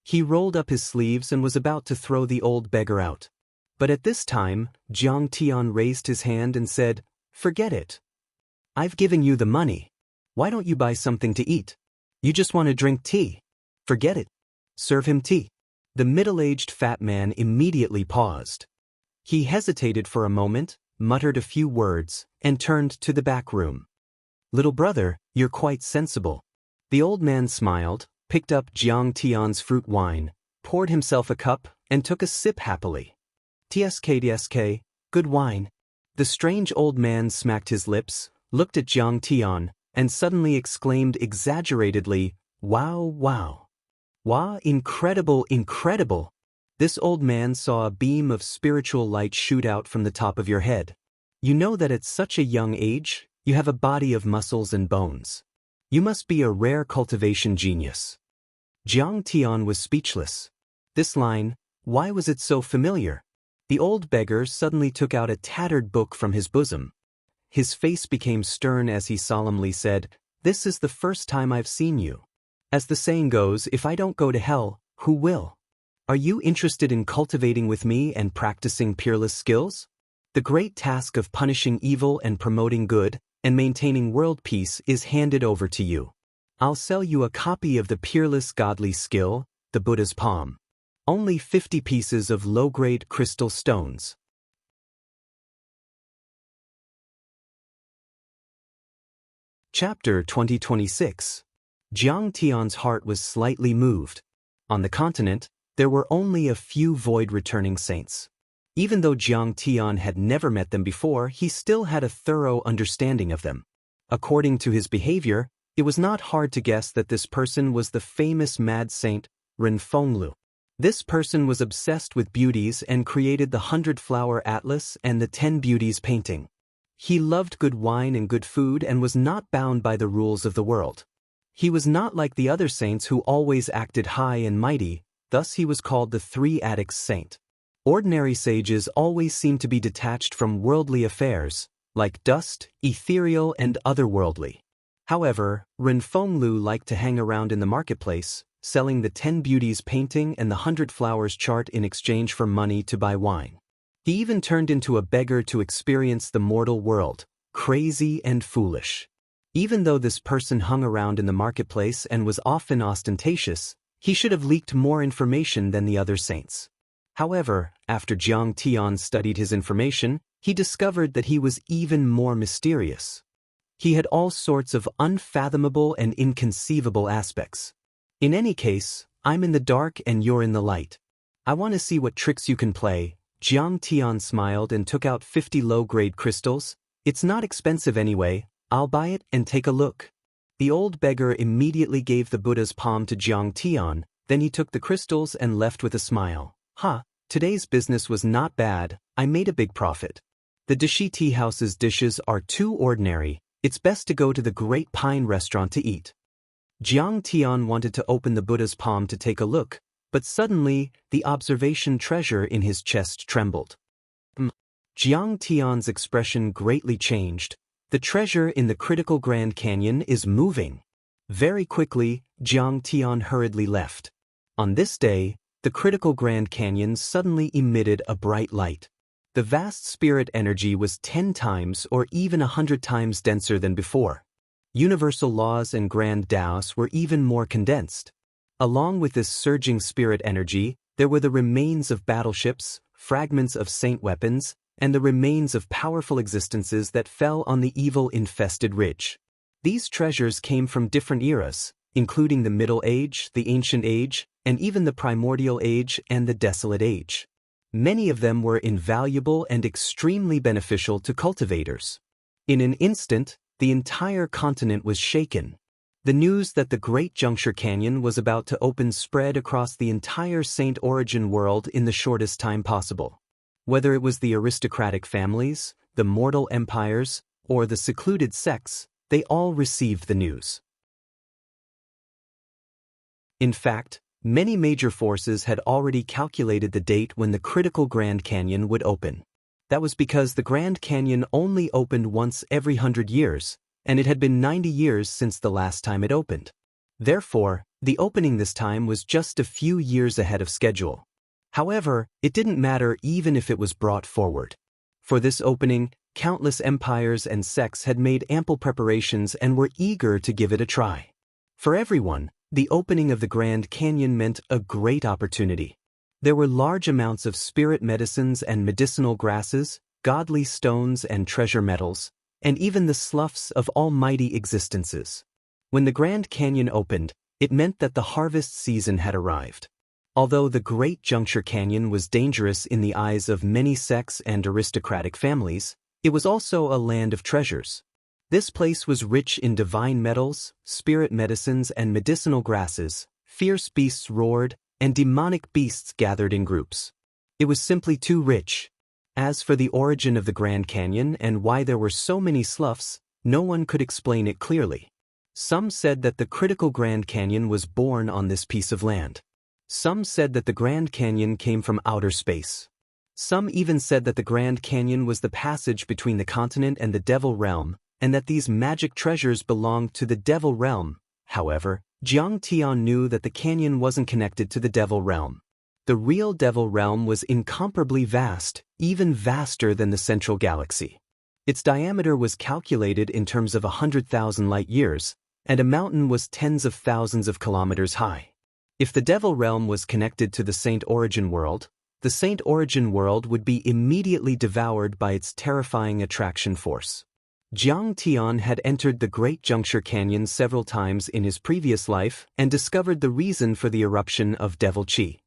He rolled up his sleeves and was about to throw the old beggar out. But at this time, Jiang Tian raised his hand and said, "Forget it. I've given you the money. Why don't you buy something to eat? You just want to drink tea. Forget it. Serve him tea." The middle-aged fat man immediately paused. He hesitated for a moment, muttered a few words, and turned to the back room. "Little brother, you're quite sensible." The old man smiled, picked up Jiang Tian's fruit wine, poured himself a cup, and took a sip happily. "Tsk, good wine." The strange old man smacked his lips, looked at Jiang Tian, and suddenly exclaimed exaggeratedly, "Wow, wow. Wow, incredible, incredible." This old man saw a beam of spiritual light shoot out from the top of your head. "You know that at such a young age, you have a body of muscles and bones. You must be a rare cultivation genius." Jiang Tian was speechless. This line, why was it so familiar? The old beggar suddenly took out a tattered book from his bosom. His face became stern as he solemnly said, "This is the first time I've seen you. As the saying goes, if I don't go to hell, who will? Are you interested in cultivating with me and practicing peerless skills? The great task of punishing evil and promoting good, and maintaining world peace is handed over to you. I'll sell you a copy of the peerless godly skill, the Buddha's palm. Only 50 pieces of low-grade crystal stones." Chapter 2026. Jiang Tian's heart was slightly moved. On the continent, there were only a few void-returning saints. Even though Jiang Tian had never met them before, he still had a thorough understanding of them. According to his behavior, it was not hard to guess that this person was the famous mad saint, Ren Fenglu. This person was obsessed with beauties and created the 100-Flower Atlas and the 10 Beauties painting. He loved good wine and good food and was not bound by the rules of the world. He was not like the other saints who always acted high and mighty, thus he was called the Three Addicts Saint. Ordinary sages always seem to be detached from worldly affairs, like dust, ethereal and otherworldly. However, Ren Fenglu liked to hang around in the marketplace, selling the 10 Beauties painting and the 100 Flowers chart in exchange for money to buy wine. He even turned into a beggar to experience the mortal world, crazy and foolish. Even though this person hung around in the marketplace and was often ostentatious, he should have leaked more information than the other saints. However, after Jiang Tian studied his information, he discovered that he was even more mysterious. He had all sorts of unfathomable and inconceivable aspects. In any case, I'm in the dark and you're in the light. I want to see what tricks you can play. Jiang Tian smiled and took out 50 low-grade crystals. "It's not expensive anyway. I'll buy it and take a look." The old beggar immediately gave the Buddha's palm to Jiang Tian, then he took the crystals and left with a smile. Today's business was not bad. I made a big profit. The Dashi Tea House's dishes are too ordinary. It's best to go to the Great Pine restaurant to eat." Jiang Tian wanted to open the Buddha's palm to take a look, but suddenly, the observation treasure in his chest trembled. Jiang Tian's expression greatly changed. The treasure in the critical Grand Canyon is moving. Very quickly, Jiang Tian hurriedly left. On this day, the critical Grand Canyon suddenly emitted a bright light. The vast spirit energy was 10 times or even 100 times denser than before. Universal laws and grand Daoists were even more condensed. Along with this surging spirit energy, there were the remains of battleships, fragments of saint weapons, and the remains of powerful existences that fell on the evil-infested ridge. These treasures came from different eras, including the Middle Age, the Ancient Age, and even the Primordial Age and the Desolate Age. Many of them were invaluable and extremely beneficial to cultivators. In an instant, the entire continent was shaken. The news that the Great Juncture Canyon was about to open spread across the entire Saint Origin world in the shortest time possible. Whether it was the aristocratic families, the mortal empires, or the secluded sects, they all received the news. In fact, Many major forces had already calculated the date when the critical Grand Canyon would open. That was because the Grand Canyon only opened once every 100 years, and it had been 90 years since the last time it opened. Therefore, the opening this time was just a few years ahead of schedule. However, it didn't matter even if it was brought forward. For this opening, countless empires and sects had made ample preparations and were eager to give it a try. For everyone, the opening of the Grand Canyon meant a great opportunity. There were large amounts of spirit medicines and medicinal grasses, godly stones and treasure metals, and even the sloughs of almighty existences. When the Grand Canyon opened, it meant that the harvest season had arrived. Although the Great Juncture Canyon was dangerous in the eyes of many sects and aristocratic families, it was also a land of treasures. This place was rich in divine metals, spirit medicines and medicinal grasses, fierce beasts roared, and demonic beasts gathered in groups. It was simply too rich. As for the origin of the Grand Canyon and why there were so many sloughs, no one could explain it clearly. Some said that the critical Grand Canyon was born on this piece of land. Some said that the Grand Canyon came from outer space. Some even said that the Grand Canyon was the passage between the continent and the Devil Realm, and that these magic treasures belonged to the Devil Realm. However, Jiang Tian knew that the canyon wasn't connected to the Devil Realm. The real Devil Realm was incomparably vast, even vaster than the Central Galaxy. Its diameter was calculated in terms of 100,000 light years, and a mountain was tens of thousands of kilometers high. If the Devil Realm was connected to the Saint Origin world, the Saint Origin world would be immediately devoured by its terrifying attraction force. Jiang Tian had entered the Great Juncture Canyon several times in his previous life and discovered the reason for the eruption of Devil Chi.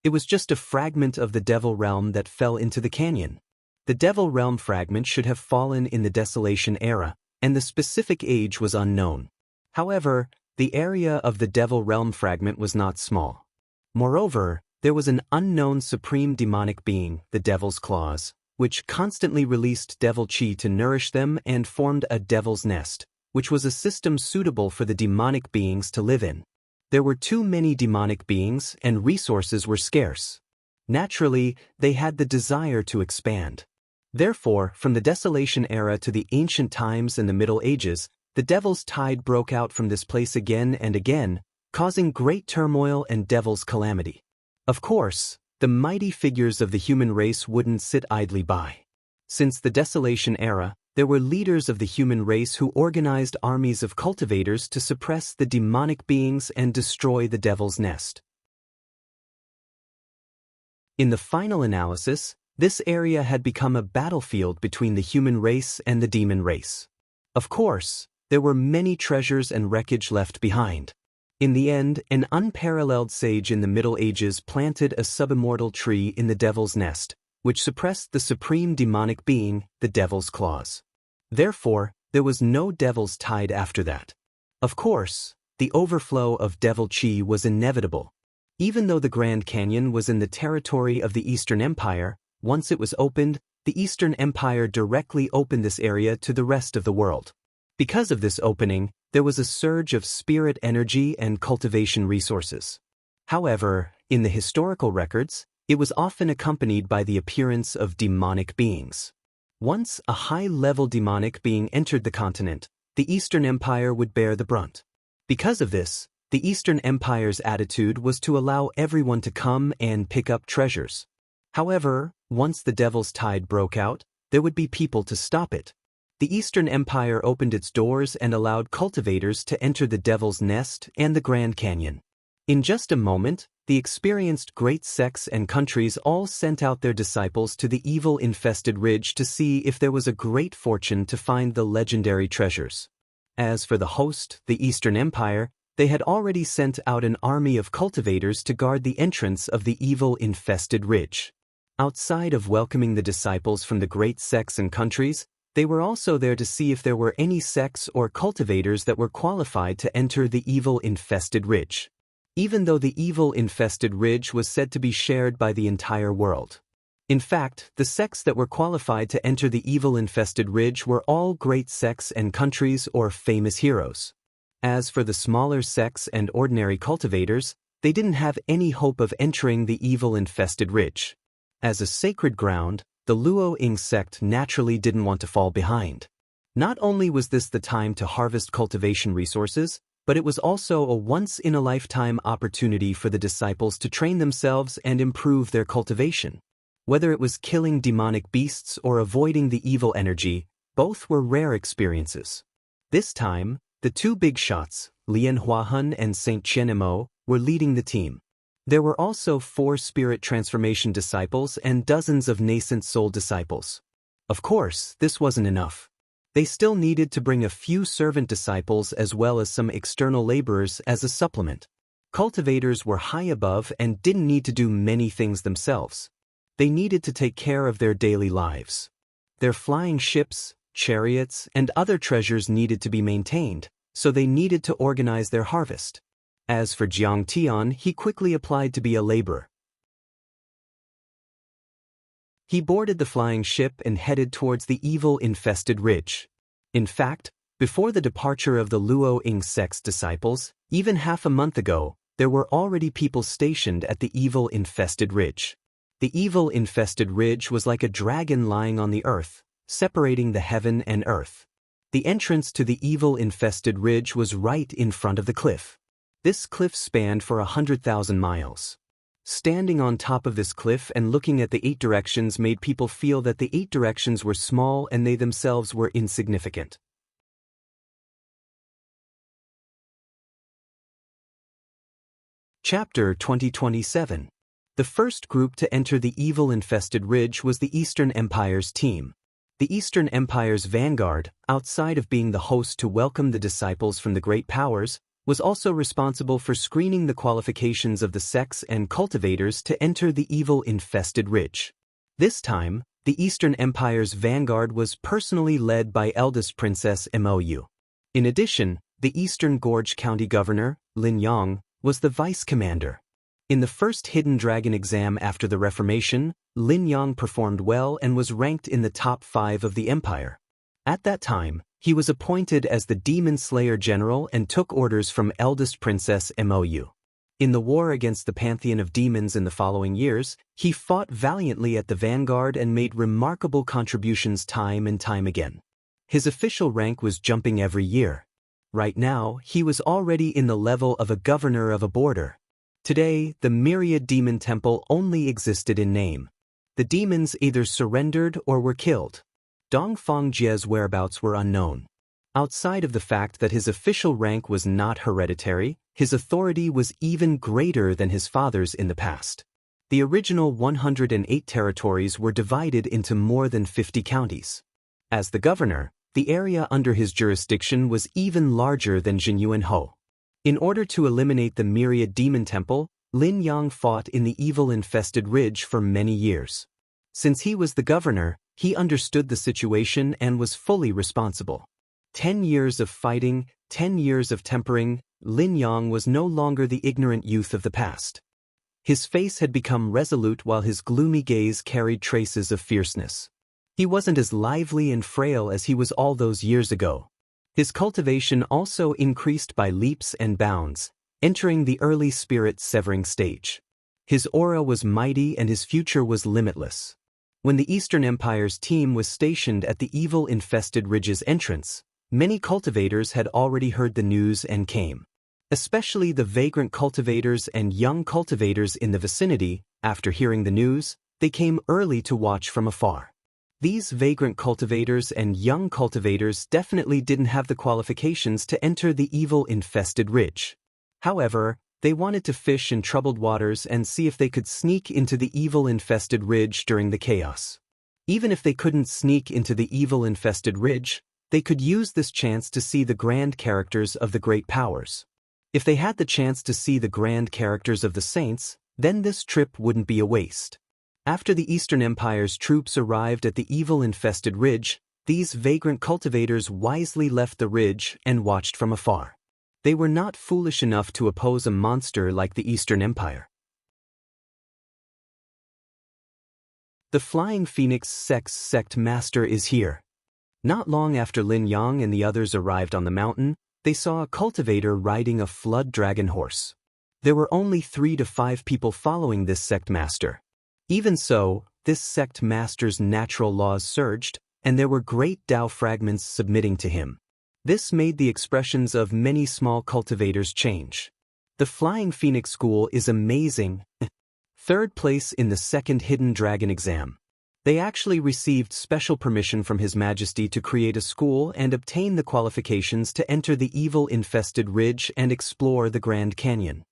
It was just a fragment of the Devil Realm that fell into the canyon. The Devil Realm fragment should have fallen in the Desolation era, and the specific age was unknown. However, the area of the Devil Realm fragment was not small. Moreover, there was an unknown supreme demonic being, the Devil's Claws, which constantly released Devil Chi to nourish them and formed a Devil's Nest, which was a system suitable for the demonic beings to live in. There were too many demonic beings and resources were scarce. Naturally, they had the desire to expand. Therefore, from the Desolation era to the ancient times and the Middle Ages, the Devil's Tide broke out from this place again and again, causing great turmoil and Devil's calamity. Of course, the mighty figures of the human race wouldn't sit idly by. Since the Desolation era, there were leaders of the human race who organized armies of cultivators to suppress the demonic beings and destroy the Devil's Nest. In the final analysis, this area had become a battlefield between the human race and the demon race. Of course, there were many treasures and wreckage left behind. In the end, an unparalleled sage in the Middle Ages planted a subimmortal tree in the Devil's Nest, which suppressed the supreme demonic being, the Devil's Claws. Therefore, there was no Devil's Tide after that. Of course, the overflow of Devil Chi was inevitable. Even though the Grand Canyon was in the territory of the Eastern Empire, once it was opened, the Eastern Empire directly opened this area to the rest of the world. Because of this opening, there was a surge of spirit energy and cultivation resources. However, in the historical records, it was often accompanied by the appearance of demonic beings. Once a high-level demonic being entered the continent, the Eastern Empire would bear the brunt. Because of this, the Eastern Empire's attitude was to allow everyone to come and pick up treasures. However, once the Devil's Tide broke out, there would be people to stop it. The Eastern Empire opened its doors and allowed cultivators to enter the Devil's Nest and the Grand Canyon. In just a moment, the experienced great sects and countries all sent out their disciples to the evil-infested ridge to see if there was a great fortune to find the legendary treasures. As for the host, the Eastern Empire, they had already sent out an army of cultivators to guard the entrance of the evil-infested ridge. Outside of welcoming the disciples from the great sects and countries, they were also there to see if there were any sects or cultivators that were qualified to enter the evil-infested ridge. Even though the evil-infested ridge was said to be shared by the entire world. In fact, the sects that were qualified to enter the evil-infested ridge were all great sects and countries or famous heroes. As for the smaller sects and ordinary cultivators, They didn't have any hope of entering the evil-infested ridge. As a sacred ground, the Luo Ying sect naturally didn't want to fall behind. Not only was this the time to harvest cultivation resources, but it was also a once-in-a-lifetime opportunity for the disciples to train themselves and improve their cultivation. Whether it was killing demonic beasts or avoiding the evil energy, both were rare experiences. This time, the two big shots, Lian Huahun and Saint Qianemo, were leading the team. There were also 4 spirit transformation disciples and dozens of nascent soul disciples. Of course, this wasn't enough. They still needed to bring a few servant disciples as well as some external laborers as a supplement. Cultivators were high above and didn't need to do many things themselves. They needed to take care of their daily lives. Their flying ships, chariots, and other treasures needed to be maintained, so they needed to organize their harvest. As for Jiang Tian, he quickly applied to be a laborer. He boarded the flying ship and headed towards the evil-infested ridge. In fact, before the departure of the Luo Ying sect's disciples, even half a month ago, there were already people stationed at the evil-infested ridge. The evil-infested ridge was like a dragon lying on the earth, separating the heaven and earth. The entrance to the evil-infested ridge was right in front of the cliff. This cliff spanned for 100,000 miles. Standing on top of this cliff and looking at the 8 directions made people feel that the 8 directions were small and they themselves were insignificant. Chapter 2027. The first group to enter the evil-infested ridge was the Eastern Empire's team. The Eastern Empire's vanguard, outside of being the host to welcome the disciples from the great powers, was also responsible for screening the qualifications of the sects and cultivators to enter the evil-infested ridge. This time, the Eastern Empire's vanguard was personally led by eldest Princess Mou. In addition, the Eastern Gorge County Governor, Lin Yang, was the vice commander. In the first Hidden Dragon exam after the Reformation, Lin Yang performed well and was ranked in the top 5 of the empire. At that time, he was appointed as the Demon Slayer General and took orders from eldest Princess Mou. In the war against the Pantheon of Demons in the following years, he fought valiantly at the vanguard and made remarkable contributions time and time again. His official rank was jumping every year. Right now, he was already in the level of a governor of a border. Today, the Myriad Demon Temple only existed in name. The demons either surrendered or were killed. Dongfang Jie's whereabouts were unknown. Outside of the fact that his official rank was not hereditary, his authority was even greater than his father's in the past. The original 108 territories were divided into more than 50 counties. As the governor, the area under his jurisdiction was even larger than Jinyuanhou. In order to eliminate the Myriad Demon Temple, Lin Yang fought in the evil-infested ridge for many years. Since he was the governor, he understood the situation and was fully responsible. 10 years of fighting, 10 years of tempering, Lin Yang was no longer the ignorant youth of the past. His face had become resolute while his gloomy gaze carried traces of fierceness. He wasn't as lively and frail as he was all those years ago. His cultivation also increased by leaps and bounds, entering the early spirit-severing stage. His aura was mighty and his future was limitless. When the Eastern Empire's team was stationed at the evil-infested ridge's entrance, many cultivators had already heard the news and came. Especially the vagrant cultivators and young cultivators in the vicinity, after hearing the news, they came early to watch from afar. These vagrant cultivators and young cultivators definitely didn't have the qualifications to enter the evil-infested ridge. However, they wanted to fish in troubled waters and see if they could sneak into the evil-infested ridge during the chaos. Even if they couldn't sneak into the evil-infested ridge, they could use this chance to see the grand characters of the great powers. If they had the chance to see the grand characters of the saints, then this trip wouldn't be a waste. After the Eastern Empire's troops arrived at the evil-infested ridge, these vagrant cultivators wisely left the ridge and watched from afar. They were not foolish enough to oppose a monster like the Eastern Empire. The Flying Phoenix sect master is here. Not long after Lin Yang and the others arrived on the mountain, they saw a cultivator riding a flood dragon horse. There were only 3 to 5 people following this sect master. Even so, this sect master's natural laws surged, and there were great Dao fragments submitting to him. This made the expressions of many small cultivators change. The Flying Phoenix School is amazing. 3rd place in the 2nd Hidden Dragon exam. They actually received special permission from His Majesty to create a school and obtain the qualifications to enter the evil-infested ridge and explore the Grand Canyon.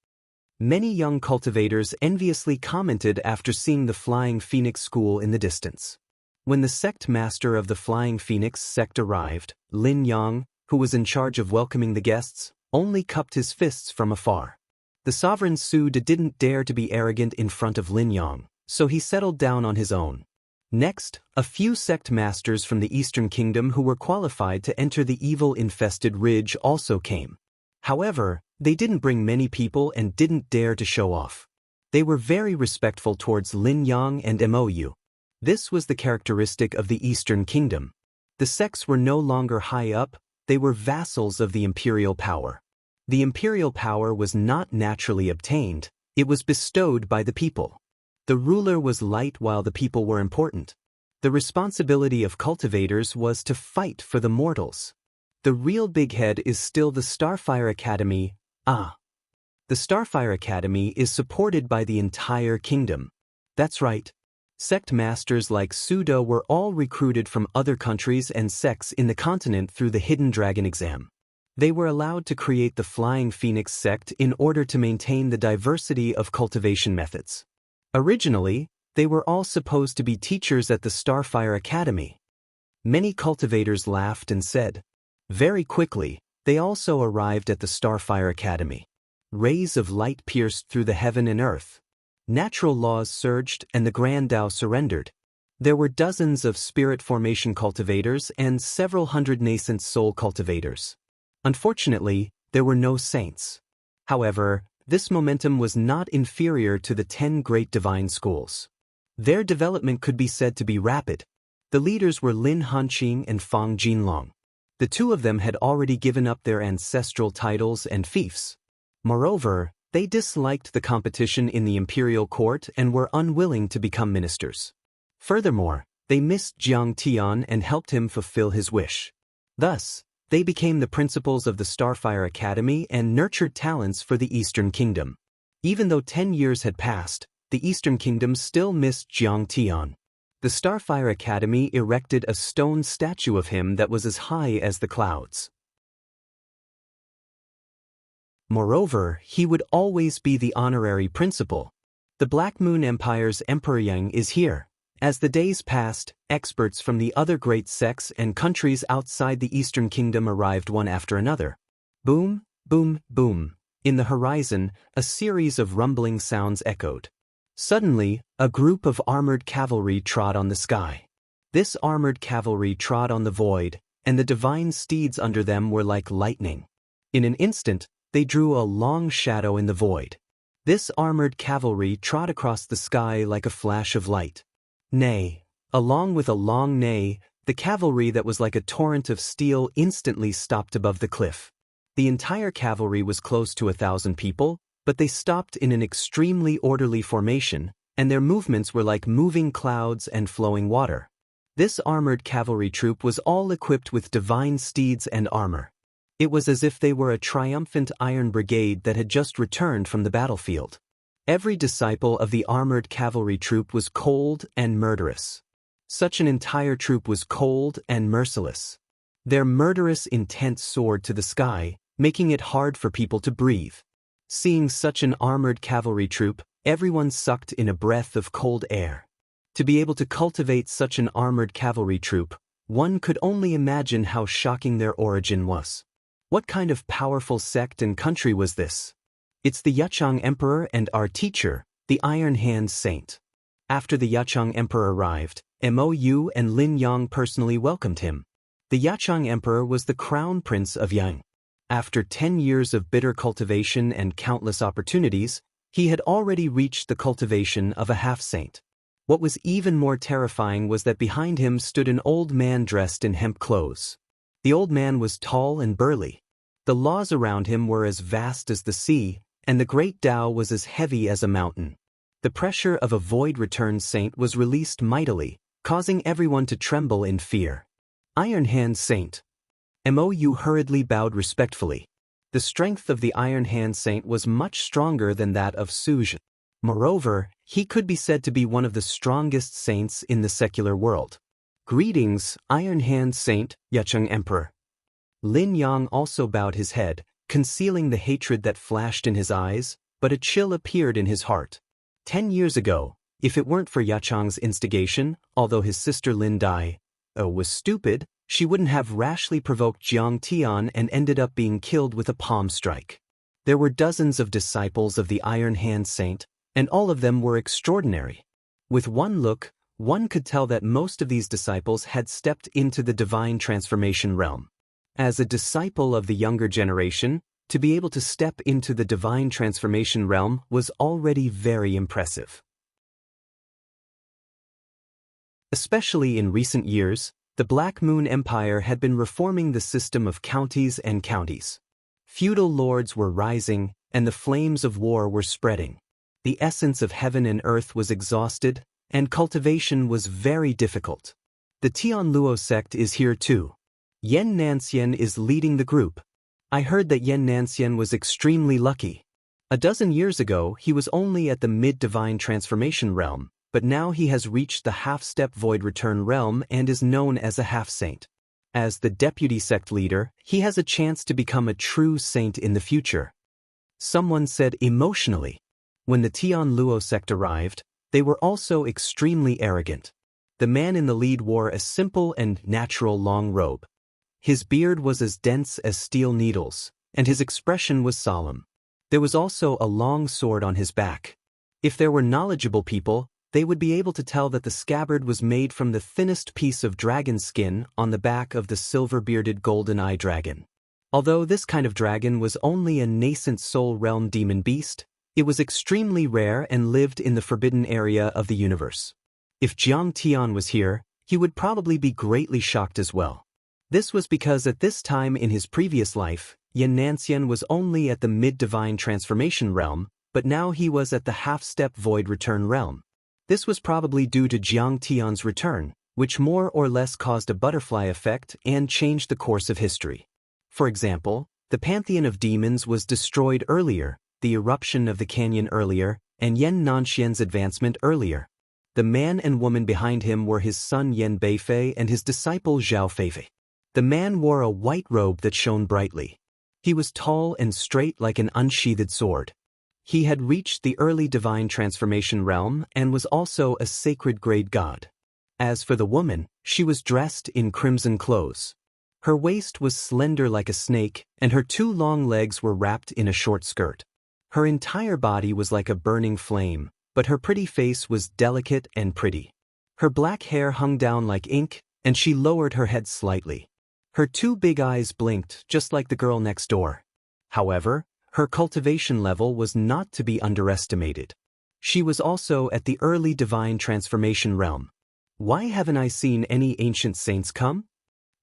Many young cultivators enviously commented after seeing the Flying Phoenix School in the distance. When the sect master of the Flying Phoenix sect arrived, Lin Yang, who was in charge of welcoming the guests, only cupped his fists from afar. The sovereign Su De didn't dare to be arrogant in front of Lin Yang, so he settled down on his own. Next, a few sect masters from the Eastern Kingdom who were qualified to enter the evil-infested ridge also came. However, they didn't bring many people and didn't dare to show off. They were very respectful towards Lin Yang and Mou. This was the characteristic of the Eastern Kingdom. The sects were no longer high up, they were vassals of the imperial power. The imperial power was not naturally obtained, it was bestowed by the people. The ruler was light while the people were important. The responsibility of cultivators was to fight for the mortals. The real big head is still the Starfire Academy. The Starfire Academy is supported by the entire kingdom. That's right. Sect masters like Sudo were all recruited from other countries and sects in the continent through the Hidden Dragon exam. They were allowed to create the Flying Phoenix sect in order to maintain the diversity of cultivation methods. Originally, they were all supposed to be teachers at the Starfire Academy. Many cultivators laughed and said. Very quickly, they also arrived at the Starfire Academy. Rays of light pierced through the heaven and earth. Natural laws surged and the Grand Dao surrendered. There were dozens of spirit formation cultivators and several hundred nascent soul cultivators. Unfortunately, there were no saints. However, this momentum was not inferior to the 10 great divine schools. Their development could be said to be rapid. The leaders were Lin Hanqing and Fang Jinlong. The 2 of them had already given up their ancestral titles and fiefs. Moreover, they disliked the competition in the imperial court and were unwilling to become ministers. Furthermore, they missed Jiang Tian and helped him fulfill his wish. Thus, they became the principals of the Starfire Academy and nurtured talents for the Eastern Kingdom. Even though 10 years had passed, the Eastern Kingdom still missed Jiang Tian. The Starfire Academy erected a stone statue of him that was as high as the clouds. Moreover, he would always be the honorary principal. The Black Moon Empire's Emperor Yang is here. As the days passed, experts from the other great sects and countries outside the Eastern Kingdom arrived one after another. Boom, boom, boom. In the horizon, a series of rumbling sounds echoed. Suddenly, a group of armored cavalry trod on the sky. This armored cavalry trod on the void, and the divine steeds under them were like lightning. In an instant, they drew a long shadow in the void. This armored cavalry trod across the sky like a flash of light. Nay, along with a long neigh, the cavalry that was like a torrent of steel instantly stopped above the cliff. The entire cavalry was close to 1,000 people, but they stopped in an extremely orderly formation, and their movements were like moving clouds and flowing water. This armored cavalry troop was all equipped with divine steeds and armor. It was as if they were a triumphant iron brigade that had just returned from the battlefield. Every disciple of the armored cavalry troop was cold and murderous. Such an entire troop was cold and merciless. Their murderous intent soared to the sky, making it hard for people to breathe. Seeing such an armored cavalry troop, everyone sucked in a breath of cold air. To be able to cultivate such an armored cavalry troop, one could only imagine how shocking their origin was. What kind of powerful sect and country was this? It's the Yachang Emperor and our teacher, the Iron Hand Saint. After the Yachang Emperor arrived, Mou and Lin Yang personally welcomed him. The Yachang Emperor was the crown prince of Yang. After 10 years of bitter cultivation and countless opportunities, he had already reached the cultivation of a half-saint. What was even more terrifying was that behind him stood an old man dressed in hemp clothes. The old man was tall and burly. The laws around him were as vast as the sea, and the great Tao was as heavy as a mountain. The pressure of a void-returned saint was released mightily, causing everyone to tremble in fear. Iron Hand Saint. Mou hurriedly bowed respectfully. The strength of the Iron Hand Saint was much stronger than that of Suj. Moreover, he could be said to be one of the strongest saints in the secular world. Greetings, Iron Hand Saint, Yecheng Emperor. Lin Yang also bowed his head, concealing the hatred that flashed in his eyes, but a chill appeared in his heart. 10 years ago, if it weren't for Yacheng's instigation, although his sister Lin Dai was stupid, she wouldn't have rashly provoked Jiang Tian and ended up being killed with a palm strike. There were dozens of disciples of the Iron Hand Saint, and all of them were extraordinary. With one look, one could tell that most of these disciples had stepped into the divine transformation realm. As a disciple of the younger generation, to be able to step into the divine transformation realm was already very impressive. Especially in recent years, the Black Moon Empire had been reforming the system of counties and counties. Feudal lords were rising, and the flames of war were spreading. The essence of heaven and earth was exhausted, and cultivation was very difficult. The Tianluo sect is here too. Yan Nanxian is leading the group. I heard that Yan Nanxian was extremely lucky. A dozen years ago, he was only at the mid-divine transformation realm, but now he has reached the half-step void return realm and is known as a half-saint. As the deputy sect leader, he has a chance to become a true saint in the future. Someone said emotionally. When the Tianluo sect arrived, they were also extremely arrogant. The man in the lead wore a simple and natural long robe. His beard was as dense as steel needles, and his expression was solemn. There was also a long sword on his back. If there were knowledgeable people, they would be able to tell that the scabbard was made from the thinnest piece of dragon skin on the back of the silver-bearded golden-eye dragon. Although this kind of dragon was only a nascent soul realm demon beast, it was extremely rare and lived in the forbidden area of the universe. If Jiang Tian was here, he would probably be greatly shocked as well. This was because at this time in his previous life, Yan Nanxian was only at the mid-divine transformation realm, but now he was at the half-step void return realm. This was probably due to Jiang Tian's return, which more or less caused a butterfly effect and changed the course of history. For example, the pantheon of demons was destroyed earlier, the eruption of the canyon earlier, and Yan Nanxian's advancement earlier. The man and woman behind him were his son Yan Beifei and his disciple Zhao Feifei. The man wore a white robe that shone brightly. He was tall and straight like an unsheathed sword. He had reached the early divine transformation realm and was also a sacred grade god. As for the woman, she was dressed in crimson clothes. Her waist was slender like a snake, and her 2 long legs were wrapped in a short skirt. Her entire body was like a burning flame, but her pretty face was delicate and pretty. Her black hair hung down like ink, and she lowered her head slightly. Her 2 big eyes blinked just like the girl next door. However, her cultivation level was not to be underestimated. She was also at the early divine transformation realm. Why haven't I seen any ancient saints come?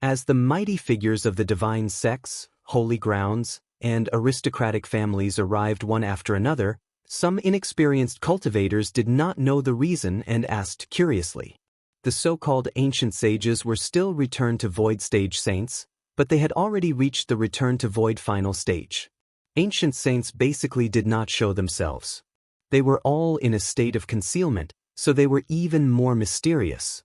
As the mighty figures of the divine sects, holy grounds, and aristocratic families arrived one after another, some inexperienced cultivators did not know the reason and asked curiously. The so-called ancient sages were still return to void stage saints, but they had already reached the return to void final stage. Ancient saints basically did not show themselves. They were all in a state of concealment, so they were even more mysterious.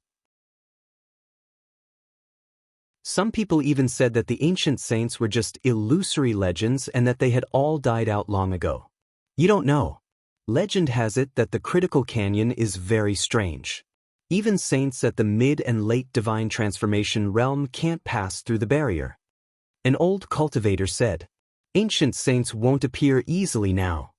Some people even said that the ancient saints were just illusory legends and that they had all died out long ago. You don't know. Legend has it that the critical canyon is very strange. Even saints at the mid and late divine transformation realm can't pass through the barrier. An old cultivator said, "Ancient saints won't appear easily now."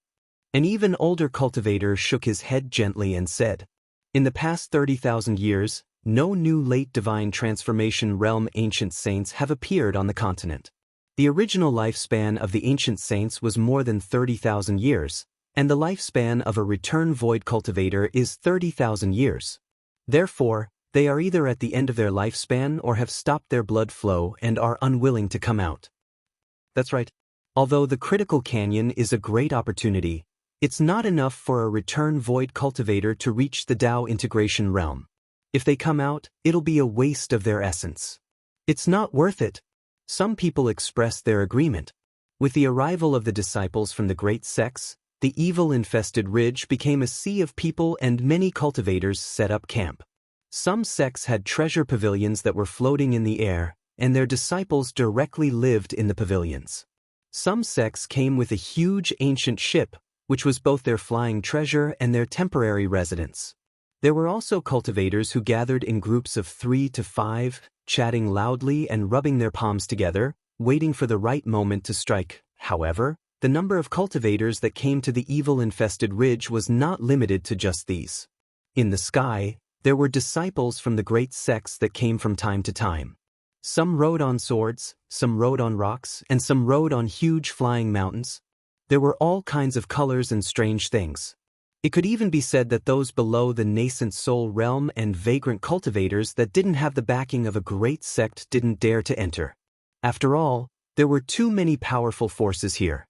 An even older cultivator shook his head gently and said, "In the past 30,000 years, no new late divine transformation realm ancient saints have appeared on the continent. The original lifespan of the ancient saints was more than 30,000 years, and the lifespan of a return void cultivator is 30,000 years. Therefore, they are either at the end of their lifespan or have stopped their blood flow and are unwilling to come out." That's right. Although the critical canyon is a great opportunity, it's not enough for a return void cultivator to reach the Dao integration realm. If they come out, it'll be a waste of their essence. It's not worth it. Some people expressed their agreement. With the arrival of the disciples from the great sects, the evil-infested ridge became a sea of people and many cultivators set up camp. Some sects had treasure pavilions that were floating in the air, and their disciples directly lived in the pavilions. Some sects came with a huge ancient ship, which was both their flying treasure and their temporary residence. There were also cultivators who gathered in groups of 3 to 5, chatting loudly and rubbing their palms together, waiting for the right moment to strike. However, the number of cultivators that came to the evil-infested ridge was not limited to just these. In the sky, there were disciples from the great sects that came from time to time. Some rode on swords, some rode on rocks, and some rode on huge flying mountains. There were all kinds of colors and strange things. It could even be said that those below the nascent soul realm and vagrant cultivators that didn't have the backing of a great sect didn't dare to enter. After all, there were too many powerful forces here.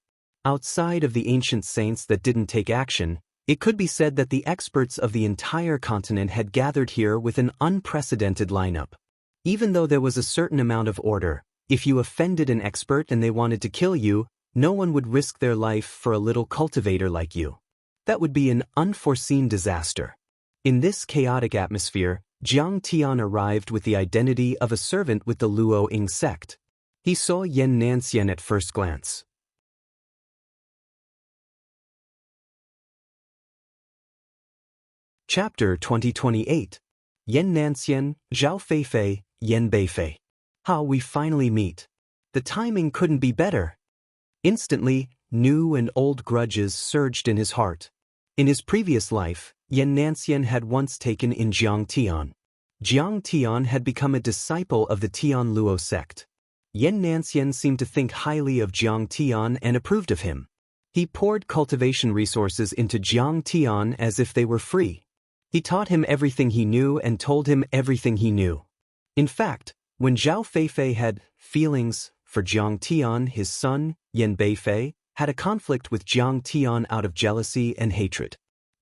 Outside of the ancient saints that didn't take action, it could be said that the experts of the entire continent had gathered here with an unprecedented lineup. Even though there was a certain amount of order, if you offended an expert and they wanted to kill you, no one would risk their life for a little cultivator like you. That would be an unforeseen disaster. In this chaotic atmosphere, Jiang Tian arrived with the identity of a servant with the Luo Ying sect. He saw Xianxia at first glance. Chapter 2028. Xianxia, Zhao Feifei, Yan Beifei. How we finally meet. The timing couldn't be better. Instantly, new and old grudges surged in his heart. In his previous life, Xianxia had once taken in Jiang Tian. Jiang Tian had become a disciple of the Tian Luo sect. Xianxia seemed to think highly of Jiang Tian and approved of him. He poured cultivation resources into Jiang Tian as if they were free. He taught him everything he knew and told him everything he knew. In fact, when Zhao Feifei had feelings for Jiang Tian, his son, Yan Beifei, had a conflict with Jiang Tian out of jealousy and hatred.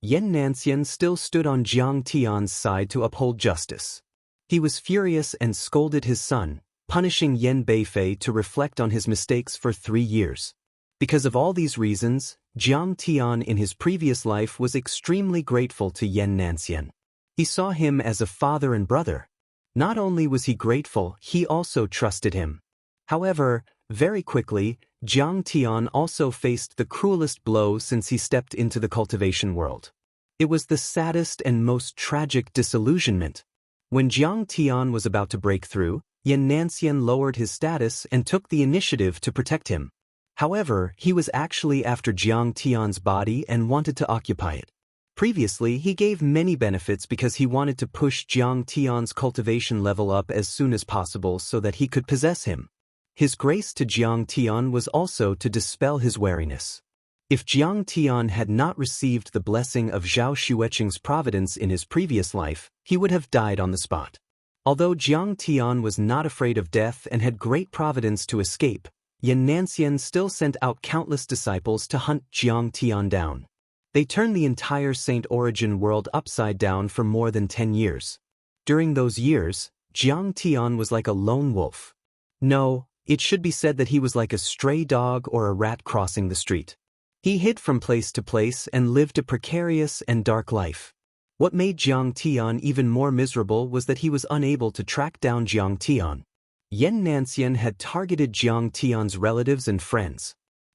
Xianxia still stood on Jiang Tian's side to uphold justice. He was furious and scolded his son, punishing Yan Beifei to reflect on his mistakes for 3 years. Because of all these reasons, Jiang Tian in his previous life was extremely grateful to Xianxia. He saw him as a father and brother. Not only was he grateful, he also trusted him. However, very quickly, Jiang Tian also faced the cruelest blow since he stepped into the cultivation world. It was the saddest and most tragic disillusionment. When Jiang Tian was about to break through, Xianxia lowered his status and took the initiative to protect him. However, he was actually after Jiang Tian's body and wanted to occupy it. Previously, he gave many benefits because he wanted to push Jiang Tian's cultivation level up as soon as possible so that he could possess him. His grace to Jiang Tian was also to dispel his wariness. If Jiang Tian had not received the blessing of Zhao Xueqing's providence in his previous life, he would have died on the spot. Although Jiang Tian was not afraid of death and had great providence to escape, Xianxia still sent out countless disciples to hunt Jiang Tian down. They turned the entire Saint Origin world upside down for more than 10 years. During those years, Jiang Tian was like a lone wolf. No, it should be said that he was like a stray dog or a rat crossing the street. He hid from place to place and lived a precarious and dark life. What made Jiang Tian even more miserable was that he was unable to track down Jiang Tian. Xianxia had targeted Jiang Tian's relatives and friends.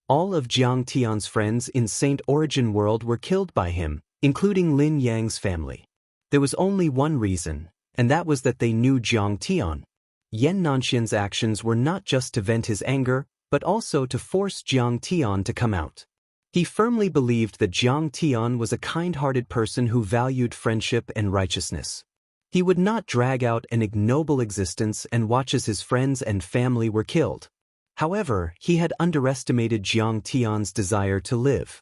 All of Jiang Tian's friends in Saint Origin world were killed by him, including Lin Yang's family. There was only one reason, and that was that they knew Jiang Tian. Xianxia's actions were not just to vent his anger, but also to force Jiang Tian to come out. He firmly believed that Jiang Tian was a kind-hearted person who valued friendship and righteousness. He would not drag out an ignoble existence and watch as his friends and family were killed. However, he had underestimated Jiang Tian's desire to live.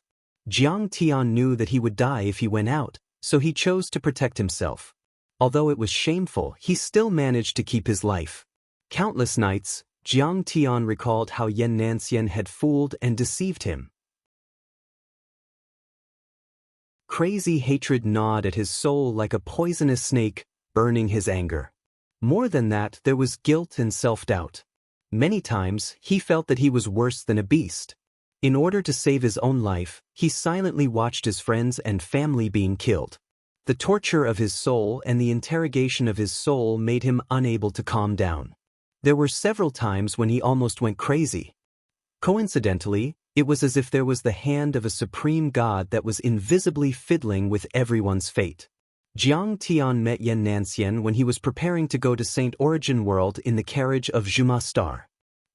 Jiang Tian knew that he would die if he went out, so he chose to protect himself. Although it was shameful, he still managed to keep his life. Countless nights, Jiang Tian recalled how Xianxia had fooled and deceived him. Crazy hatred gnawed at his soul like a poisonous snake, burning his anger. More than that, there was guilt and self-doubt. Many times, he felt that he was worse than a beast. In order to save his own life, he silently watched his friends and family being killed. The torture of his soul and the interrogation of his soul made him unable to calm down. There were several times when he almost went crazy. Coincidentally, it was as if there was the hand of a supreme god that was invisibly fiddling with everyone's fate. Jiang Tian met Xianxia when he was preparing to go to Saint Origin World in the carriage of Zhuma Star.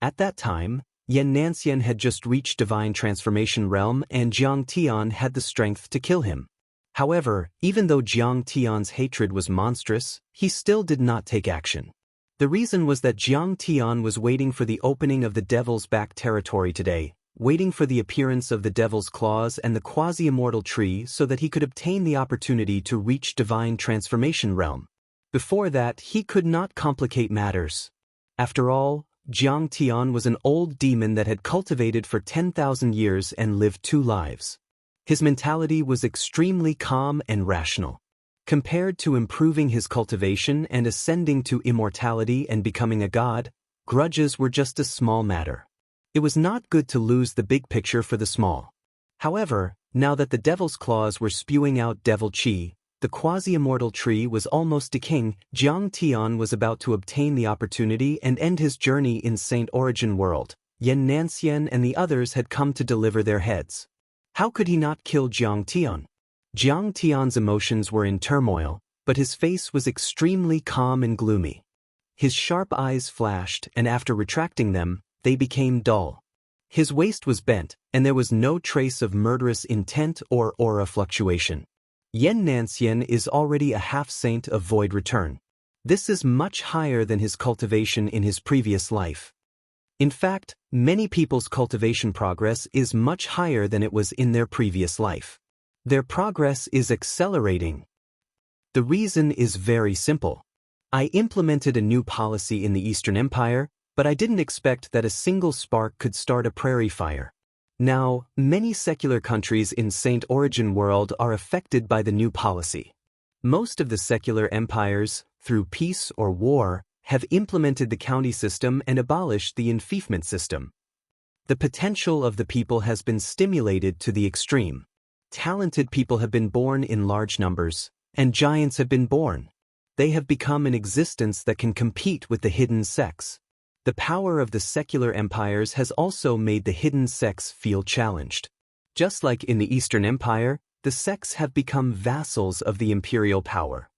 At that time, Xianxia had just reached Divine Transformation Realm and Jiang Tian had the strength to kill him. However, even though Jiang Tian's hatred was monstrous, he still did not take action. The reason was that Jiang Tian was waiting for the opening of the Devil's Back territory today, waiting for the appearance of the Devil's Claws and the quasi-immortal tree so that he could obtain the opportunity to reach Divine Transformation Realm. Before that, he could not complicate matters. After all, Jiang Tian was an old demon that had cultivated for 10,000 years and lived 2 lives. His mentality was extremely calm and rational. Compared to improving his cultivation and ascending to immortality and becoming a god, grudges were just a small matter. It was not good to lose the big picture for the small. However, now that the Devil's Claws were spewing out devil chi, the quasi-immortal tree was almost decaying. Jiang Tian was about to obtain the opportunity and end his journey in Saint Origin World. Xianxia and the others had come to deliver their heads. How could he not kill Jiang Tian? Jiang Tian's emotions were in turmoil, but his face was extremely calm and gloomy. His sharp eyes flashed, and after retracting them, they became dull. His waist was bent, and there was no trace of murderous intent or aura fluctuation. Xianxia is already a half-saint of void return. This is much higher than his cultivation in his previous life. In fact, many people's cultivation progress is much higher than it was in their previous life. Their progress is accelerating. The reason is very simple. I implemented a new policy in the Eastern Empire, but I didn't expect that a single spark could start a prairie fire. Now, many secular countries in Saint Origin World are affected by the new policy. Most of the secular empires, through peace or war, have implemented the county system and abolished the enfeoffment system. The potential of the people has been stimulated to the extreme. Talented people have been born in large numbers, and giants have been born. They have become an existence that can compete with the hidden sects. The power of the secular empires has also made the hidden sects feel challenged. Just like in the Eastern Empire, the sects have become vassals of the imperial power.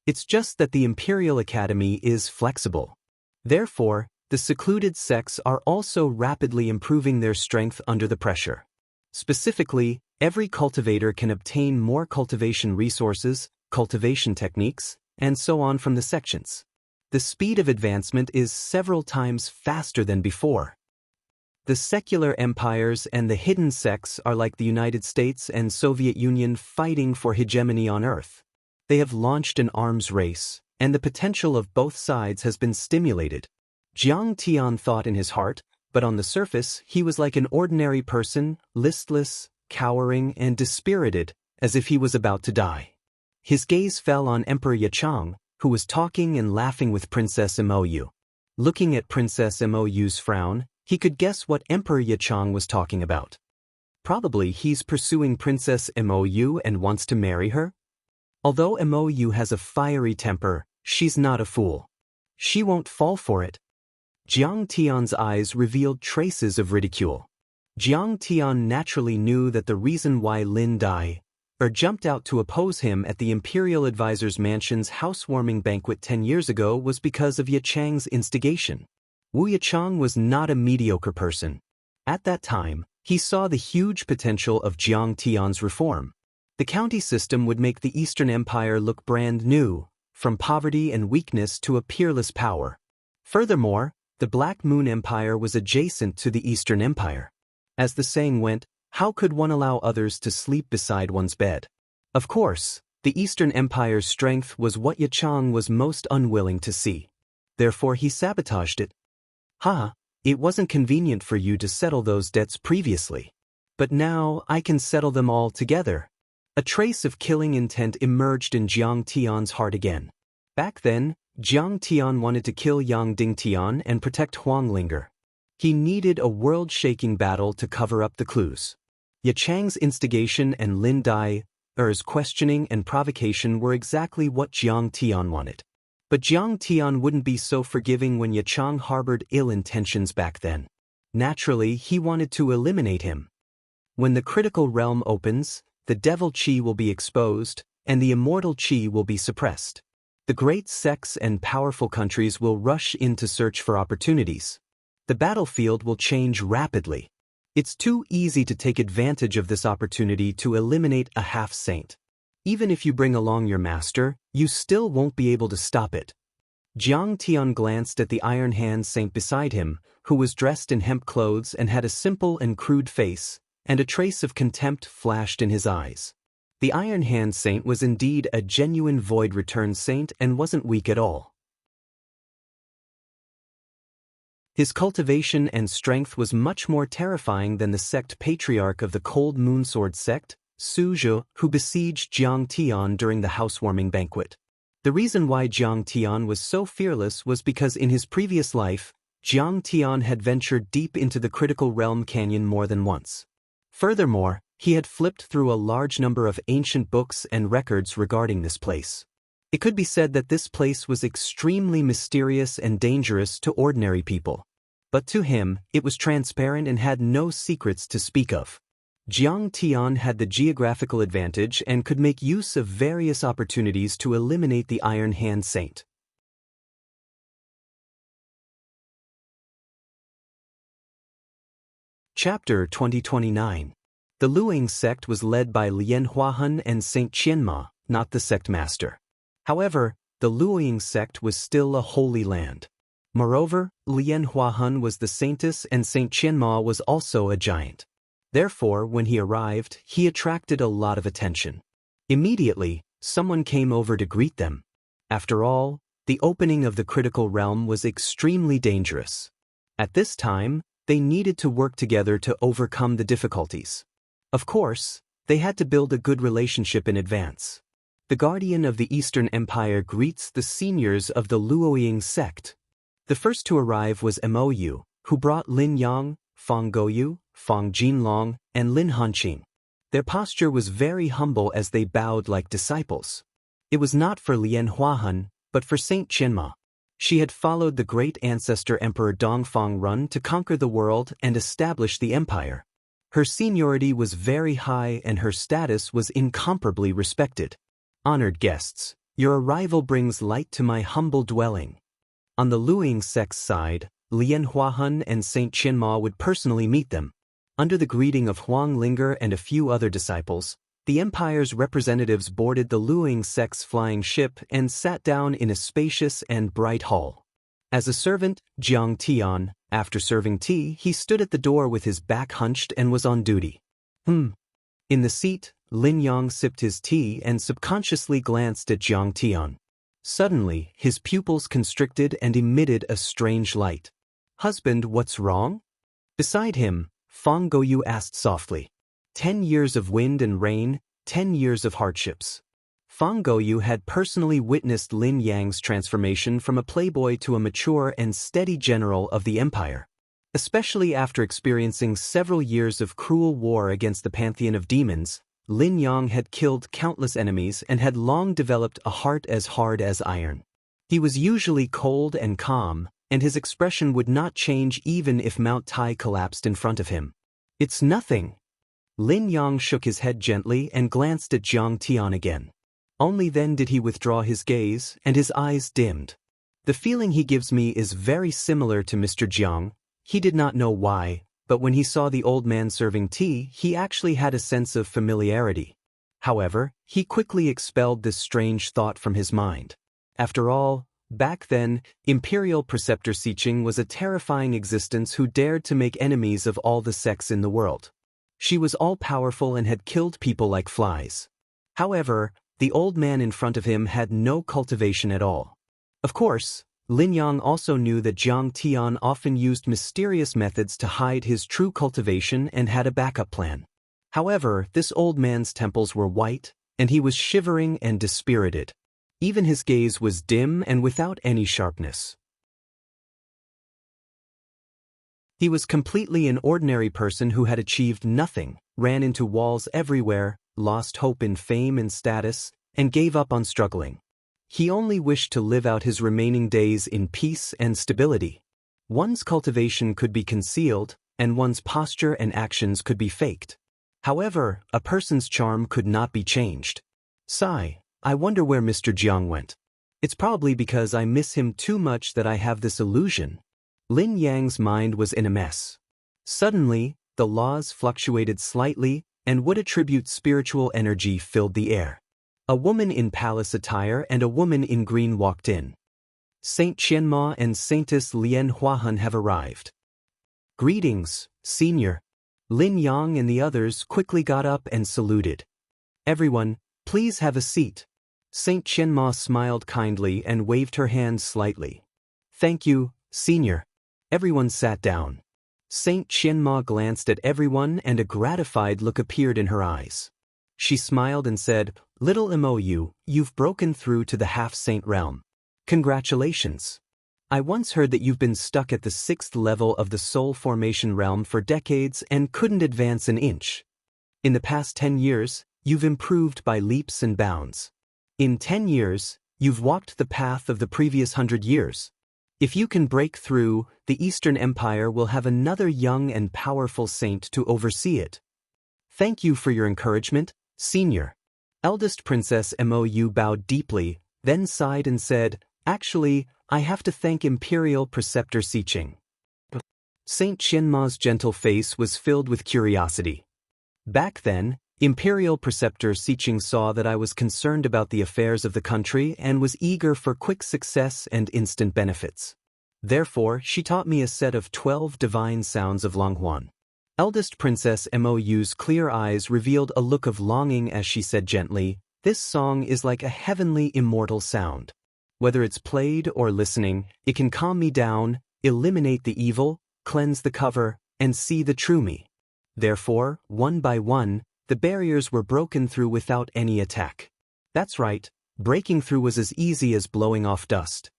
It's just that the Imperial Academy is flexible. Therefore, the secluded sects are also rapidly improving their strength under the pressure. Specifically, every cultivator can obtain more cultivation resources, cultivation techniques, and so on from the sections. The speed of advancement is several times faster than before. The secular empires and the hidden sects are like the United States and Soviet Union fighting for hegemony on Earth. They have launched an arms race, and the potential of both sides has been stimulated. Jiang Tian thought in his heart, but on the surface he was like an ordinary person, listless, cowering, and dispirited, as if he was about to die. His gaze fell on Emperor Yichang, who was talking and laughing with Princess Mou. Looking at Princess Mou's frown, he could guess what Emperor Yichang was talking about. Probably he's pursuing Princess Mou and wants to marry her? Although Mou has a fiery temper, she's not a fool. She won't fall for it. Jiang Tian's eyes revealed traces of ridicule. Jiang Tian naturally knew that the reason why Lin Dai jumped out to oppose him at the Imperial Advisor's Mansion's housewarming banquet 10 years ago was because of Yichang's instigation. Wu Yichang was not a mediocre person. At that time, he saw the huge potential of Jiang Tian's reform. The county system would make the Eastern Empire look brand new, from poverty and weakness to a peerless power. Furthermore, the Black Moon Empire was adjacent to the Eastern Empire. As the saying went, how could one allow others to sleep beside one's bed? Of course, the Eastern Empire's strength was what Yichang was most unwilling to see. therefore he sabotaged it. Ha, it wasn't convenient for you to settle those debts previously. But now I can settle them all together. A trace of killing intent emerged in Jiang Tian's heart again. Back then, Jiang Tian wanted to kill Yang Dingtian and protect Huang Linger. He needed a world-shaking battle to cover up the clues. Ye Chang's instigation and Lin Dai's questioning and provocation were exactly what Jiang Tian wanted. But Jiang Tian wouldn't be so forgiving when Ye Chang harbored ill intentions back then. Naturally, he wanted to eliminate him. When the critical realm opens, the devil chi will be exposed, and the immortal chi will be suppressed. The great sects and powerful countries will rush in to search for opportunities. The battlefield will change rapidly. It's too easy to take advantage of this opportunity to eliminate a half-saint. Even if you bring along your master, you still won't be able to stop it. Jiang Tian glanced at the Iron Hand Saint beside him, who was dressed in hemp clothes and had a simple and crude face, and a trace of contempt flashed in his eyes. The Iron Hand Saint was indeed a genuine Void Return Saint and wasn't weak at all. His cultivation and strength was much more terrifying than the sect patriarch of the Cold Moonsword sect, Su Zhe, who besieged Jiang Tian during the housewarming banquet. The reason why Jiang Tian was so fearless was because in his previous life, Jiang Tian had ventured deep into the critical realm canyon more than once. Furthermore, he had flipped through a large number of ancient books and records regarding this place. It could be said that this place was extremely mysterious and dangerous to ordinary people. But to him, it was transparent and had no secrets to speak of. Jiang Tian had the geographical advantage and could make use of various opportunities to eliminate the Iron Hand Saint. Chapter 2029. The Luoying sect was led by Lian Huahan and Saint Qianma, not the sect master. However, the Luoying sect was still a holy land. Moreover, Lian Huahan was the saintess and Saint Qianma was also a giant. Therefore, when he arrived, he attracted a lot of attention. Immediately, someone came over to greet them. After all, the opening of the critical realm was extremely dangerous. At this time, they needed to work together to overcome the difficulties. Of course, they had to build a good relationship in advance. The guardian of the Eastern Empire greets the seniors of the Luoying sect. The first to arrive was Mou, who brought Lin Yang, Fang Gouyu, Fang Jinlong, and Lin Hanqing. Their posture was very humble as they bowed like disciples. It was not for Lian Huahan, but for Saint Qianma. She had followed the great ancestor Emperor Dongfang Run to conquer the world and establish the empire. Her seniority was very high and her status was incomparably respected. Honored guests, your arrival brings light to my humble dwelling. On the Luoying sect's side, Lian Huahan and Saint Qianma would personally meet them. Under the greeting of Huang Linger and a few other disciples, the empire's representatives boarded the Luoying sect's flying ship and sat down in a spacious and bright hall. As a servant, Jiang Tian, after serving tea, he stood at the door with his back hunched and was on duty. In the seat, Lin Yang sipped his tea and subconsciously glanced at Jiang Tian. Suddenly, his pupils constricted and emitted a strange light. "Husband, what's wrong?" Beside him, Fang Gouyu asked softly. 10 years of wind and rain, 10 years of hardships. Fang Gouyu had personally witnessed Lin Yang's transformation from a playboy to a mature and steady general of the empire. Especially after experiencing several years of cruel war against the pantheon of demons, Lin Yang had killed countless enemies and had long developed a heart as hard as iron. He was usually cold and calm, and his expression would not change even if Mount Tai collapsed in front of him. "It's nothing." Lin Yang shook his head gently and glanced at Jiang Tian again. Only then did he withdraw his gaze, and his eyes dimmed. "The feeling he gives me is very similar to Mr. Jiang." He did not know why, but when he saw the old man serving tea, he actually had a sense of familiarity. However, he quickly expelled this strange thought from his mind. After all, back then, Imperial Preceptor Siqing was a terrifying existence who dared to make enemies of all the sects in the world. She was all-powerful and had killed people like flies. However, the old man in front of him had no cultivation at all. Of course, Lin Yang also knew that Jiang Tian often used mysterious methods to hide his true cultivation and had a backup plan. However, this old man's temples were white, and he was shivering and dispirited. Even his gaze was dim and without any sharpness. He was completely an ordinary person who had achieved nothing, ran into walls everywhere, lost hope in fame and status, and gave up on struggling. He only wished to live out his remaining days in peace and stability. One's cultivation could be concealed, and one's posture and actions could be faked. However, a person's charm could not be changed. Sigh, I wonder where Mr. Jiang went. It's probably because I miss him too much that I have this illusion. Lin Yang's mind was in a mess. Suddenly, the laws fluctuated slightly, and would attribute spiritual energy filled the air. A woman in palace attire and a woman in green walked in. Saint Qianma and Saintess Lian Huahun have arrived. Greetings, Senior. Lin Yang and the others quickly got up and saluted. Everyone, please have a seat. Saint Qianma smiled kindly and waved her hand slightly. Thank you, Senior. Everyone sat down. Saint Qianma glanced at everyone and a gratified look appeared in her eyes. She smiled and said, Little Mou, you've broken through to the half-saint realm. Congratulations. I once heard that you've been stuck at the 6th level of the soul formation realm for decades and couldn't advance an inch. In the past 10 years, you've improved by leaps and bounds. In 10 years, you've walked the path of the previous 100 years. If you can break through, the Eastern Empire will have another young and powerful saint to oversee it. Thank you for your encouragement, Senior. Eldest Princess Mou bowed deeply, then sighed and said, Actually, I have to thank Imperial Preceptor Xiqing. Saint Qianma's gentle face was filled with curiosity. Back then, Imperial Preceptor Xiqing saw that I was concerned about the affairs of the country and was eager for quick success and instant benefits. Therefore, she taught me a set of 12 divine sounds of Longhuan. Eldest Princess Mou's clear eyes revealed a look of longing as she said gently, This song is like a heavenly immortal sound. Whether it's played or listening, it can calm me down, eliminate the evil, cleanse the cover, and see the true me. Therefore, one by one, the barriers were broken through without any attack. That's right, breaking through was as easy as blowing off dust.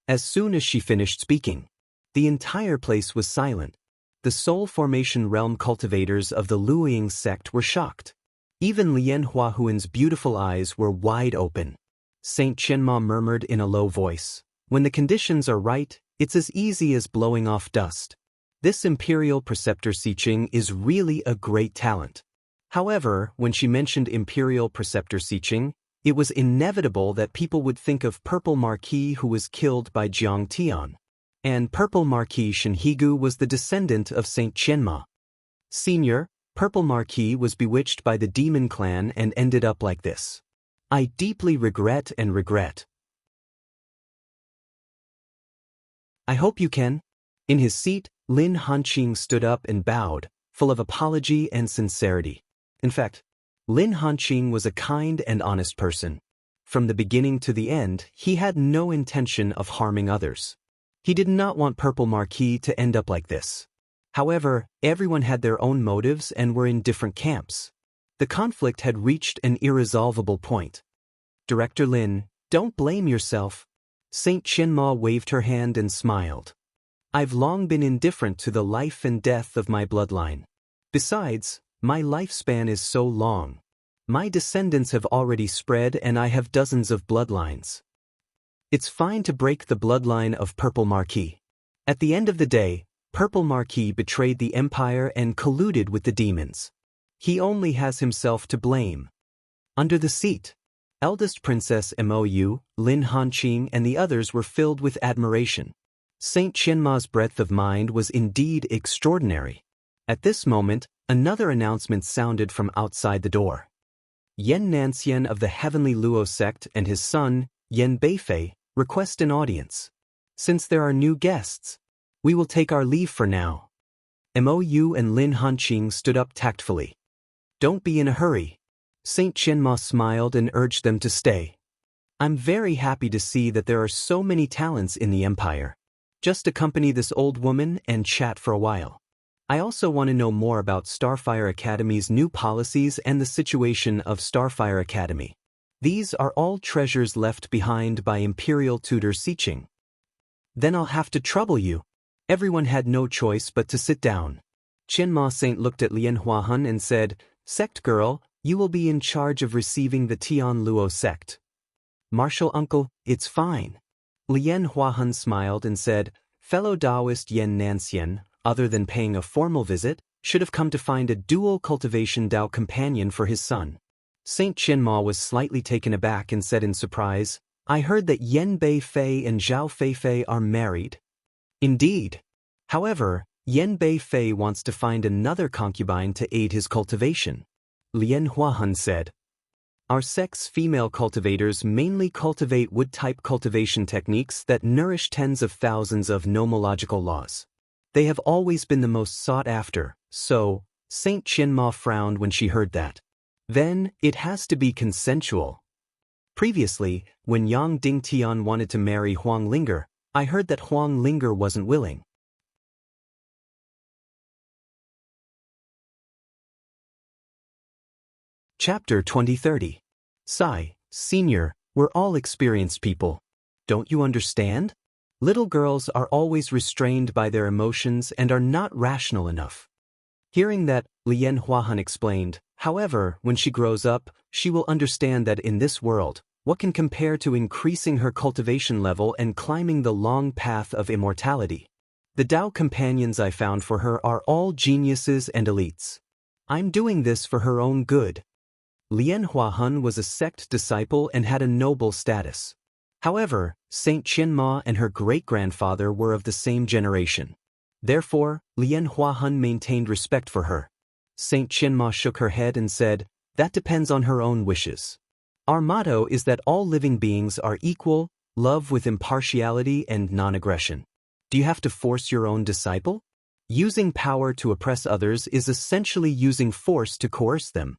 As soon as she finished speaking, the entire place was silent. The soul formation realm cultivators of the Luoying sect were shocked. Even Lian Huahun's beautiful eyes were wide open. Saint Qianma murmured in a low voice, When the conditions are right, it's as easy as blowing off dust. This Imperial Preceptor Xiqing is really a great talent. However, when she mentioned Imperial Preceptor Xiqing, it was inevitable that people would think of Purple Marquis who was killed by Jiang Tian. And Purple Marquis Shenhigu was the descendant of Saint Qianma. Senior, Purple Marquis was bewitched by the demon clan and ended up like this. I deeply regret and regret. I hope you can. In his seat, Lin Hanqing stood up and bowed, full of apology and sincerity. In fact, Lin Hanqing was a kind and honest person. From the beginning to the end, he had no intention of harming others. He did not want Purple Marquis to end up like this. However, everyone had their own motives and were in different camps. The conflict had reached an irresolvable point. Director Lin, don't blame yourself. Saint Qianma waved her hand and smiled. I've long been indifferent to the life and death of my bloodline. Besides, my lifespan is so long. My descendants have already spread and I have dozens of bloodlines. It's fine to break the bloodline of Purple Marquis. At the end of the day, Purple Marquis betrayed the Empire and colluded with the demons. He only has himself to blame. Under the seat, Eldest Princess Mou, Lin Hanqing and the others were filled with admiration. Saint Qianma's breadth of mind was indeed extraordinary. At this moment, another announcement sounded from outside the door. Yan Nanxian of the Heavenly Luo sect and his son, Yan Beifei, request an audience. Since there are new guests, we will take our leave for now. Mou and Lin Hanqing stood up tactfully. Don't be in a hurry. Saint Qianma smiled and urged them to stay. I'm very happy to see that there are so many talents in the empire. Just accompany this old woman and chat for a while. I also want to know more about Starfire Academy's new policies and the situation of Starfire Academy. These are all treasures left behind by Imperial Tutor Siqing. Then I'll have to trouble you. Everyone had no choice but to sit down. Qianma Saint looked at Lian Huahun and said, "Sect girl, you will be in charge of receiving the Tian Luo sect." "Martial uncle, it's fine." Lian Huahun smiled and said, "Fellow Daoist Yan Nanxian, other than paying a formal visit, should have come to find a dual cultivation Dao companion for his son." Saint Qianma was slightly taken aback and said in surprise, "I heard that Yan Beifei and Zhao Feifei are married." "Indeed. However, Yan Beifei wants to find another concubine to aid his cultivation," Lian Huahun said. "Our sect's female cultivators mainly cultivate wood-type cultivation techniques that nourish tens of thousands of nomological laws. They have always been the most sought after, so," Saint Qianma frowned when she heard that. "Then, it has to be consensual. Previously, when Yang Dingtian wanted to marry Huang Linger, I heard that Huang Linger wasn't willing." Chapter 2030. Sai, Senior, we're all experienced people. Don't you understand? Little girls are always restrained by their emotions and are not rational enough. Hearing that, Lian Huahun explained, "However, when she grows up, she will understand that in this world, what can compare to increasing her cultivation level and climbing the long path of immortality? The Dao companions I found for her are all geniuses and elites. I'm doing this for her own good." Lian Huahun was a sect disciple and had a noble status. However, Saint Qianma and her great-grandfather were of the same generation. Therefore, Lian Huahun maintained respect for her. Saint Qianma shook her head and said, "That depends on her own wishes. Our motto is that all living beings are equal, love with impartiality and non-aggression. Do you have to force your own disciple? Using power to oppress others is essentially using force to coerce them.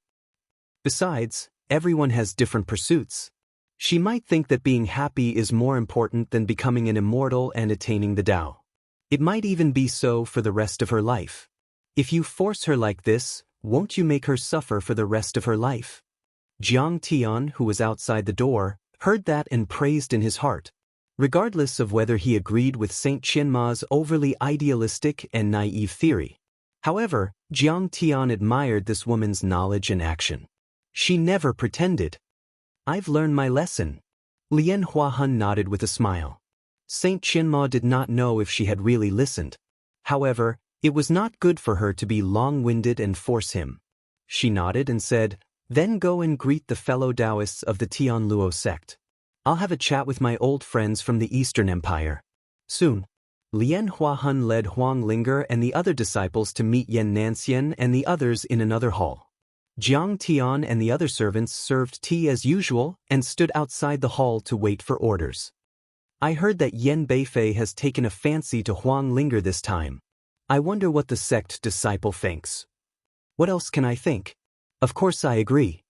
Besides, everyone has different pursuits. She might think that being happy is more important than becoming an immortal and attaining the Tao. It might even be so for the rest of her life. If you force her like this, won't you make her suffer for the rest of her life?" Jiang Tian, who was outside the door, heard that and praised in his heart. Regardless of whether he agreed with Saint Qianma's overly idealistic and naive theory. However, Jiang Tian admired this woman's knowledge and action. She never pretended. "I've learned my lesson." Lian Huahun nodded with a smile. Saint Qianma did not know if she had really listened. However, it was not good for her to be long-winded and force him. She nodded and said, "Then go and greet the fellow Daoists of the Tian Luo sect. I'll have a chat with my old friends from the Eastern Empire." Soon, Lian Huahun led Huang Linger and the other disciples to meet Yan Nanxian and the others in another hall. Jiang Tian and the other servants served tea as usual and stood outside the hall to wait for orders. "I heard that Yan Beifei has taken a fancy to Huang Linger this time. I wonder what the sect disciple thinks." "What else can I think? Of course I agree.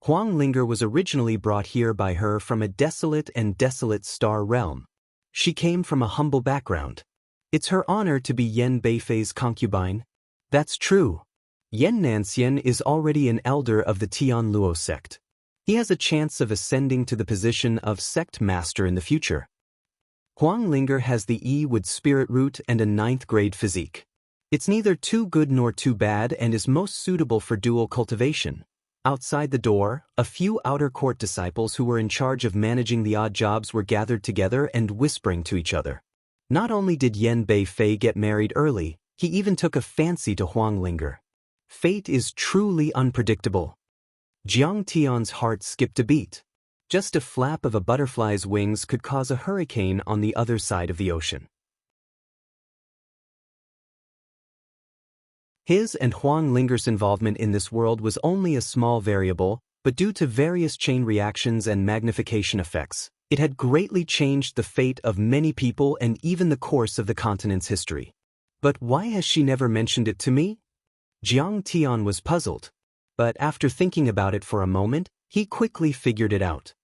Huang Linger was originally brought here by her from a desolate star realm. She came from a humble background. It's her honor to be Yan Beifei's concubine." "That's true. Yan Nanxian is already an elder of the Tian Luo sect. He has a chance of ascending to the position of sect master in the future. Huang Linger has the Yi-Wood spirit root and a 9th grade physique. It's neither too good nor too bad and is most suitable for dual cultivation." Outside the door, a few outer court disciples who were in charge of managing the odd jobs were gathered together and whispering to each other. Not only did Yan Beifei get married early, he even took a fancy to Huang Linger. Fate is truly unpredictable. Jiang Tian's heart skipped a beat. Just a flap of a butterfly's wings could cause a hurricane on the other side of the ocean. His and Huang Linger's involvement in this world was only a small variable, but due to various chain reactions and magnification effects, it had greatly changed the fate of many people and even the course of the continent's history. "But why has she never mentioned it to me?" Jiang Tian was puzzled. But after thinking about it for a moment, he quickly figured it out.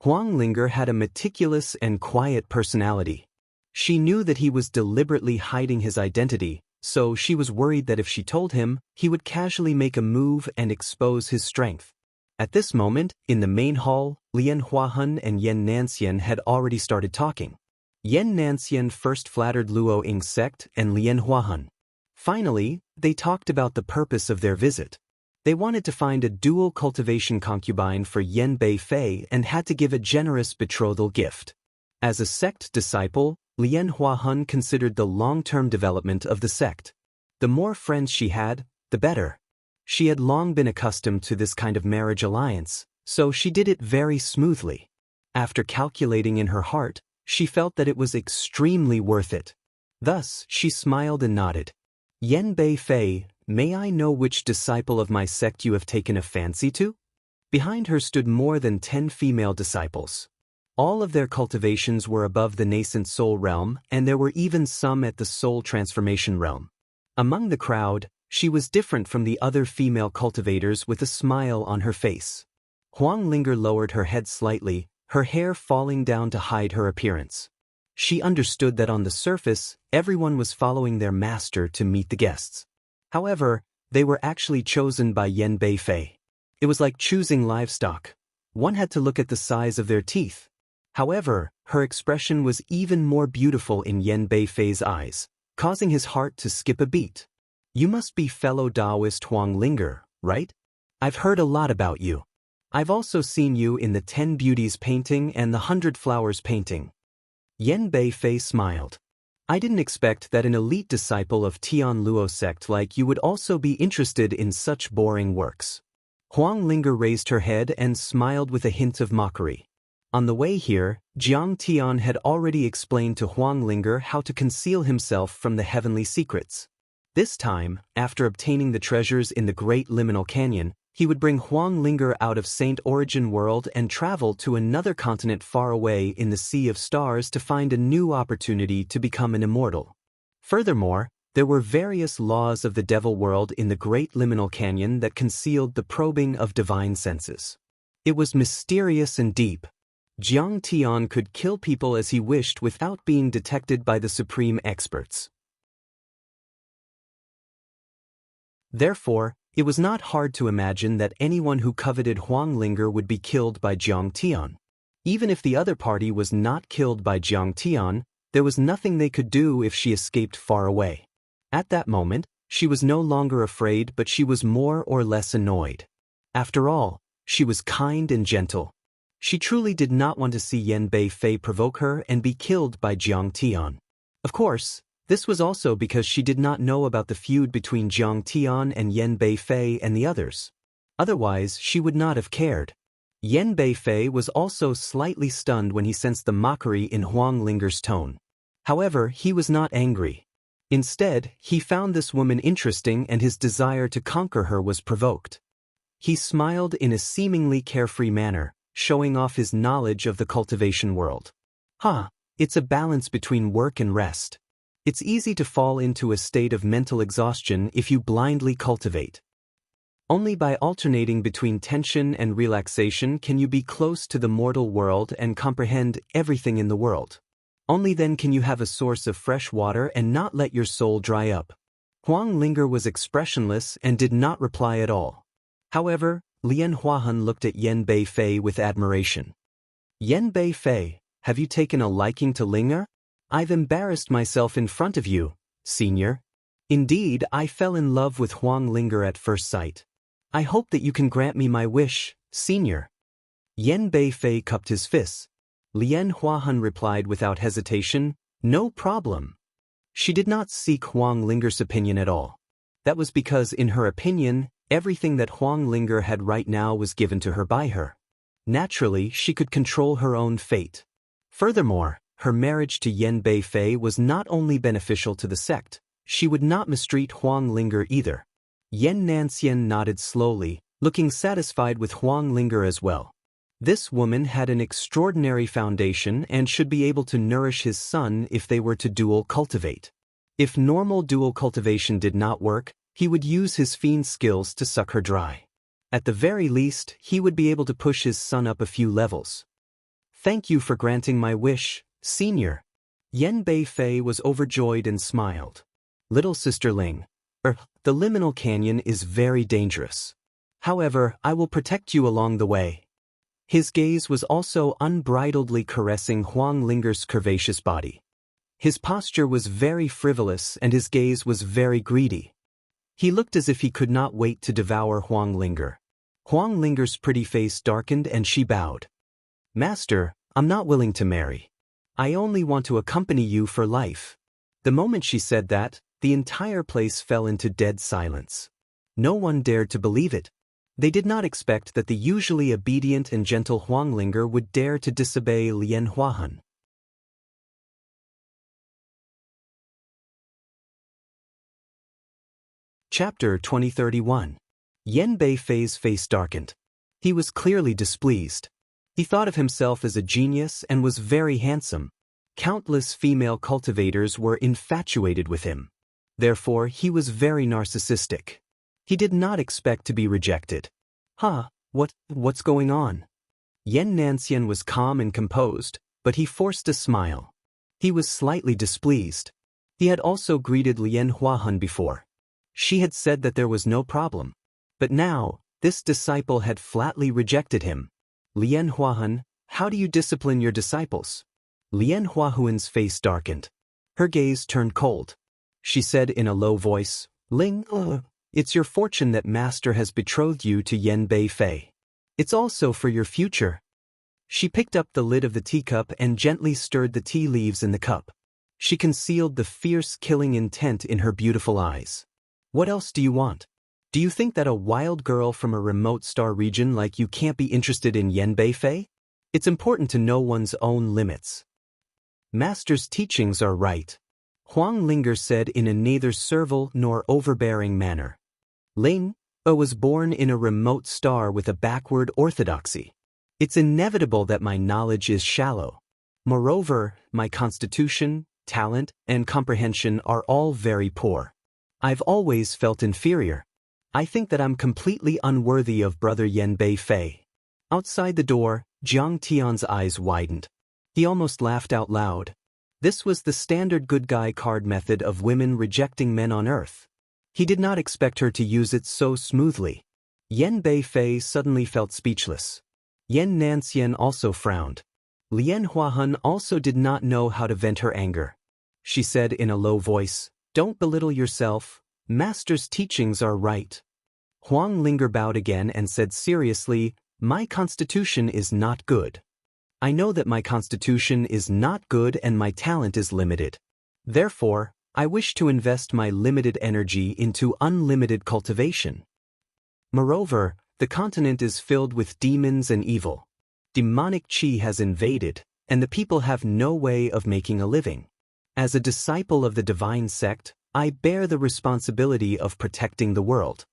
Huang Linger had a meticulous and quiet personality. She knew that he was deliberately hiding his identity, so she was worried that if she told him, he would casually make a move and expose his strength. At this moment, in the main hall, Lian Huahan and Yan Nanxian had already started talking. Yan Nanxian first flattered Luo Ying's sect and Lian Huahan. Finally, they talked about the purpose of their visit. They wanted to find a dual cultivation concubine for Yan Beifei and had to give a generous betrothal gift. As a sect disciple, Lian Huahan considered the long-term development of the sect. The more friends she had, the better. She had long been accustomed to this kind of marriage alliance, so she did it very smoothly. After calculating in her heart, she felt that it was extremely worth it. Thus, she smiled and nodded. Yan Beifei, may I know which disciple of my sect you have taken a fancy to? Behind her stood more than 10 female disciples. All of their cultivations were above the nascent soul realm, and there were even some at the soul transformation realm. Among the crowd, she was different from the other female cultivators with a smile on her face. Huang Linger lowered her head slightly, her hair falling down to hide her appearance. She understood that on the surface, everyone was following their master to meet the guests. However, they were actually chosen by Yan Beifei. It was like choosing livestock. One had to look at the size of their teeth. However, her expression was even more beautiful in Yan Beifei's eyes, causing his heart to skip a beat. You must be fellow Daoist Huang Linger, right? I've heard a lot about you. I've also seen you in the 10 Beauties painting and the 100 Flowers painting. Yan Beifei smiled. I didn't expect that an elite disciple of Tian Luo sect like you would also be interested in such boring works. Huang Linger raised her head and smiled with a hint of mockery. On the way here, Jiang Tian had already explained to Huang Linger how to conceal himself from the heavenly secrets. This time, after obtaining the treasures in the Great Liminal Canyon, he would bring Huang Linger out of Saint Origin World and travel to another continent far away in the Sea of Stars to find a new opportunity to become an immortal. Furthermore, there were various laws of the Devil World in the Great Liminal Canyon that concealed the probing of divine senses. It was mysterious and deep. Jiang Tian could kill people as he wished without being detected by the supreme experts. Therefore, it was not hard to imagine that anyone who coveted Huang Linger would be killed by Jiang Tian. Even if the other party was not killed by Jiang Tian, there was nothing they could do if she escaped far away. At that moment, she was no longer afraid, but she was more or less annoyed. After all, she was kind and gentle. She truly did not want to see Yan Beifei provoke her and be killed by Jiang Tian. Of course, this was also because she did not know about the feud between Jiang Tian and Yan Beifei and the others. Otherwise, she would not have cared. Yan Beifei was also slightly stunned when he sensed the mockery in Huang Linger's tone. However, he was not angry. Instead, he found this woman interesting and his desire to conquer her was provoked. He smiled in a seemingly carefree manner, showing off his knowledge of the cultivation world. It's a balance between work and rest. It's easy to fall into a state of mental exhaustion if you blindly cultivate. Only by alternating between tension and relaxation can you be close to the mortal world and comprehend everything in the world. Only then can you have a source of fresh water and not let your soul dry up. Huang Linger was expressionless and did not reply at all. However, Lian Huahan looked at Yan Beifei with admiration. Yan Beifei, have you taken a liking to Linger? I've embarrassed myself in front of you, senior. Indeed, I fell in love with Huang Linger at first sight. I hope that you can grant me my wish, senior. Yan Beifei cupped his fists. Lian Huahan replied without hesitation, no problem. She did not seek Huang Linger's opinion at all. That was because, in her opinion, everything that Huang Linger had right now was given to her by her. Naturally, she could control her own fate. Furthermore, her marriage to Yan Beifei was not only beneficial to the sect, she would not mistreat Huang Linger either. Yan Nanxian nodded slowly, looking satisfied with Huang Linger as well. This woman had an extraordinary foundation and should be able to nourish his son if they were to dual cultivate. If normal dual cultivation did not work, he would use his fiend skills to suck her dry. At the very least, he would be able to push his son up a few levels. Thank you for granting my wish, senior. Yan Beifei was overjoyed and smiled. Little sister Ling, the liminal canyon is very dangerous. However, I will protect you along the way. His gaze was also unbridledly caressing Huang Linger's curvaceous body. His posture was very frivolous and his gaze was very greedy. He looked as if he could not wait to devour Huang Linger. Huang Linger's pretty face darkened and she bowed. Master, I'm not willing to marry. I only want to accompany you for life. The moment she said that, the entire place fell into dead silence. No one dared to believe it. They did not expect that the usually obedient and gentle Huang Linger would dare to disobey Lian Huahan. Chapter 2031. Yan Beifei's face darkened. He was clearly displeased. He thought of himself as a genius and was very handsome. Countless female cultivators were infatuated with him. Therefore, he was very narcissistic. He did not expect to be rejected. What's going on? Yan Nancian was calm and composed, but he forced a smile. He was slightly displeased. He had also greeted Lian Huahan before. She had said that there was no problem. But now, this disciple had flatly rejected him. Lian Huahan, how do you discipline your disciples? Lian Huahuan's face darkened. Her gaze turned cold. She said in a low voice, Ling, it's your fortune that Master has betrothed you to Yan Beifei. It's also for your future. She picked up the lid of the teacup and gently stirred the tea leaves in the cup. She concealed the fierce killing intent in her beautiful eyes. What else do you want? Do you think that a wild girl from a remote star region like you can't be interested in Yan Beifei? It's important to know one's own limits. Master's teachings are right. Huang Linger said in a neither servile nor overbearing manner. Ling was born in a remote star with a backward orthodoxy. It's inevitable that my knowledge is shallow. Moreover, my constitution, talent, and comprehension are all very poor. I've always felt inferior. I think that I'm completely unworthy of Brother Yan Beifei. Outside the door, Jiang Tian's eyes widened. He almost laughed out loud. This was the standard good guy card method of women rejecting men on Earth. He did not expect her to use it so smoothly. Yan Beifei suddenly felt speechless. Yan Nancian also frowned. Lian Huahan also did not know how to vent her anger. She said in a low voice, Don't belittle yourself. Master's teachings are right. Huang Linger bowed again and said seriously, My constitution is not good. I know that my constitution is not good and my talent is limited. Therefore, I wish to invest my limited energy into unlimited cultivation. Moreover, the continent is filled with demons and evil. Demonic qi has invaded, and the people have no way of making a living. As a disciple of the divine sect, I bear the responsibility of protecting the world.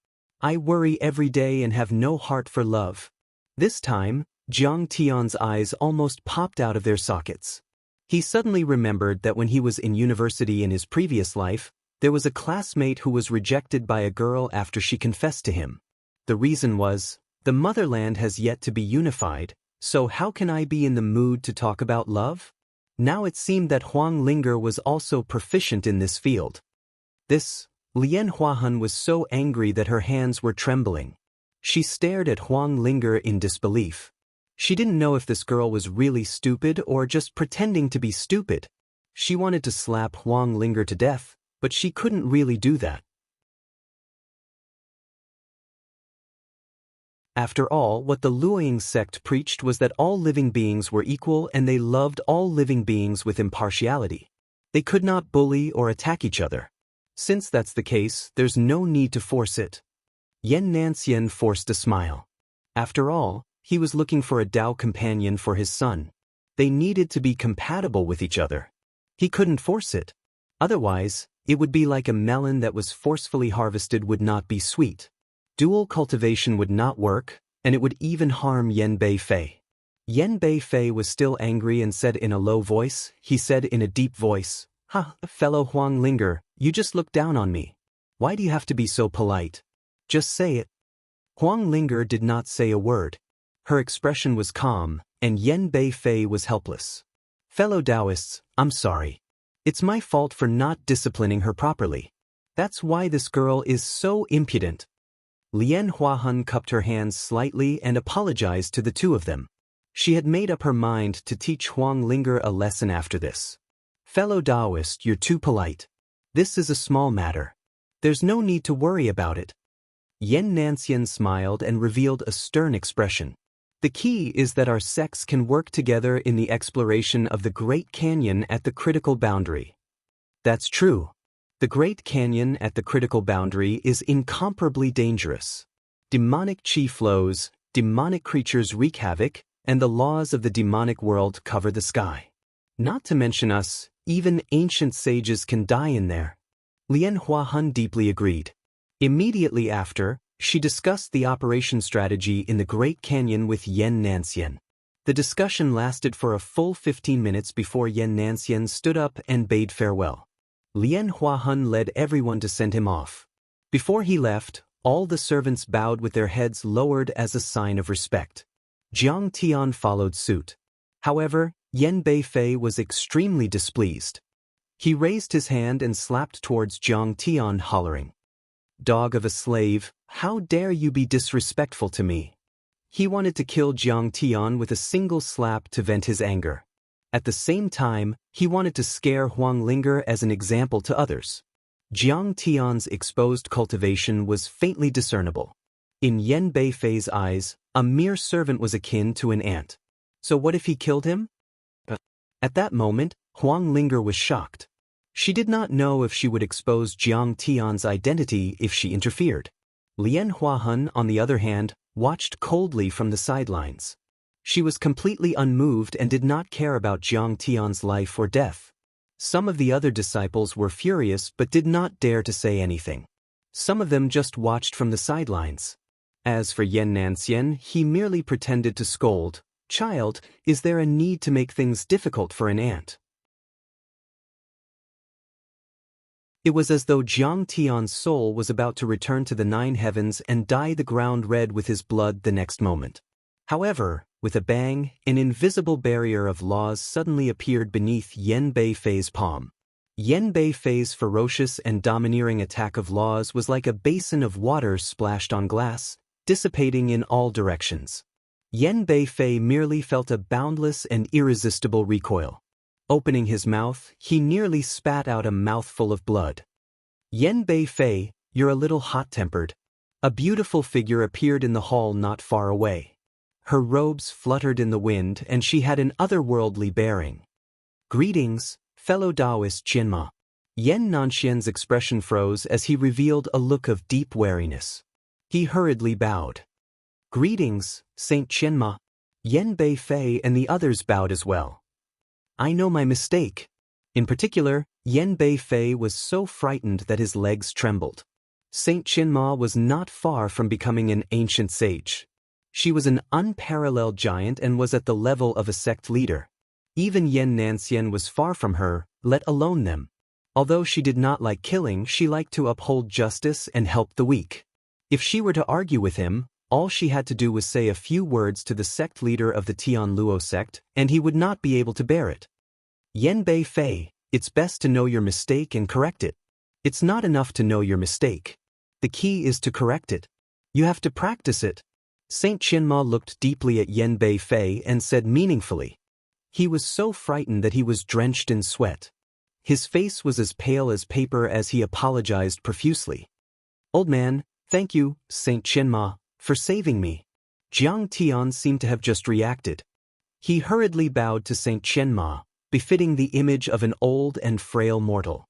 I worry every day and have no heart for love. This time, Jiang Tian's eyes almost popped out of their sockets. He suddenly remembered that when he was in university in his previous life, there was a classmate who was rejected by a girl after she confessed to him. The reason was, the motherland has yet to be unified, so how can I be in the mood to talk about love? Now it seemed that Huang Linger was also proficient in this field. Lian Huahan was so angry that her hands were trembling. She stared at Huang Linger in disbelief. She didn't know if this girl was really stupid or just pretending to be stupid. She wanted to slap Huang Linger to death, but she couldn't really do that. After all, what the Luoying sect preached was that all living beings were equal and they loved all living beings with impartiality. They could not bully or attack each other. Since that's the case, there's no need to force it. Yan Nancian forced a smile. After all, he was looking for a Dao companion for his son. They needed to be compatible with each other. He couldn't force it. Otherwise, it would be like a melon that was forcefully harvested would not be sweet. Dual cultivation would not work, and it would even harm Yan Beifei. Yan Beifei was still angry and said in a low voice, he said in a deep voice, Fellow Huang Linger, you just look down on me. Why do you have to be so polite? Just say it. Huang Linger did not say a word. Her expression was calm, and Yen Beifei was helpless. Fellow Daoists, I'm sorry. It's my fault for not disciplining her properly. That's why this girl is so impudent. Lian Huahun cupped her hands slightly and apologized to the two of them. She had made up her mind to teach Huang Linger a lesson after this. Fellow Daoist, you're too polite. This is a small matter. There's no need to worry about it. Yen Nanxian smiled and revealed a stern expression. The key is that our sects can work together in the exploration of the Great Canyon at the critical boundary. That's true. The Great Canyon at the critical boundary is incomparably dangerous. Demonic chi flows, demonic creatures wreak havoc, and the laws of the demonic world cover the sky. Not to mention us, even ancient sages can die in there. Lian Huahun deeply agreed. Immediately after, she discussed the operation strategy in the Great Canyon with Yen Nanxian. The discussion lasted for a full 15 minutes before Yen Nanxian stood up and bade farewell. Lian Huahun led everyone to send him off. Before he left, all the servants bowed with their heads lowered as a sign of respect. Jiang Tian followed suit. However, Yen Beifei was extremely displeased. He raised his hand and slapped towards Jiang Tian, hollering, "Dog of a slave, how dare you be disrespectful to me?" He wanted to kill Jiang Tian with a single slap to vent his anger. At the same time, he wanted to scare Huang Linger as an example to others. Jiang Tian's exposed cultivation was faintly discernible. In Yen Beifei's eyes, a mere servant was akin to an ant. So what if he killed him? At that moment, Huang Linger was shocked. She did not know if she would expose Jiang Tian's identity if she interfered. Lian Huahun, on the other hand, watched coldly from the sidelines. She was completely unmoved and did not care about Jiang Tian's life or death. Some of the other disciples were furious but did not dare to say anything. Some of them just watched from the sidelines. As for Yen Nanxian, he merely pretended to scold, "Child, is there a need to make things difficult for an ant?" It was as though Jiang Tian's soul was about to return to the nine heavens and dye the ground red with his blood the next moment. However, with a bang, an invisible barrier of laws suddenly appeared beneath Yen Beifei's palm. Yen Beifei's ferocious and domineering attack of laws was like a basin of water splashed on glass, dissipating in all directions. Yen Beifei merely felt a boundless and irresistible recoil. Opening his mouth, he nearly spat out a mouthful of blood. "Yen Beifei, you're a little hot-tempered." A beautiful figure appeared in the hall not far away. Her robes fluttered in the wind and she had an otherworldly bearing. "Greetings, fellow Daoist Qianma." Yen Nanxian's expression froze as he revealed a look of deep wariness. He hurriedly bowed. "Greetings, Saint Qianma." Yen Beifei and the others bowed as well. "I know my mistake." In particular, Yen Beifei was so frightened that his legs trembled. Saint Qianma was not far from becoming an ancient sage. She was an unparalleled giant and was at the level of a sect leader. Even Yen Nanxian was far from her, let alone them. Although she did not like killing, she liked to uphold justice and help the weak. If she were to argue with him, all she had to do was say a few words to the sect leader of the Tianluo sect, and he would not be able to bear it. "Yen Beifei, it's best to know your mistake and correct it. It's not enough to know your mistake. The key is to correct it. You have to practice it." Saint Qianma looked deeply at Yen Beifei and said meaningfully. He was so frightened that he was drenched in sweat. His face was as pale as paper as he apologized profusely. "Old man, thank you, Saint Qianma, for saving me." Jiang Tian seemed to have just reacted. He hurriedly bowed to Saint Qianma, befitting the image of an old and frail mortal.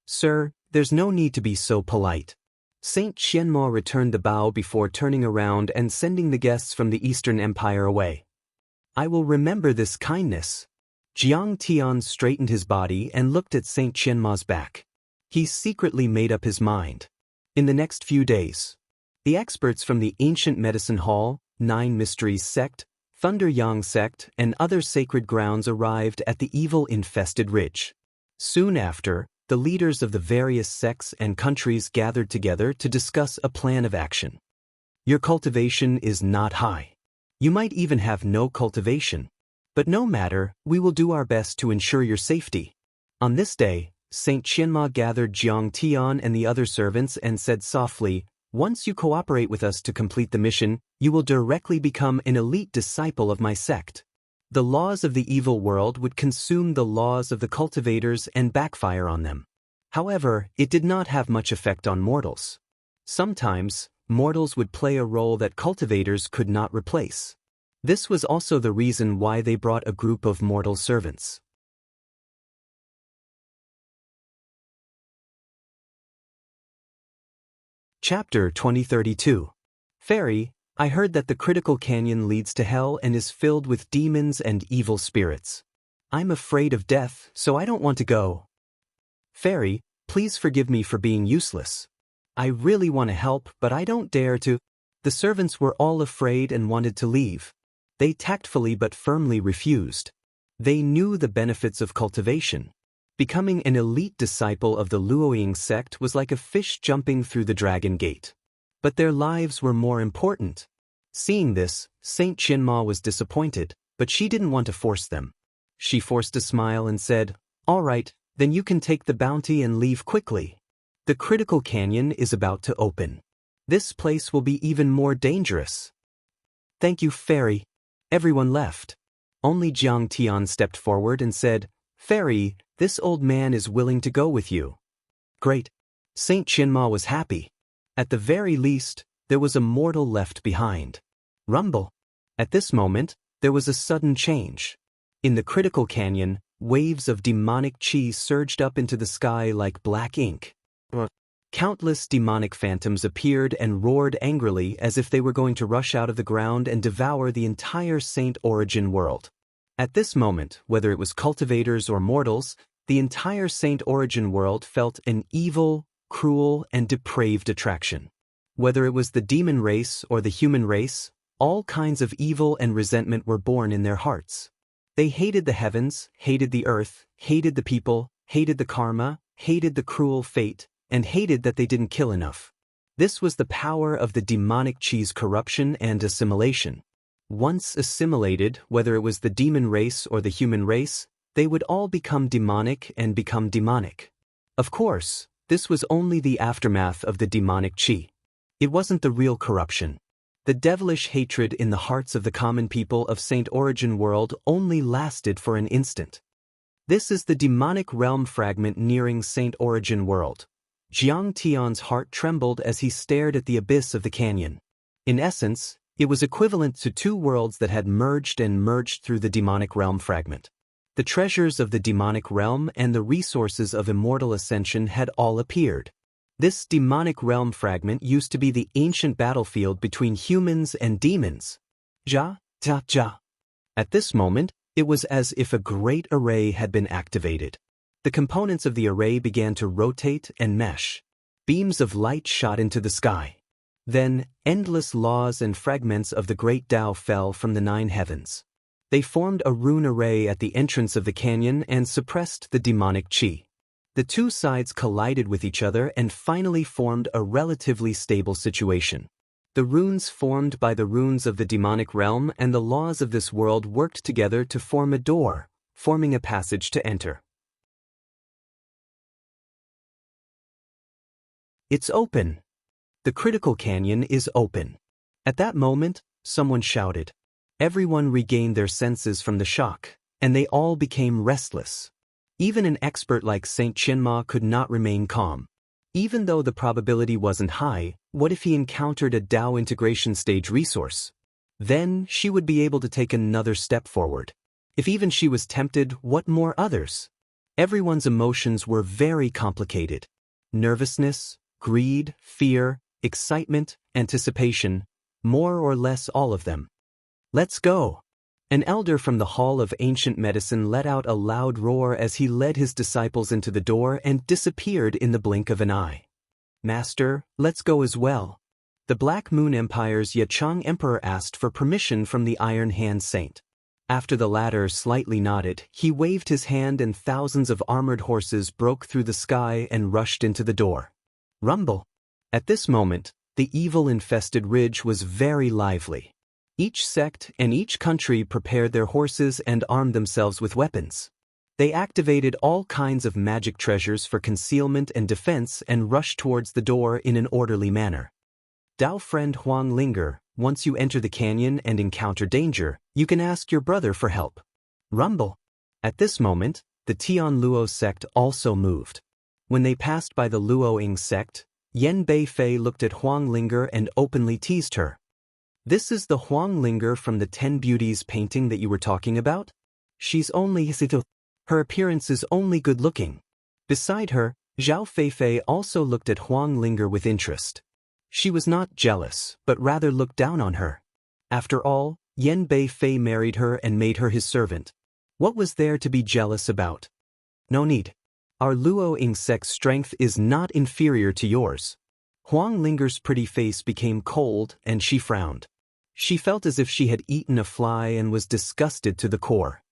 "Sir, there's no need to be so polite." Saint Qianma returned the bow before turning around and sending the guests from the Eastern Empire away. "I will remember this kindness." Jiang Tian straightened his body and looked at Saint Qianma's back. He secretly made up his mind. In the next few days, the experts from the Ancient Medicine Hall, Nine Mysteries Sect, Thunder Yang Sect, and other sacred grounds arrived at the evil-infested ridge. Soon after, the leaders of the various sects and countries gathered together to discuss a plan of action. "Your cultivation is not high. You might even have no cultivation. But no matter, we will do our best to ensure your safety. On this day, Saint Qianma gathered Jiang Tian and the other servants and said softly, "Once you cooperate with us to complete the mission, you will directly become an elite disciple of my sect." The laws of the evil world would consume the laws of the cultivators and backfire on them. However, it did not have much effect on mortals. Sometimes, mortals would play a role that cultivators could not replace. This was also the reason why they brought a group of mortal servants. Chapter 2032. Fairy, I heard that the critical canyon leads to hell and is filled with demons and evil spirits. I'm afraid of death, so I don't want to go. Fairy, please forgive me for being useless. I really want to help, but I don't dare to. The servants were all afraid and wanted to leave. They tactfully but firmly refused. They knew the benefits of cultivation. Becoming an elite disciple of the Luoying sect was like a fish jumping through the dragon gate. But their lives were more important. Seeing this, Saint Qianma was disappointed, but she didn't want to force them. She forced a smile and said, "All right, then you can take the bounty and leave quickly. The critical canyon is about to open. This place will be even more dangerous." "Thank you, Fairy." Everyone left. Only Jiang Tian stepped forward and said, "Fairy, this old man is willing to go with you." Great. Saint Qianma was happy. At the very least, there was a mortal left behind. Rumble. At this moment, there was a sudden change. In the critical canyon, waves of demonic chi surged up into the sky like black ink. Countless demonic phantoms appeared and roared angrily as if they were going to rush out of the ground and devour the entire Saint Origin world. At this moment, whether it was cultivators or mortals, the entire Saint Origin world felt an evil, cruel, and depraved attraction. Whether it was the demon race or the human race, all kinds of evil and resentment were born in their hearts. They hated the heavens, hated the earth, hated the people, hated the karma, hated the cruel fate, and hated that they didn't kill enough. This was the power of the demonic chi's corruption and assimilation. Once assimilated, whether it was the demon race or the human race, they would all become demonic and become demonic. Of course, this was only the aftermath of the demonic chi. It wasn't the real corruption. The devilish hatred in the hearts of the common people of Saint Origin world only lasted for an instant. This is the demonic realm fragment nearing Saint Origin world. Jiang Tian's heart trembled as he stared at the abyss of the canyon. In essence, it was equivalent to two worlds that had merged through the demonic realm fragment. The treasures of the demonic realm and the resources of immortal ascension had all appeared. This demonic realm fragment used to be the ancient battlefield between humans and demons. Ja, ja, ja. At this moment, it was as if a great array had been activated. The components of the array began to rotate and mesh. Beams of light shot into the sky. Then, endless laws and fragments of the great Tao fell from the 9 heavens. They formed a rune array at the entrance of the canyon and suppressed the demonic chi. The two sides collided with each other and finally formed a relatively stable situation. The runes formed by the runes of the demonic realm and the laws of this world worked together to form a door, forming a passage to enter. It's open. The critical canyon is open. At that moment, someone shouted. Everyone regained their senses from the shock, and they all became restless. Even an expert like Saint Qianma could not remain calm. Even though the probability wasn't high, what if he encountered a Dao integration stage resource? Then she would be able to take another step forward. If even she was tempted, what more others? Everyone's emotions were very complicated. Nervousness, greed, fear, excitement, anticipation, more or less all of them. Let's go. An elder from the Hall of Ancient Medicine let out a loud roar as he led his disciples into the door and disappeared in the blink of an eye. Master, let's go as well. The Black Moon Empire's Yachang Emperor asked for permission from the Iron Hand Saint. After the latter slightly nodded, he waved his hand and thousands of armored horses broke through the sky and rushed into the door. Rumble. At this moment, the evil-infested ridge was very lively. Each sect and each country prepared their horses and armed themselves with weapons. They activated all kinds of magic treasures for concealment and defense and rushed towards the door in an orderly manner. Dao friend Huang Linger, once you enter the canyon and encounter danger, you can ask your brother for help. Rumble. At this moment, the Tian Luo sect also moved. When they passed by the Luoying sect, Yen Beifei looked at Huang Linger and openly teased her. This is the Huang Linger from the 10 Beauties painting that you were talking about? She's only her appearance is only good-looking. Beside her, Zhao Feifei also looked at Huang Linger with interest. She was not jealous, but rather looked down on her. After all, Yen Beifei married her and made her his servant. What was there to be jealous about? No need. Our Luoying sect's strength is not inferior to yours. Huang Linger's pretty face became cold and she frowned. She felt as if she had eaten a fly and was disgusted to the core.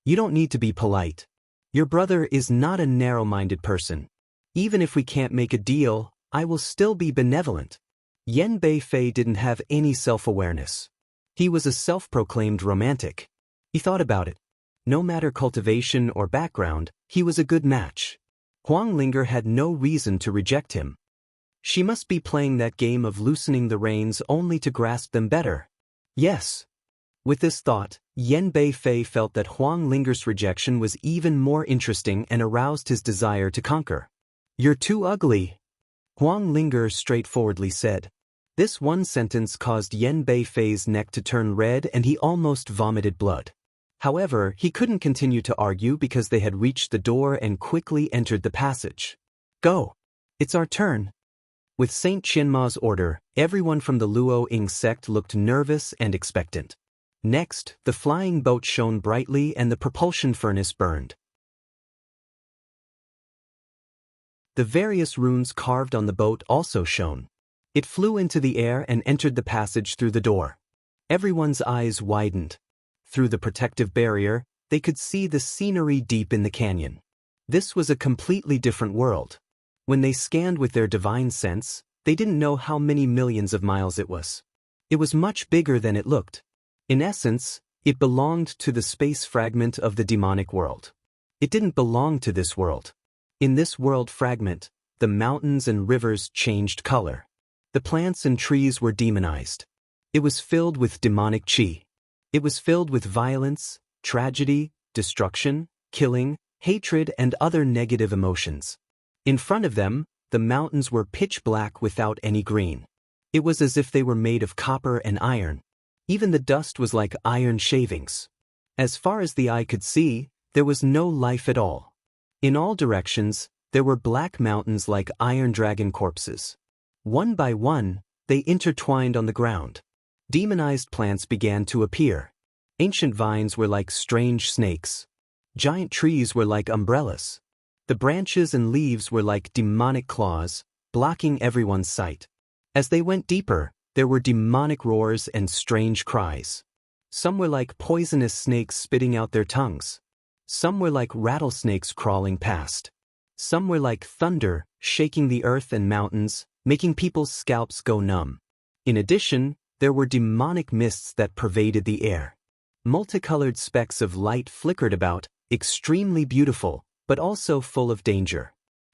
You don't need to be polite. Your brother is not a narrow-minded person. Even if we can't make a deal, I will still be benevolent. Yen Beifei didn't have any self-awareness. He was a self-proclaimed romantic. He thought about it. No matter cultivation or background, he was a good match. Huang Linger had no reason to reject him. She must be playing that game of loosening the reins only to grasp them better. Yes. With this thought, Yen Beifei felt that Huang Linger's rejection was even more interesting and aroused his desire to conquer. You're too ugly, Huang Linger straightforwardly said. This one sentence caused Yen Beifei's neck to turn red and he almost vomited blood. However, he couldn't continue to argue because they had reached the door and quickly entered the passage. Go. It's our turn. With Saint Qianma's order, everyone from the Luoying sect looked nervous and expectant. Next, the flying boat shone brightly and the propulsion furnace burned. The various runes carved on the boat also shone. It flew into the air and entered the passage through the door. Everyone's eyes widened. Through the protective barrier, they could see the scenery deep in the canyon. This was a completely different world. When they scanned with their divine sense, they didn't know how many millions of miles it was. It was much bigger than it looked. In essence, it belonged to the space fragment of the demonic world. It didn't belong to this world. In this world fragment, the mountains and rivers changed color. The plants and trees were demonized. It was filled with demonic qi. It was filled with violence, tragedy, destruction, killing, hatred, and other negative emotions. In front of them, the mountains were pitch black without any green. It was as if they were made of copper and iron. Even the dust was like iron shavings. As far as the eye could see, there was no life at all. In all directions, there were black mountains like iron dragon corpses. One by one, they intertwined on the ground. Demonized plants began to appear. Ancient vines were like strange snakes. Giant trees were like umbrellas. The branches and leaves were like demonic claws, blocking everyone's sight. As they went deeper, there were demonic roars and strange cries. Some were like poisonous snakes spitting out their tongues. Some were like rattlesnakes crawling past. Some were like thunder, shaking the earth and mountains, making people's scalps go numb. In addition, there were demonic mists that pervaded the air. Multicolored specks of light flickered about, extremely beautiful, but also full of danger.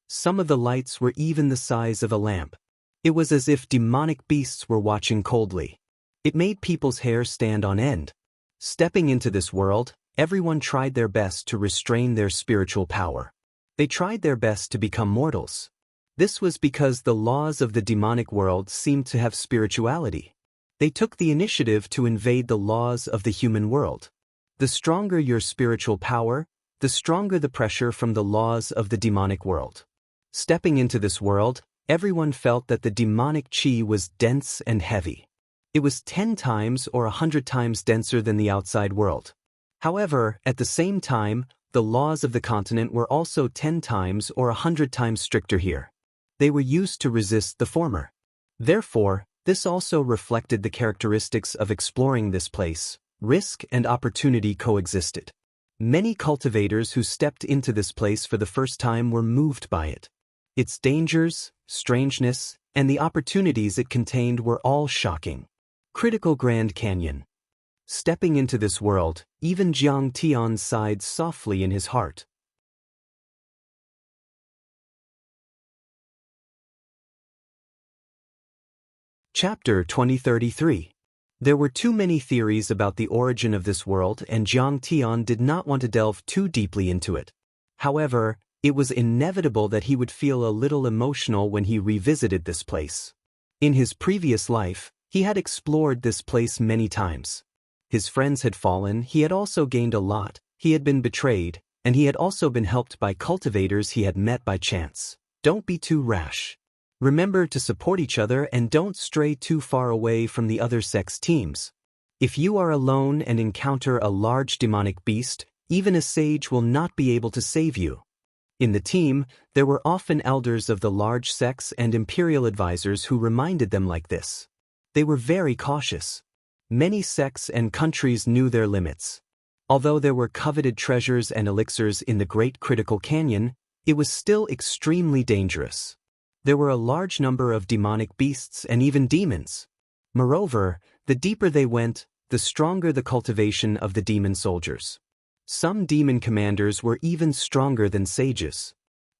Some of the lights were even the size of a lamp. It was as if demonic beasts were watching coldly. It made people's hair stand on end. Stepping into this world, everyone tried their best to restrain their spiritual power. They tried their best to become mortals. This was because the laws of the demonic world seemed to have spirituality. They took the initiative to invade the laws of the human world. The stronger your spiritual power, the stronger the pressure from the laws of the demonic world. Stepping into this world, everyone felt that the demonic qi was dense and heavy. It was 10 times or 100 times denser than the outside world. However, at the same time, the laws of the continent were also 10 times or 100 times stricter here. They were used to resist the former. Therefore, this also reflected the characteristics of exploring this place. Risk and opportunity coexisted. Many cultivators who stepped into this place for the first time were moved by it. Its dangers, strangeness, and the opportunities it contained were all shocking. Critical Grand Canyon. Stepping into this world, even Jiang Tian sighed softly in his heart. Chapter 2033. There were too many theories about the origin of this world, and Jiang Tian did not want to delve too deeply into it. However, it was inevitable that he would feel a little emotional when he revisited this place. In his previous life, he had explored this place many times. His friends had fallen, he had also gained a lot, he had been betrayed, and he had also been helped by cultivators he had met by chance. Don't be too rash. Remember to support each other and don't stray too far away from the other sex teams. If you are alone and encounter a large demonic beast, even a sage will not be able to save you. In the team, there were often elders of the large sects and imperial advisors who reminded them like this. They were very cautious. Many sects and countries knew their limits. Although there were coveted treasures and elixirs in the Great Critical Canyon, it was still extremely dangerous. There were a large number of demonic beasts and even demons. Moreover, the deeper they went, the stronger the cultivation of the demon soldiers. Some demon commanders were even stronger than sages.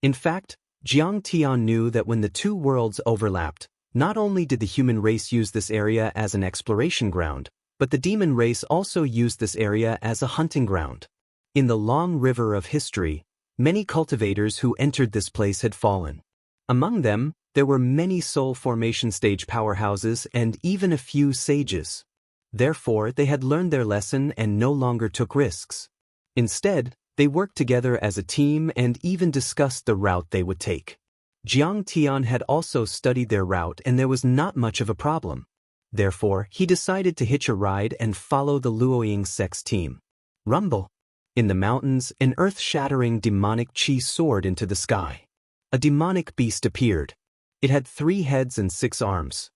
In fact, Jiang Tian knew that when the two worlds overlapped, not only did the human race use this area as an exploration ground, but the demon race also used this area as a hunting ground. In the long river of history, many cultivators who entered this place had fallen. Among them, there were many soul formation stage powerhouses and even a few sages. Therefore, they had learned their lesson and no longer took risks. Instead, they worked together as a team and even discussed the route they would take. Jiang Tian had also studied their route and there was not much of a problem. Therefore, he decided to hitch a ride and follow the Luoying sex team. Rumble. In the mountains, an earth-shattering demonic chi soared into the sky. A demonic beast appeared. It had 3 heads and 6 arms.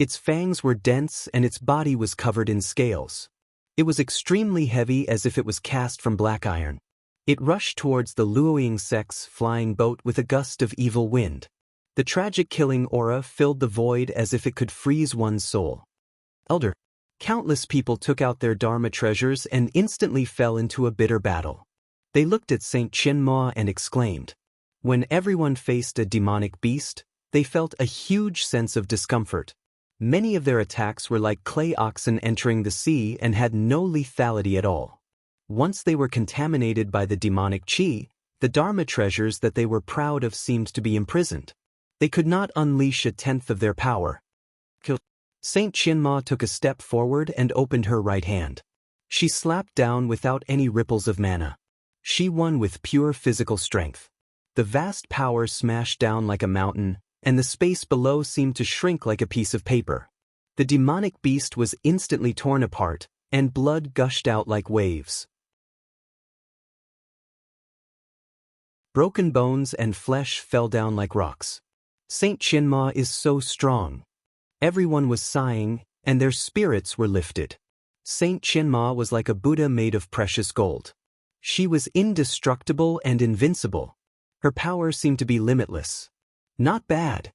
Its fangs were dense and its body was covered in scales. It was extremely heavy as if it was cast from black iron. It rushed towards the Luoying sect's flying boat with a gust of evil wind. The tragic killing aura filled the void as if it could freeze one's soul. Elder. Countless people took out their Dharma treasures and instantly fell into a bitter battle. They looked at Saint Qianma and exclaimed. When everyone faced a demonic beast, they felt a huge sense of discomfort. Many of their attacks were like clay oxen entering the sea and had no lethality at all. Once they were contaminated by the demonic chi, the Dharma treasures that they were proud of seemed to be imprisoned. They could not unleash 1/10 of their power. Saint Qianma took a step forward and opened her right hand. She slapped down without any ripples of mana. She won with pure physical strength. The vast power smashed down like a mountain, and the space below seemed to shrink like a piece of paper. The demonic beast was instantly torn apart, and blood gushed out like waves. Broken bones and flesh fell down like rocks. Saint Qianma is so strong. Everyone was sighing, and their spirits were lifted. Saint Qianma was like a Buddha made of precious gold. She was indestructible and invincible. Her power seemed to be limitless. Not bad.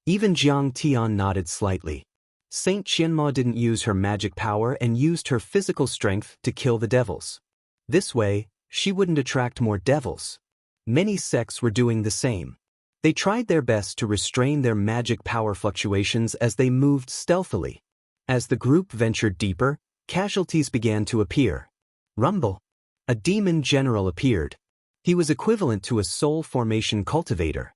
Even Jiang Tian nodded slightly. Saint Qianma didn't use her magic power and used her physical strength to kill the devils. This way, she wouldn't attract more devils. Many sects were doing the same. They tried their best to restrain their magic power fluctuations as they moved stealthily. As the group ventured deeper, casualties began to appear. Rumble. A demon general appeared. He was equivalent to a soul formation cultivator.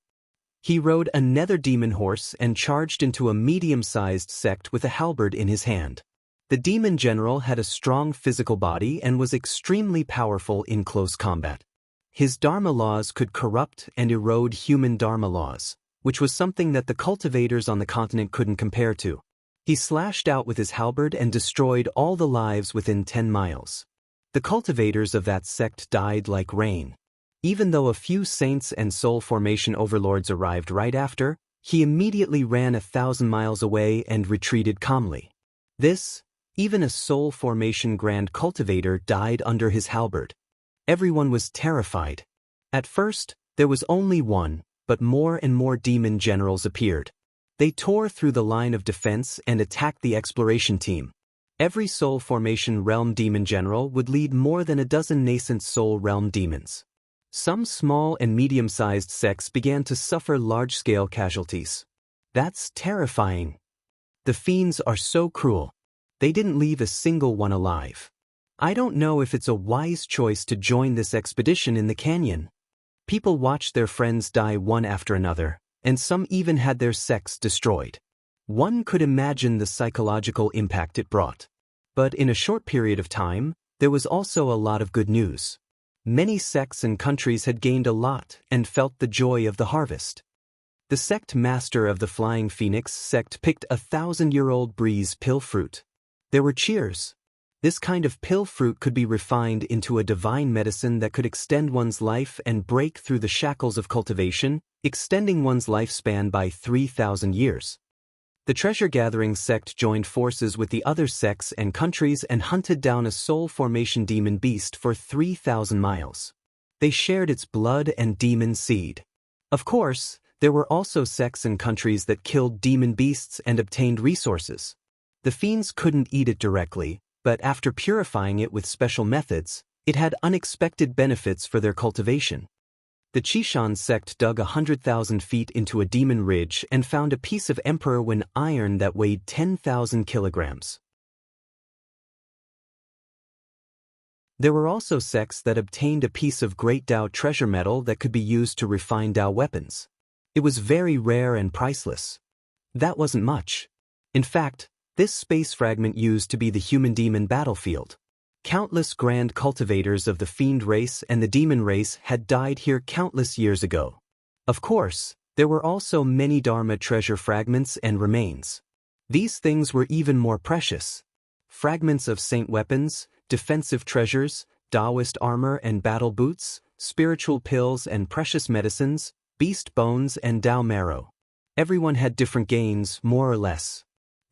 He rode a nether demon horse and charged into a medium-sized sect with a halberd in his hand. The demon general had a strong physical body and was extremely powerful in close combat. His Dharma laws could corrupt and erode human Dharma laws, which was something that the cultivators on the continent couldn't compare to. He slashed out with his halberd and destroyed all the lives within 10 miles. The cultivators of that sect died like rain. Even though a few saints and soul formation overlords arrived right after, he immediately ran 1,000 miles away and retreated calmly. Even a soul formation grand cultivator died under his halberd. Everyone was terrified. At first, there was only one, but more and more demon generals appeared. They tore through the line of defense and attacked the exploration team. Every Soul Formation Realm Demon General would lead more than a dozen nascent Soul Realm demons. Some small and medium-sized sects began to suffer large-scale casualties. That's terrifying. The fiends are so cruel. They didn't leave a single one alive. I don't know if it's a wise choice to join this expedition in the canyon. People watched their friends die one after another, and some even had their sects destroyed. One could imagine the psychological impact it brought. But in a short period of time, there was also a lot of good news. Many sects and countries had gained a lot and felt the joy of the harvest. The sect master of the Flying Phoenix sect picked a 1,000-year-old breeze pill fruit. There were cheers. This kind of pill fruit could be refined into a divine medicine that could extend one's life and break through the shackles of cultivation, extending one's lifespan by 3,000 years. The treasure-gathering sect joined forces with the other sects and countries and hunted down a soul formation demon beast for 3,000 miles. They shared its blood and demon seed. Of course, there were also sects and countries that killed demon beasts and obtained resources. The fiends couldn't eat it directly, but after purifying it with special methods, it had unexpected benefits for their cultivation. The Qishan sect dug 100,000 feet into a demon ridge and found a piece of Emperor Wen iron that weighed 10,000 kilograms. There were also sects that obtained a piece of Great Dao treasure metal that could be used to refine Dao weapons. It was very rare and priceless. That wasn't much. In fact, this space fragment used to be the human-demon battlefield. Countless grand cultivators of the fiend race and the demon race had died here countless years ago. Of course, there were also many Dharma treasure fragments and remains. These things were even more precious. Fragments of saint weapons, defensive treasures, Daoist armor and battle boots, spiritual pills and precious medicines, beast bones and Dao marrow. Everyone had different gains, more or less.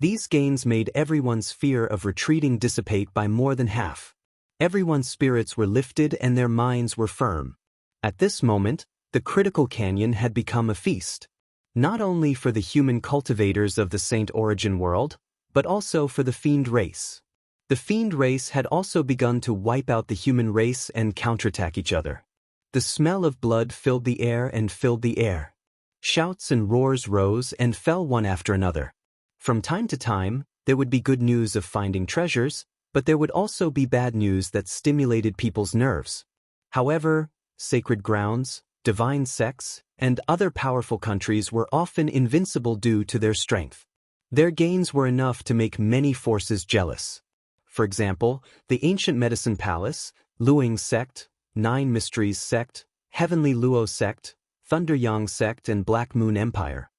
These gains made everyone's fear of retreating dissipate by more than half. Everyone's spirits were lifted and their minds were firm. At this moment, the critical canyon had become a feast. Not only for the human cultivators of the Saint Origin world, but also for the fiend race. The fiend race had also begun to wipe out the human race and counterattack each other. The smell of blood filled the air and filled the air. Shouts and roars rose and fell one after another. From time to time, there would be good news of finding treasures, but there would also be bad news that stimulated people's nerves. However, sacred grounds, divine sects, and other powerful countries were often invincible due to their strength. Their gains were enough to make many forces jealous. For example, the Ancient Medicine Palace, Luoying Sect, Nine Mysteries Sect, Heavenly Luo Sect, Thunderyang Sect and Black Moon Empire.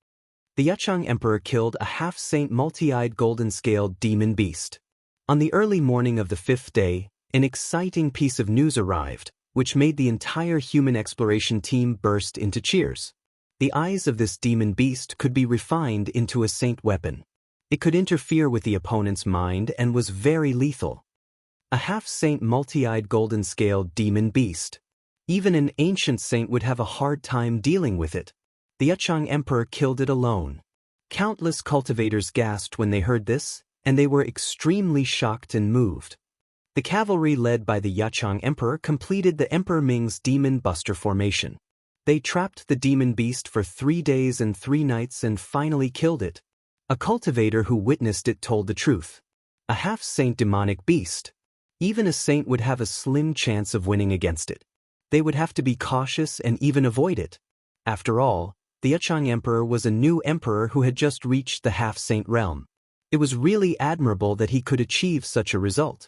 The Yuchang Emperor killed a half-saint multi-eyed golden-scaled demon beast. On the early morning of the 5th day, an exciting piece of news arrived, which made the entire human exploration team burst into cheers. The eyes of this demon beast could be refined into a saint weapon. It could interfere with the opponent's mind and was very lethal. A half-saint multi-eyed golden-scaled demon beast. Even an ancient saint would have a hard time dealing with it. The Yuchang Emperor killed it alone. Countless cultivators gasped when they heard this, and they were extremely shocked and moved. The cavalry led by the Yuchang Emperor completed the Emperor Ming's Demon Buster formation. They trapped the demon beast for 3 days and 3 nights and finally killed it. A cultivator who witnessed it told the truth. A half-saint demonic beast. Even a saint would have a slim chance of winning against it. They would have to be cautious and even avoid it. After all, the Yuchang Emperor was a new emperor who had just reached the half-saint realm. It was really admirable that he could achieve such a result.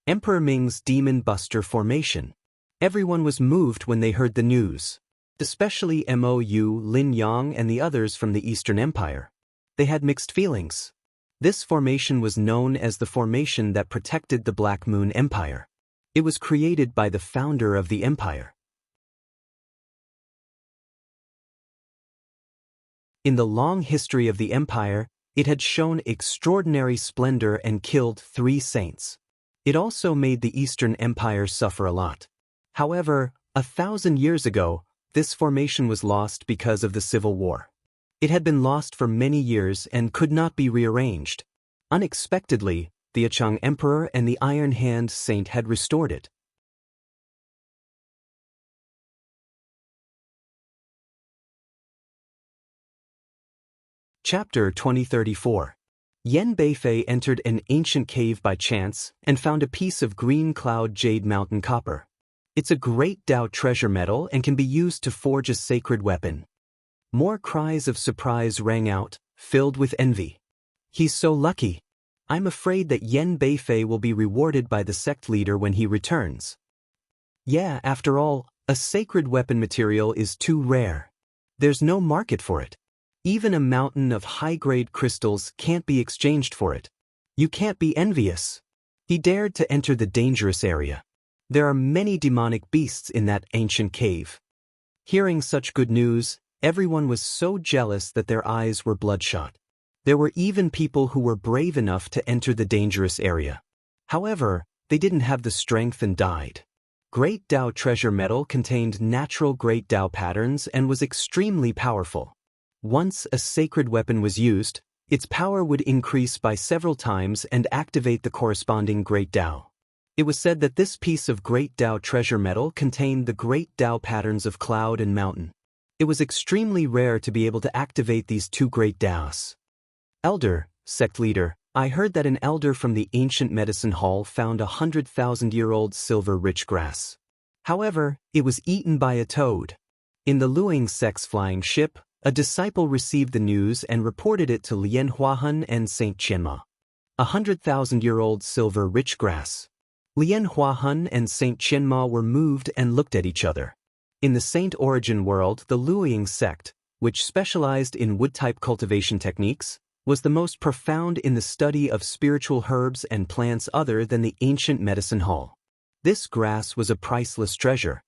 Emperor Ming's Demon Buster formation. Everyone was moved when they heard the news. Especially Mou Lin Yang and the others from the Eastern Empire. They had mixed feelings. This formation was known as the formation that protected the Black Moon Empire. It was created by the founder of the empire. In the long history of the empire, it had shown extraordinary splendor and killed 3 saints. It also made the Eastern Empire suffer a lot. However, 1,000 years ago, this formation was lost because of the civil war. It had been lost for many years and could not be rearranged. Unexpectedly, the Achang Emperor and the Iron Hand Saint had restored it. Chapter 2034. Yan Beifei entered an ancient cave by chance and found a piece of green cloud jade mountain copper. It's a great Dao treasure metal and can be used to forge a sacred weapon. More cries of surprise rang out, filled with envy. He's so lucky. I'm afraid that Yan Beifei will be rewarded by the sect leader when he returns. Yeah, after all, a sacred weapon material is too rare. There's no market for it. Even a mountain of high-grade crystals can't be exchanged for it. You can't be envious. He dared to enter the dangerous area. There are many demonic beasts in that ancient cave. Hearing such good news, everyone was so jealous that their eyes were bloodshot. There were even people who were brave enough to enter the dangerous area. However, they didn't have the strength and died. Great Dao treasure metal contained natural Great Dao patterns and was extremely powerful. Once a sacred weapon was used, its power would increase by several times and activate the corresponding Great Dao. It was said that this piece of Great Dao treasure metal contained the Great Dao patterns of cloud and mountain. It was extremely rare to be able to activate these two Great Daos. Elder, sect leader, I heard that an elder from the ancient medicine hall found 100,000-year-old silver-rich grass. However, it was eaten by a toad. In the Luing sect's flying ship, a disciple received the news and reported it to Lian Huahan and Saint Qianma. 100,000-year-old silver-rich grass. Lian Huahan and Saint Qianma were moved and looked at each other. In the Saint Origin world, the Luing sect, which specialized in wood-type cultivation techniques, was the most profound in the study of spiritual herbs and plants other than the ancient medicine hall. This grass was a priceless treasure.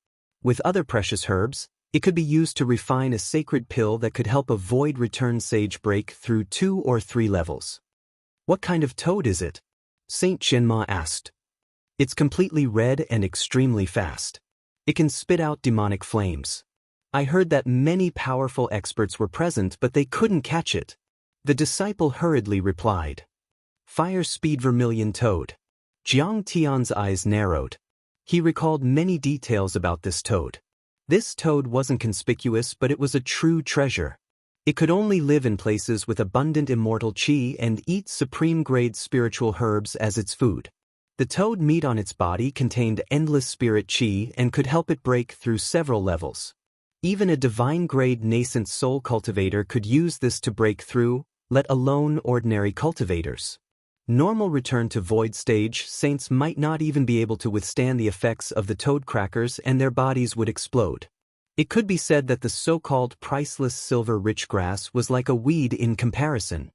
With other precious herbs, it could be used to refine a sacred pill that could help a void return sage break through 2 or 3 levels. What kind of toad is it? Saint Qianma asked. It's completely red and extremely fast. It can spit out demonic flames. I heard that many powerful experts were present, but they couldn't catch it. The disciple hurriedly replied. Fire speed vermilion toad. Jiang Tian's eyes narrowed. He recalled many details about this toad. This toad wasn't conspicuous, but it was a true treasure. It could only live in places with abundant immortal qi and eat supreme-grade spiritual herbs as its food. The toad meat on its body contained endless spirit qi and could help it break through several levels. Even a divine-grade nascent soul cultivator could use this to break through, let alone ordinary cultivators. Normal return to void stage saints might not even be able to withstand the effects of the toad crackers and their bodies would explode. It could be said that the so-called priceless silver-rich grass was like a weed in comparison.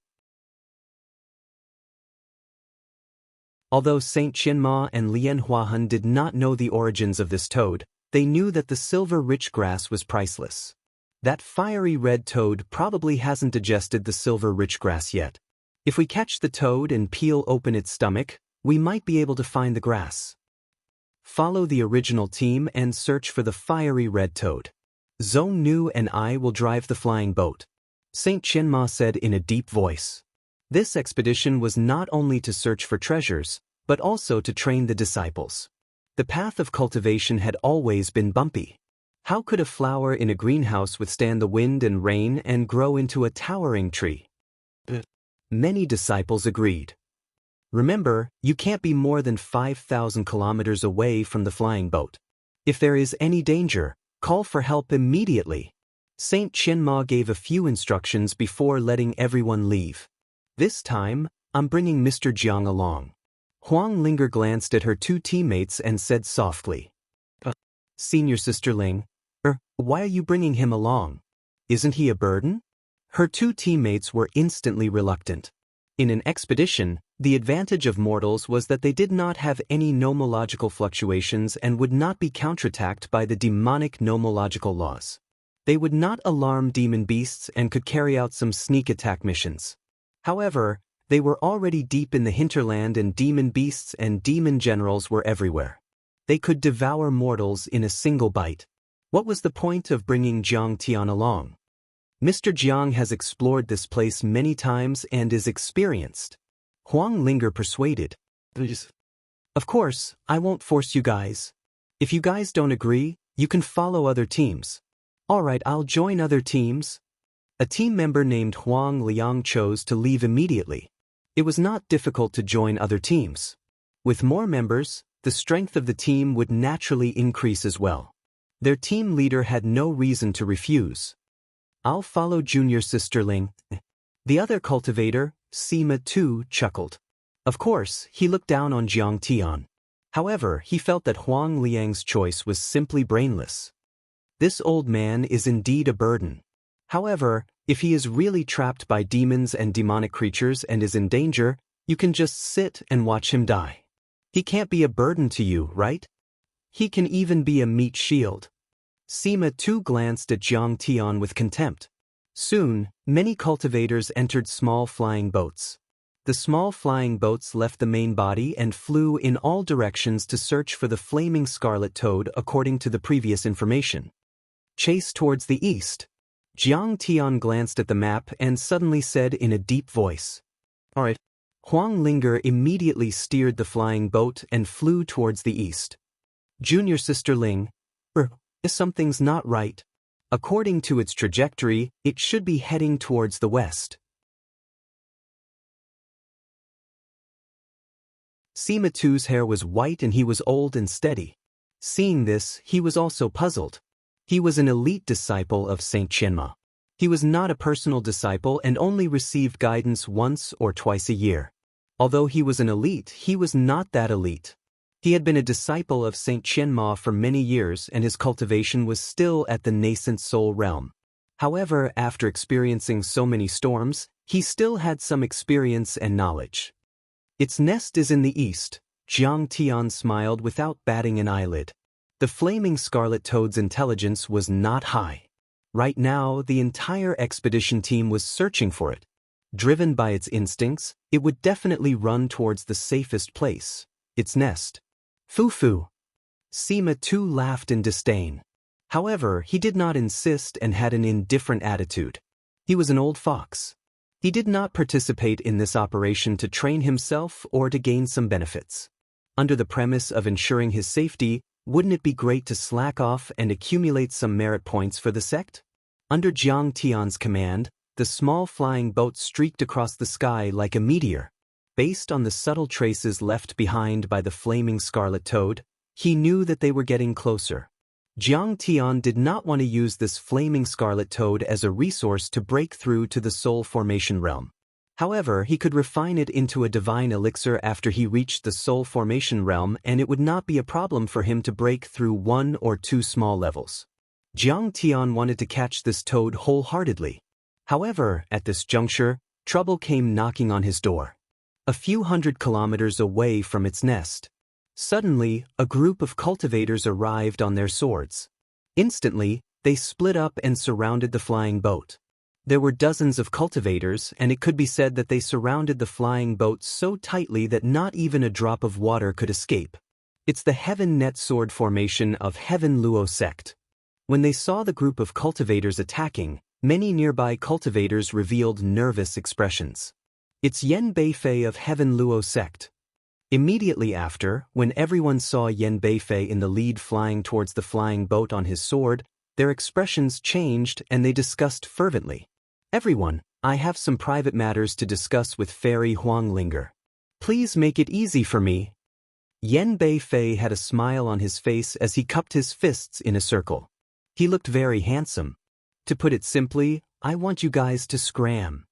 Although Saint Qianma and Lian Huahan did not know the origins of this toad, they knew that the silver-rich grass was priceless. That fiery red toad probably hasn't digested the silver-rich grass yet. If we catch the toad and peel open its stomach, we might be able to find the grass. Follow the original team and search for the fiery red toad. Zhong Nu and I will drive the flying boat. Saint Qianma said in a deep voice. This expedition was not only to search for treasures, but also to train the disciples. The path of cultivation had always been bumpy. How could a flower in a greenhouse withstand the wind and rain and grow into a towering tree? Many disciples agreed. Remember, you can't be more than 5,000 kilometers away from the flying boat. If there is any danger, call for help immediately. Saint Qianma gave a few instructions before letting everyone leave. This time, I'm bringing Mr. Jiang along. Huang Linger glanced at her 2 teammates and said softly. Senior Sister Ling, why are you bringing him along? Isn't he a burden? Her 2 teammates were instantly reluctant. In an expedition, the advantage of mortals was that they did not have any nomological fluctuations and would not be counterattacked by the demonic nomological laws. They would not alarm demon beasts and could carry out some sneak attack missions. However, they were already deep in the hinterland and demon beasts and demon generals were everywhere. They could devour mortals in a single bite. What was the point of bringing Jiang Tian along? Mr. Jiang has explored this place many times and is experienced. Huang Linger persuaded. Please. Of course, I won't force you guys. If you guys don't agree, you can follow other teams. Alright, I'll join other teams. A team member named Huang Liang chose to leave immediately. It was not difficult to join other teams. With more members, the strength of the team would naturally increase as well. Their team leader had no reason to refuse. I'll follow junior sister Ling. The other cultivator, Sima too, chuckled. Of course, he looked down on Jiang Tian. However, he felt that Huang Liang's choice was simply brainless. This old man is indeed a burden. However, if he is really trapped by demons and demonic creatures and is in danger, you can just sit and watch him die. He can't be a burden to you, right? He can even be a meat shield. Sima too glanced at Jiang Tian with contempt. Soon, many cultivators entered small flying boats. The small flying boats left the main body and flew in all directions to search for the flaming scarlet toad according to the previous information. Chase towards the east. Jiang Tian glanced at the map and suddenly said in a deep voice. Alright. Huang Linger immediately steered the flying boat and flew towards the east. Junior sister Ling, something's not right. According to its trajectory, it should be heading towards the west. Sima Tu's hair was white and he was old and steady. Seeing this, he was also puzzled. He was an elite disciple of Saint Qianma. He was not a personal disciple and only received guidance once or twice a year. Although he was an elite, he was not that elite. He had been a disciple of Saint Qianma for many years and his cultivation was still at the nascent soul realm. However, after experiencing so many storms, he still had some experience and knowledge. Its nest is in the east. Jiang Tian smiled without batting an eyelid. The flaming scarlet toad's intelligence was not high. Right now, the entire expedition team was searching for it. Driven by its instincts, it would definitely run towards the safest place, its nest. Foo-foo. Sima too laughed in disdain. However, he did not insist and had an indifferent attitude. He was an old fox. He did not participate in this operation to train himself or to gain some benefits. Under the premise of ensuring his safety, wouldn't it be great to slack off and accumulate some merit points for the sect? Under Jiang Tian's command, the small flying boat streaked across the sky like a meteor. Based on the subtle traces left behind by the flaming scarlet toad, he knew that they were getting closer. Jiang Tian did not want to use this flaming scarlet toad as a resource to break through to the soul formation realm. However, he could refine it into a divine elixir after he reached the soul formation realm and it would not be a problem for him to break through 1 or 2 small levels. Jiang Tian wanted to catch this toad wholeheartedly. However, at this juncture, trouble came knocking on his door. A few hundred kilometers away from its nest. Suddenly, a group of cultivators arrived on their swords. Instantly, they split up and surrounded the flying boat. There were dozens of cultivators, and it could be said that they surrounded the flying boat so tightly that not even a drop of water could escape. It's the Heaven Net Sword formation of Heaven Luo sect. When they saw the group of cultivators attacking, many nearby cultivators revealed nervous expressions. It's Yen Beifei of Heaven Luo sect. Immediately after, when everyone saw Yen Beifei in the lead flying towards the flying boat on his sword, their expressions changed and they discussed fervently. Everyone, I have some private matters to discuss with Fairy Huang Linger. Please make it easy for me. Yen Beifei had a smile on his face as he cupped his fists in a circle. He looked very handsome. To put it simply, I want you guys to scram.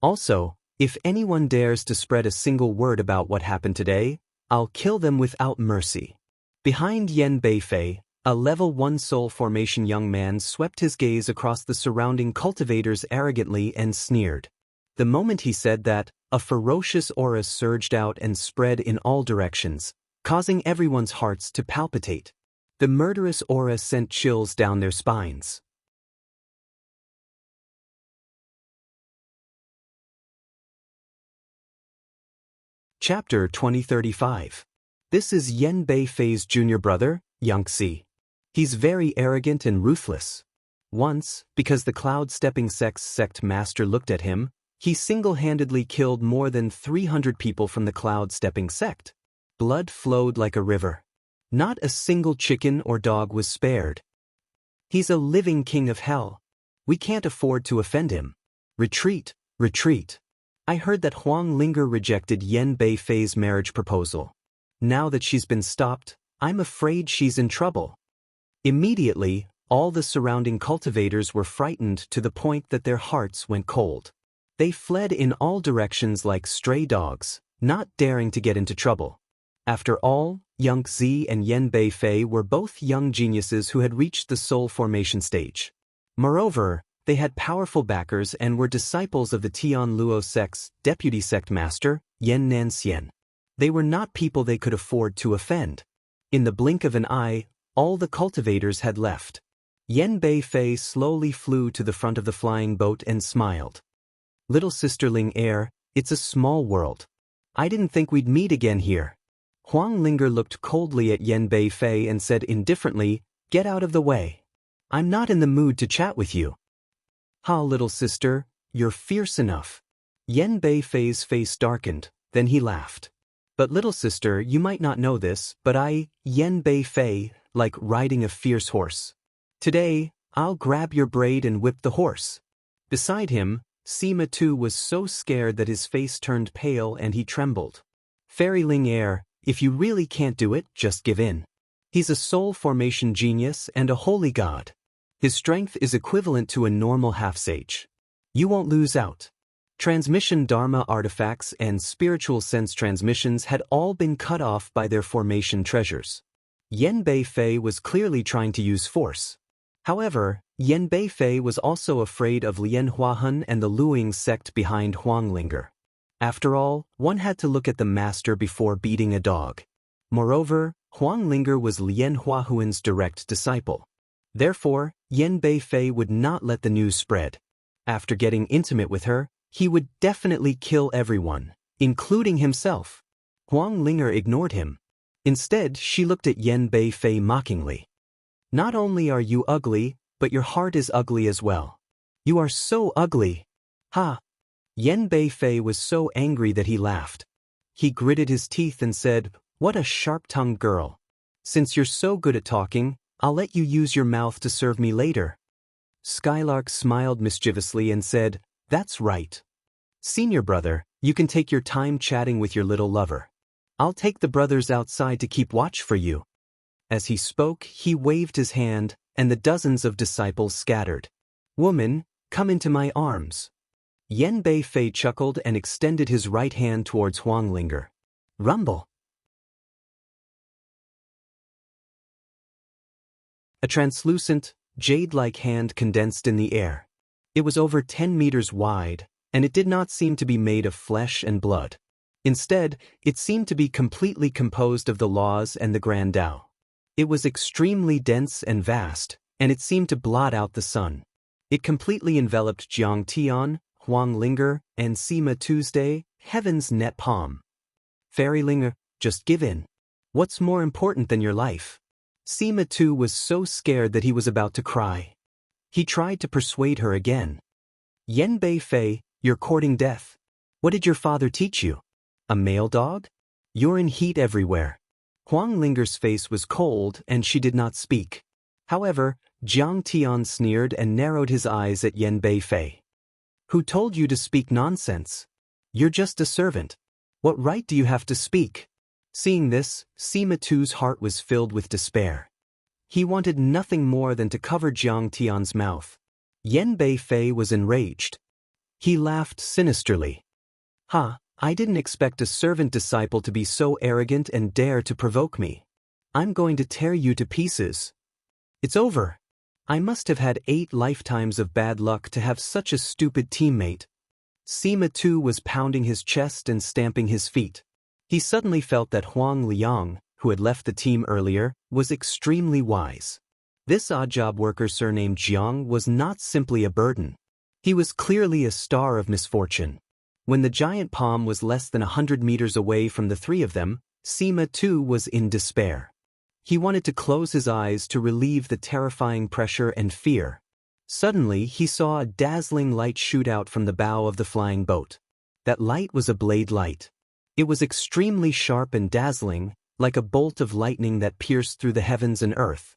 Also, if anyone dares to spread a single word about what happened today, I'll kill them without mercy. Behind Yen Beifei, a level 1 soul formation young man swept his gaze across the surrounding cultivators arrogantly and sneered. The moment he said that, a ferocious aura surged out and spread in all directions, causing everyone's hearts to palpitate. The murderous aura sent chills down their spines. Chapter 2035. This is Yen Beifei's junior brother, Xianxia. He's very arrogant and ruthless. Once, because the cloud-stepping sect master looked at him, he single-handedly killed more than 300 people from the cloud-stepping sect. Blood flowed like a river. Not a single chicken or dog was spared. He's a living king of hell. We can't afford to offend him. Retreat, retreat. I heard that Huang Lin rejected Yan Beifei's marriage proposal. Now that she's been stopped, I'm afraid she's in trouble. Immediately, all the surrounding cultivators were frightened to the point that their hearts went cold. They fled in all directions like stray dogs, not daring to get into trouble. After all, Xianxia and Yan Beifei were both young geniuses who had reached the soul formation stage. Moreover, they had powerful backers and were disciples of the Tian Luo sect's deputy sect master, Yan Nanxian. They were not people they could afford to offend. In the blink of an eye, all the cultivators had left. Yan Beifei slowly flew to the front of the flying boat and smiled. Little sister Ling Er, it's a small world. I didn't think we'd meet again here. Huang Lin looked coldly at Yan Beifei and said indifferently, "Get out of the way. I'm not in the mood to chat with you." "Ha, little sister, you're fierce enough." Yan Beifei's face darkened, then he laughed. "But little sister, you might not know this, but I, Yan Beifei, like riding a fierce horse. Today, I'll grab your braid and whip the horse." Beside him, Sima too was so scared that his face turned pale and he trembled. "Fairy Ling Er, if you really can't do it, just give in. He's a soul formation genius and a holy god. His strength is equivalent to a normal half-sage. You won't lose out." Transmission Dharma artifacts and spiritual sense transmissions had all been cut off by their formation treasures. Yan Beifei was clearly trying to use force. However, Yan Beifei was also afraid of Lian Huahun and the Luing sect behind Huang Lin. After all, one had to look at the master before beating a dog. Moreover, Huang Lin was Lian Huahun's direct disciple. Therefore, Yan Beifei would not let the news spread. After getting intimate with her, he would definitely kill everyone, including himself. Huang Lin ignored him. Instead, she looked at Yan Beifei mockingly. "Not only are you ugly, but your heart is ugly as well. You are so ugly. Ha!" Yan Beifei was so angry that he laughed. He gritted his teeth and said, "What a sharp-tongued girl. Since you're so good at talking, I'll let you use your mouth to serve me later." Skylark smiled mischievously and said, "That's right. Senior brother, you can take your time chatting with your little lover. I'll take the brothers outside to keep watch for you." As he spoke, he waved his hand, and the dozens of disciples scattered. "Woman, come into my arms." Yan Beifei chuckled and extended his right hand towards Huang Lin. Rumble. A translucent, jade-like hand condensed in the air. It was over 10 meters wide, and it did not seem to be made of flesh and blood. Instead, it seemed to be completely composed of the laws and the Grand Tao. It was extremely dense and vast, and it seemed to blot out the sun. It completely enveloped Jiang Tian, Huang Lin, and Sima Tuesday, heaven's net palm. "Fairy Ling, just give in. What's more important than your life?" Sima Tu was so scared that he was about to cry. He tried to persuade her again. "Yan Beifei, you're courting death. What did your father teach you? A male dog? You're in heat everywhere." Huang Linger's face was cold and she did not speak. However, Jiang Tian sneered and narrowed his eyes at Yan Beifei. "Who told you to speak nonsense? You're just a servant. What right do you have to speak?" Seeing this, Sima Tu's heart was filled with despair. He wanted nothing more than to cover Jiang Tian's mouth. Yan Beifei was enraged. He laughed sinisterly. "Ha, I didn't expect a servant disciple to be so arrogant and dare to provoke me. I'm going to tear you to pieces. It's over. I must have had 8 lifetimes of bad luck to have such a stupid teammate." Sima Tu was pounding his chest and stamping his feet. He suddenly felt that Huang Liang, who had left the team earlier, was extremely wise. This odd job worker surnamed Jiang was not simply a burden. He was clearly a star of misfortune. When the giant palm was less than 100 meters away from the 3 of them, Sima too was in despair. He wanted to close his eyes to relieve the terrifying pressure and fear. Suddenly, he saw a dazzling light shoot out from the bow of the flying boat. That light was a blade light. It was extremely sharp and dazzling, like a bolt of lightning that pierced through the heavens and earth.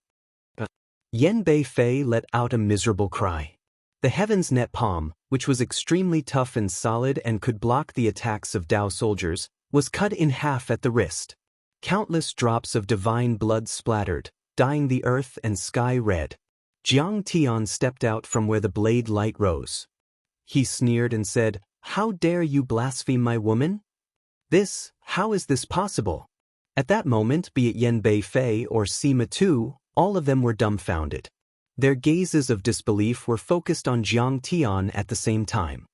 Yan Beifei let out a miserable cry. The heaven's net palm, which was extremely tough and solid and could block the attacks of Dao soldiers, was cut in half at the wrist. Countless drops of divine blood splattered, dyeing the earth and sky red. Jiang Tian stepped out from where the blade light rose. He sneered and said, "How dare you blaspheme my woman? How is this possible?" At that moment, be it Yan Beifei or Sima Tu, all of them were dumbfounded. Their gazes of disbelief were focused on Jiang Tian at the same time.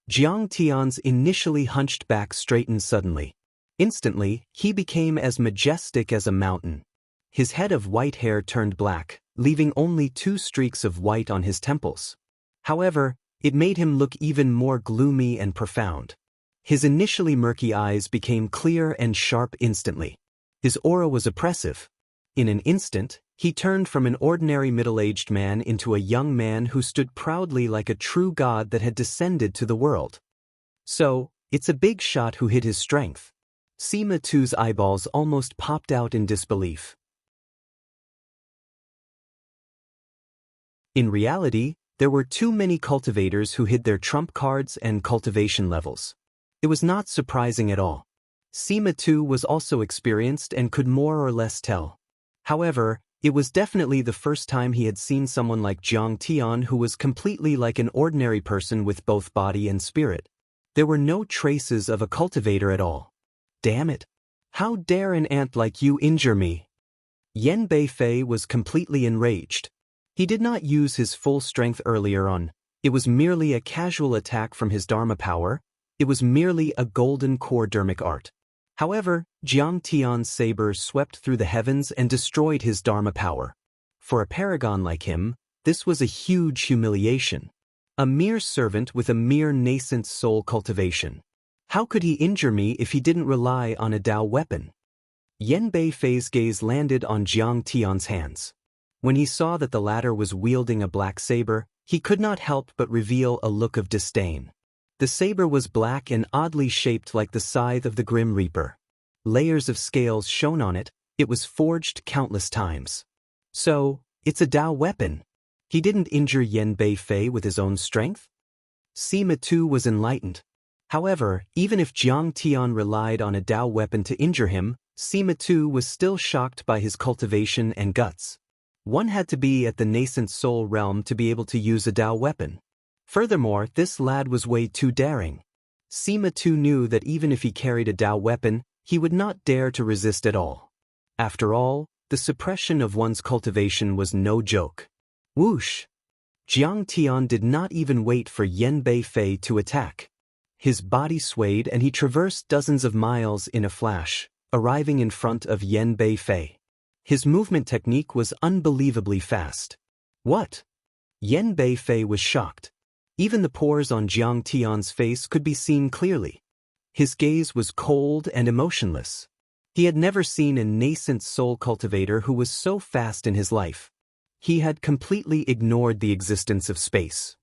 Jiang Tian's initially hunched back straightened suddenly. Instantly, he became as majestic as a mountain. His head of white hair turned black, leaving only 2 streaks of white on his temples. However, it made him look even more gloomy and profound. His initially murky eyes became clear and sharp instantly. His aura was oppressive. In an instant, he turned from an ordinary middle-aged man into a young man who stood proudly like a true god that had descended to the world. So, it's a big shot who hid his strength. Sima Tu's eyeballs almost popped out in disbelief. In reality, there were too many cultivators who hid their trump cards and cultivation levels. It was not surprising at all. Sima Tu was also experienced and could more or less tell. However, it was definitely the first time he had seen someone like Jiang Tian who was completely like an ordinary person with both body and spirit. There were no traces of a cultivator at all. Damn it! How dare an ant like you injure me? Yan Beifei was completely enraged. He did not use his full strength earlier on. It was merely a casual attack from his Dharma power. It was merely a golden core dermic art. However, Jiang Tian's saber swept through the heavens and destroyed his Dharma power. For a paragon like him, this was a huge humiliation. A mere servant with a mere nascent soul cultivation. How could he injure me if he didn't rely on a Dao weapon? Yan Beifei's gaze landed on Jiang Tian's hands. When he saw that the latter was wielding a black saber, he could not help but reveal a look of disdain. The saber was black and oddly shaped like the scythe of the Grim Reaper. Layers of scales shone on it. It was forged countless times. So, it's a Dao weapon. He didn't injure Yan Beifei with his own strength? Sima Tu was enlightened. However, even if Jiang Tian relied on a Dao weapon to injure him, Sima Tu was still shocked by his cultivation and guts. One had to be at the nascent soul realm to be able to use a Dao weapon. Furthermore, this lad was way too daring. Sima Tu knew that even if he carried a Dao weapon, he would not dare to resist at all. After all, the suppression of one's cultivation was no joke. Whoosh! Jiang Tian did not even wait for Yan Beifei to attack. His body swayed and he traversed dozens of miles in a flash, arriving in front of Yan Beifei. His movement technique was unbelievably fast. What? Yan Beifei was shocked. Even the pores on Jiang Tian's face could be seen clearly. His gaze was cold and emotionless. He had never seen a nascent soul cultivator who was so fast in his life. He had completely ignored the existence of space.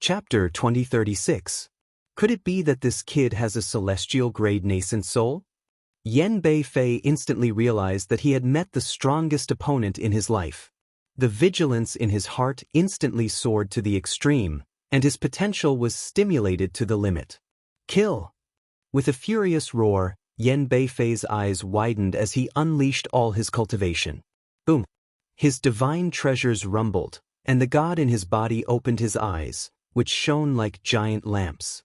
Chapter 2036. Could it be that this kid has a celestial-grade nascent soul? Yan Beifei instantly realized that he had met the strongest opponent in his life. The vigilance in his heart instantly soared to the extreme, and his potential was stimulated to the limit. Kill! With a furious roar, Yan Beifei's eyes widened as he unleashed all his cultivation. Boom! His divine treasures rumbled, and the god in his body opened his eyes, which shone like giant lamps.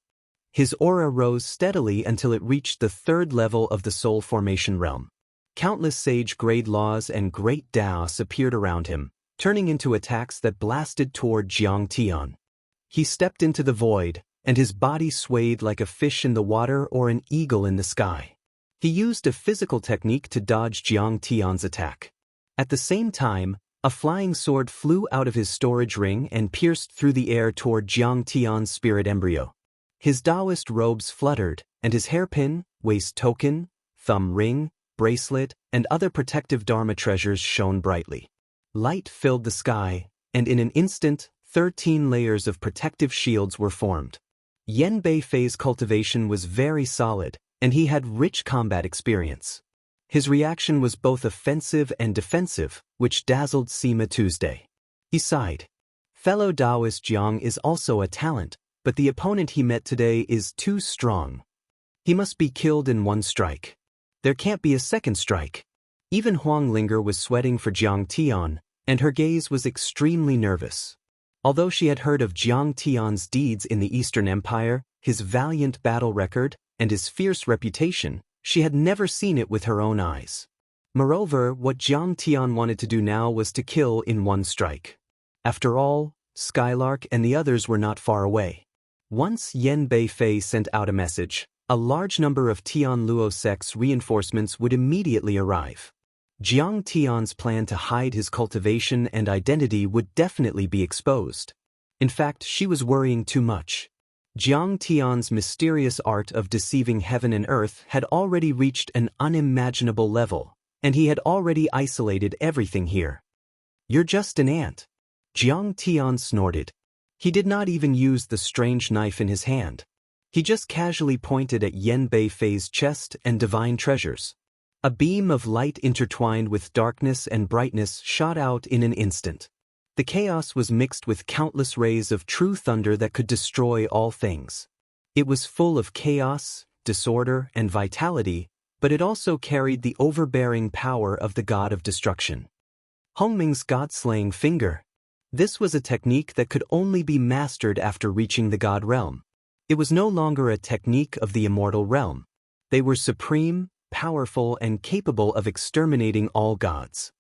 His aura rose steadily until it reached the 3rd level of the soul formation realm. Countless sage-grade laws and great Daoists appeared around him, turning into attacks that blasted toward Jiang Tian. He stepped into the void, and his body swayed like a fish in the water or an eagle in the sky. He used a physical technique to dodge Jiang Tian's attack. At the same time, a flying sword flew out of his storage ring and pierced through the air toward Jiang Tian's spirit embryo. His Daoist robes fluttered, and his hairpin, waist token, thumb ring, bracelet, and other protective Dharma treasures shone brightly. Light filled the sky, and in an instant, 13 layers of protective shields were formed. Yan Beifei's cultivation was very solid, and he had rich combat experience. His reaction was both offensive and defensive, which dazzled Sima Tuesday. He sighed. Fellow Daoist Jiang is also a talent, but the opponent he met today is too strong. He must be killed in one strike. There can't be a second strike. Even Huang Linger was sweating for Jiang Tian, and her gaze was extremely nervous. Although she had heard of Jiang Tian's deeds in the Eastern Empire, his valiant battle record, and his fierce reputation, she had never seen it with her own eyes. Moreover, what Jiang Tian wanted to do now was to kill in one strike. After all, Skylark and the others were not far away. Once Yan Beifei sent out a message, a large number of Tian Luo sect's reinforcements would immediately arrive. Jiang Tian's plan to hide his cultivation and identity would definitely be exposed. In fact, she was worrying too much. Jiang Tian's mysterious art of deceiving heaven and earth had already reached an unimaginable level, and he had already isolated everything here. "You're just an ant." Jiang Tian snorted. He did not even use the strange knife in his hand. He just casually pointed at Yan Beifei's chest and divine treasures. A beam of light intertwined with darkness and brightness shot out in an instant. The chaos was mixed with countless rays of true thunder that could destroy all things. It was full of chaos, disorder, and vitality, but it also carried the overbearing power of the god of destruction. Hongming's god-slaying finger. This was a technique that could only be mastered after reaching the god realm. It was no longer a technique of the immortal realm. They were supreme, powerful, and capable of exterminating all gods.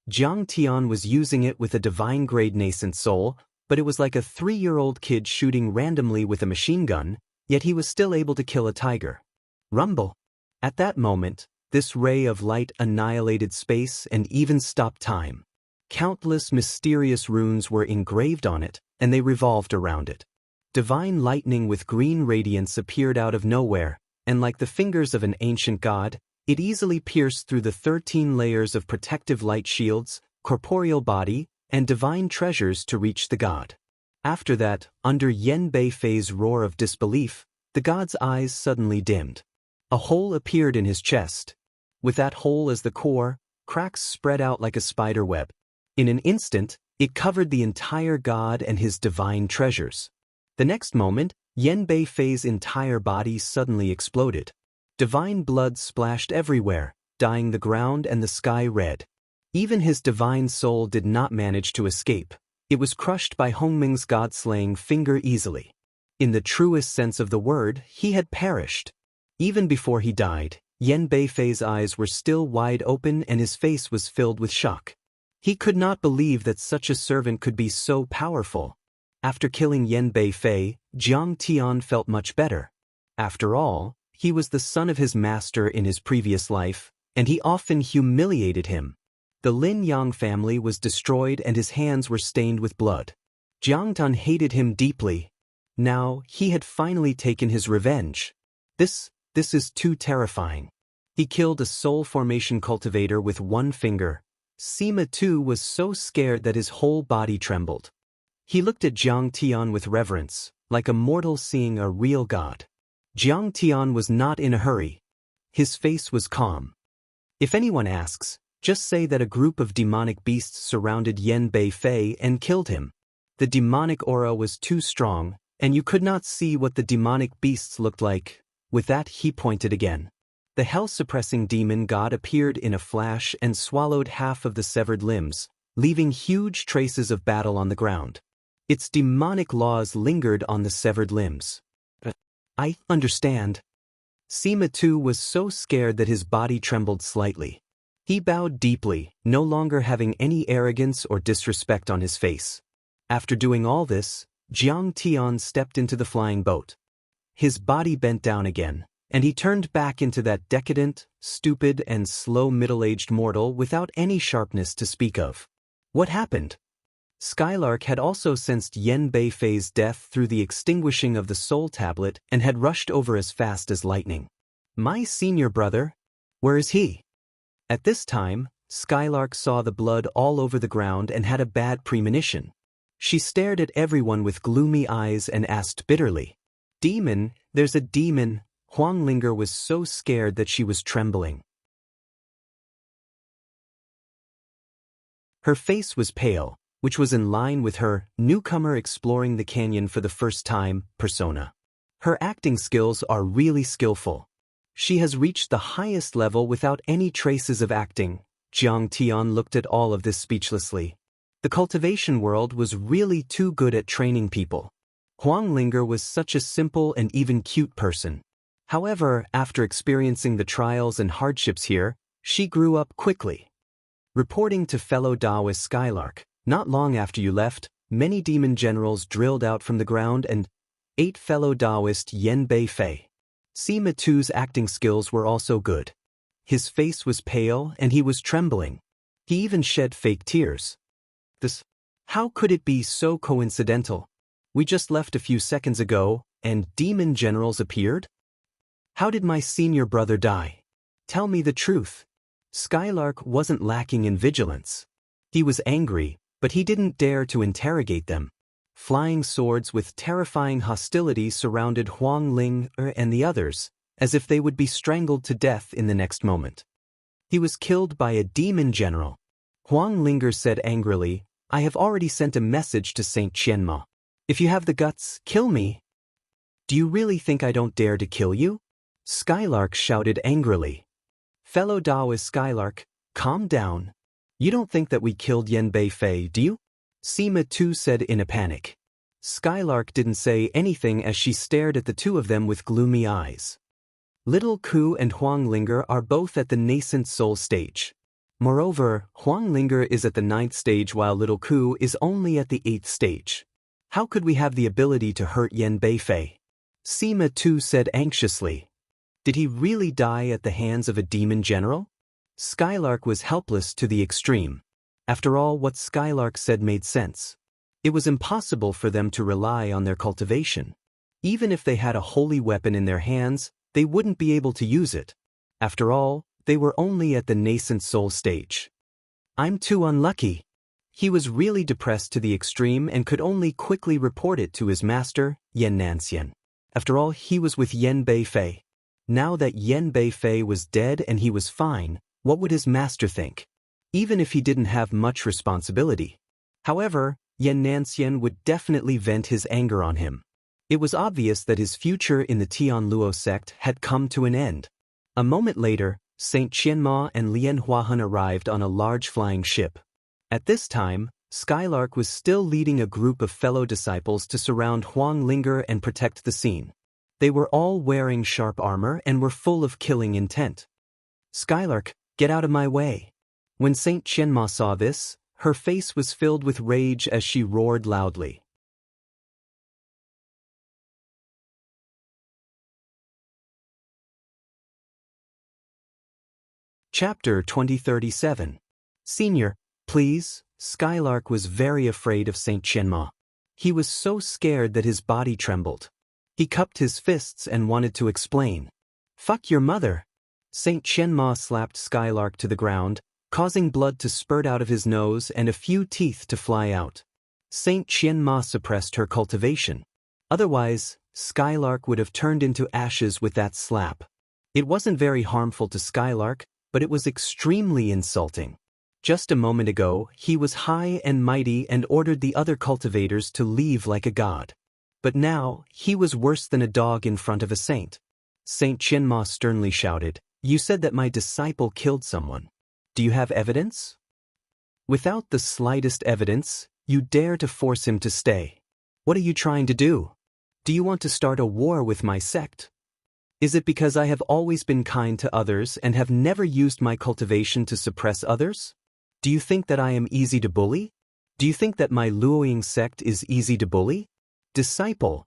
Jiang Tian was using it with a divine-grade nascent soul, but it was like a 3-year-old kid shooting randomly with a machine gun, yet he was still able to kill a tiger. Rumble! At that moment, this ray of light annihilated space and even stopped time. Countless mysterious runes were engraved on it, and they revolved around it. Divine lightning with green radiance appeared out of nowhere, and like the fingers of an ancient god, it easily pierced through the 13 layers of protective light shields, corporeal body, and divine treasures to reach the god. After that, under Yan Beifei's roar of disbelief, the god's eyes suddenly dimmed. A hole appeared in his chest. With that hole as the core, cracks spread out like a spider web. In an instant, it covered the entire god and his divine treasures. The next moment, Yan Beifei's entire body suddenly exploded. Divine blood splashed everywhere, dyeing the ground and the sky red. Even his divine soul did not manage to escape. It was crushed by Hongming's god-slaying finger easily. In the truest sense of the word, he had perished. Even before he died, Yan Beifei's eyes were still wide open and his face was filled with shock. He could not believe that such a servant could be so powerful. After killing Yan Beifei, Jiang Tian felt much better. After all, he was the son of his master in his previous life, and he often humiliated him. The Lin Yang family was destroyed and his hands were stained with blood. Jiang Tian hated him deeply. Now, he had finally taken his revenge. This is too terrifying. He killed a soul formation cultivator with one finger. Sima too was so scared that his whole body trembled. He looked at Jiang Tian with reverence, like a mortal seeing a real god. Jiang Tian was not in a hurry. His face was calm. If anyone asks, just say that a group of demonic beasts surrounded Yan Beifei and killed him. The demonic aura was too strong, and you could not see what the demonic beasts looked like. With that, he pointed again. The hell-suppressing demon god appeared in a flash and swallowed half of the severed limbs, leaving huge traces of battle on the ground. Its demonic laws lingered on the severed limbs. I understand. Sima too was so scared that his body trembled slightly. He bowed deeply, no longer having any arrogance or disrespect on his face. After doing all this, Jiang Tian stepped into the flying boat. His body bent down again, and he turned back into that decadent, stupid, and slow middle-aged mortal without any sharpness to speak of. What happened? Skylark had also sensed Yen Beifei's death through the extinguishing of the soul tablet and had rushed over as fast as lightning. My senior brother? Where is he? At this time, Skylark saw the blood all over the ground and had a bad premonition. She stared at everyone with gloomy eyes and asked bitterly, "Demon, there's a demon." Wang Lin was so scared that she was trembling. Her face was pale, which was in line with her newcomer exploring the canyon for the first time persona. Her acting skills are really skillful. She has reached the highest level without any traces of acting. Jiang Tian looked at all of this speechlessly. The cultivation world was really too good at training people. Wang Lin was such a simple and even cute person. However, after experiencing the trials and hardships here, she grew up quickly. Reporting to fellow Daoist Skylark, not long after you left, many demon generals drilled out from the ground and 8 fellow Daoist Yen Beifei. Sima Tu's acting skills were also good. His face was pale and he was trembling. He even shed fake tears. How could it be so coincidental? We just left a few seconds ago, and demon generals appeared? How did my senior brother die? Tell me the truth. Skylark wasn't lacking in vigilance. He was angry, but he didn't dare to interrogate them. Flying swords with terrifying hostility surrounded Wang Lin and the others, as if they would be strangled to death in the next moment. He was killed by a demon general. Wang Lin said angrily, "I have already sent a message to Saint Qianma. If you have the guts, kill me." "Do you really think I don't dare to kill you?" Skylark shouted angrily. "Fellow Daoist Skylark, calm down. You don't think that we killed Yen Beifei, do you?" Sima Tu said in a panic. Skylark didn't say anything as she stared at the two of them with gloomy eyes. Little Ku and Huang Linger are both at the nascent soul stage. Moreover, Huang Linger is at the 9th stage while Little Ku is only at the 8th stage. How could we have the ability to hurt Yen Beifei? Sima Tu said anxiously. Did he really die at the hands of a demon general? Skylark was helpless to the extreme. After all, what Skylark said made sense. It was impossible for them to rely on their cultivation. Even if they had a holy weapon in their hands, they wouldn't be able to use it. After all, they were only at the nascent soul stage. I'm too unlucky. He was really depressed to the extreme and could only quickly report it to his master, Yen Nancian. After all, he was with Yen Beifei. Now that Yen Beifei was dead and he was fine, what would his master think? Even if he didn't have much responsibility. However, Yen Nancian would definitely vent his anger on him. It was obvious that his future in the Tianluo sect had come to an end. A moment later, Saint Qianma and Lian Huahun arrived on a large flying ship. At this time, Skylark was still leading a group of fellow disciples to surround Huang Linger and protect the scene. They were all wearing sharp armor and were full of killing intent. "Skylark, get out of my way." When Saint Qianma saw this, her face was filled with rage as she roared loudly. Chapter 2037. Senior, please. Skylark was very afraid of Saint Qianma. He was so scared that his body trembled. He cupped his fists and wanted to explain. "Fuck your mother." Saint Qianma slapped Skylark to the ground, causing blood to spurt out of his nose and a few teeth to fly out. Saint Qianma suppressed her cultivation. Otherwise, Skylark would have turned into ashes with that slap. It wasn't very harmful to Skylark, but it was extremely insulting. Just a moment ago, he was high and mighty and ordered the other cultivators to leave like a god. But now, he was worse than a dog in front of a saint. Saint Qianma sternly shouted, "You said that my disciple killed someone. Do you have evidence?" Without the slightest evidence, you dare to force him to stay. What are you trying to do? Do you want to start a war with my sect? Is it because I have always been kind to others and have never used my cultivation to suppress others? Do you think that I am easy to bully? Do you think that my Luoying sect is easy to bully? Disciple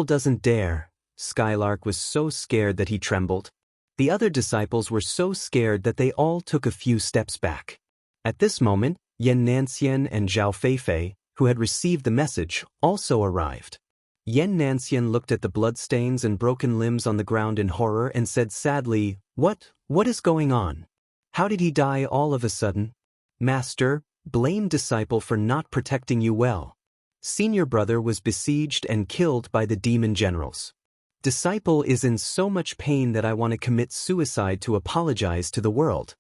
doesn't dare. Skylark was so scared that he trembled. The other disciples were so scared that they all took a few steps back. At this moment, Yan Nanxian and Zhao Feifei, who had received the message, also arrived. Yan Nanxian looked at the bloodstains and broken limbs on the ground in horror and said sadly, What is going on? How did he die all of a sudden? Master, blame disciple for not protecting you well. Senior brother was besieged and killed by the demon generals. Disciple is in so much pain that I want to commit suicide to apologize to the world.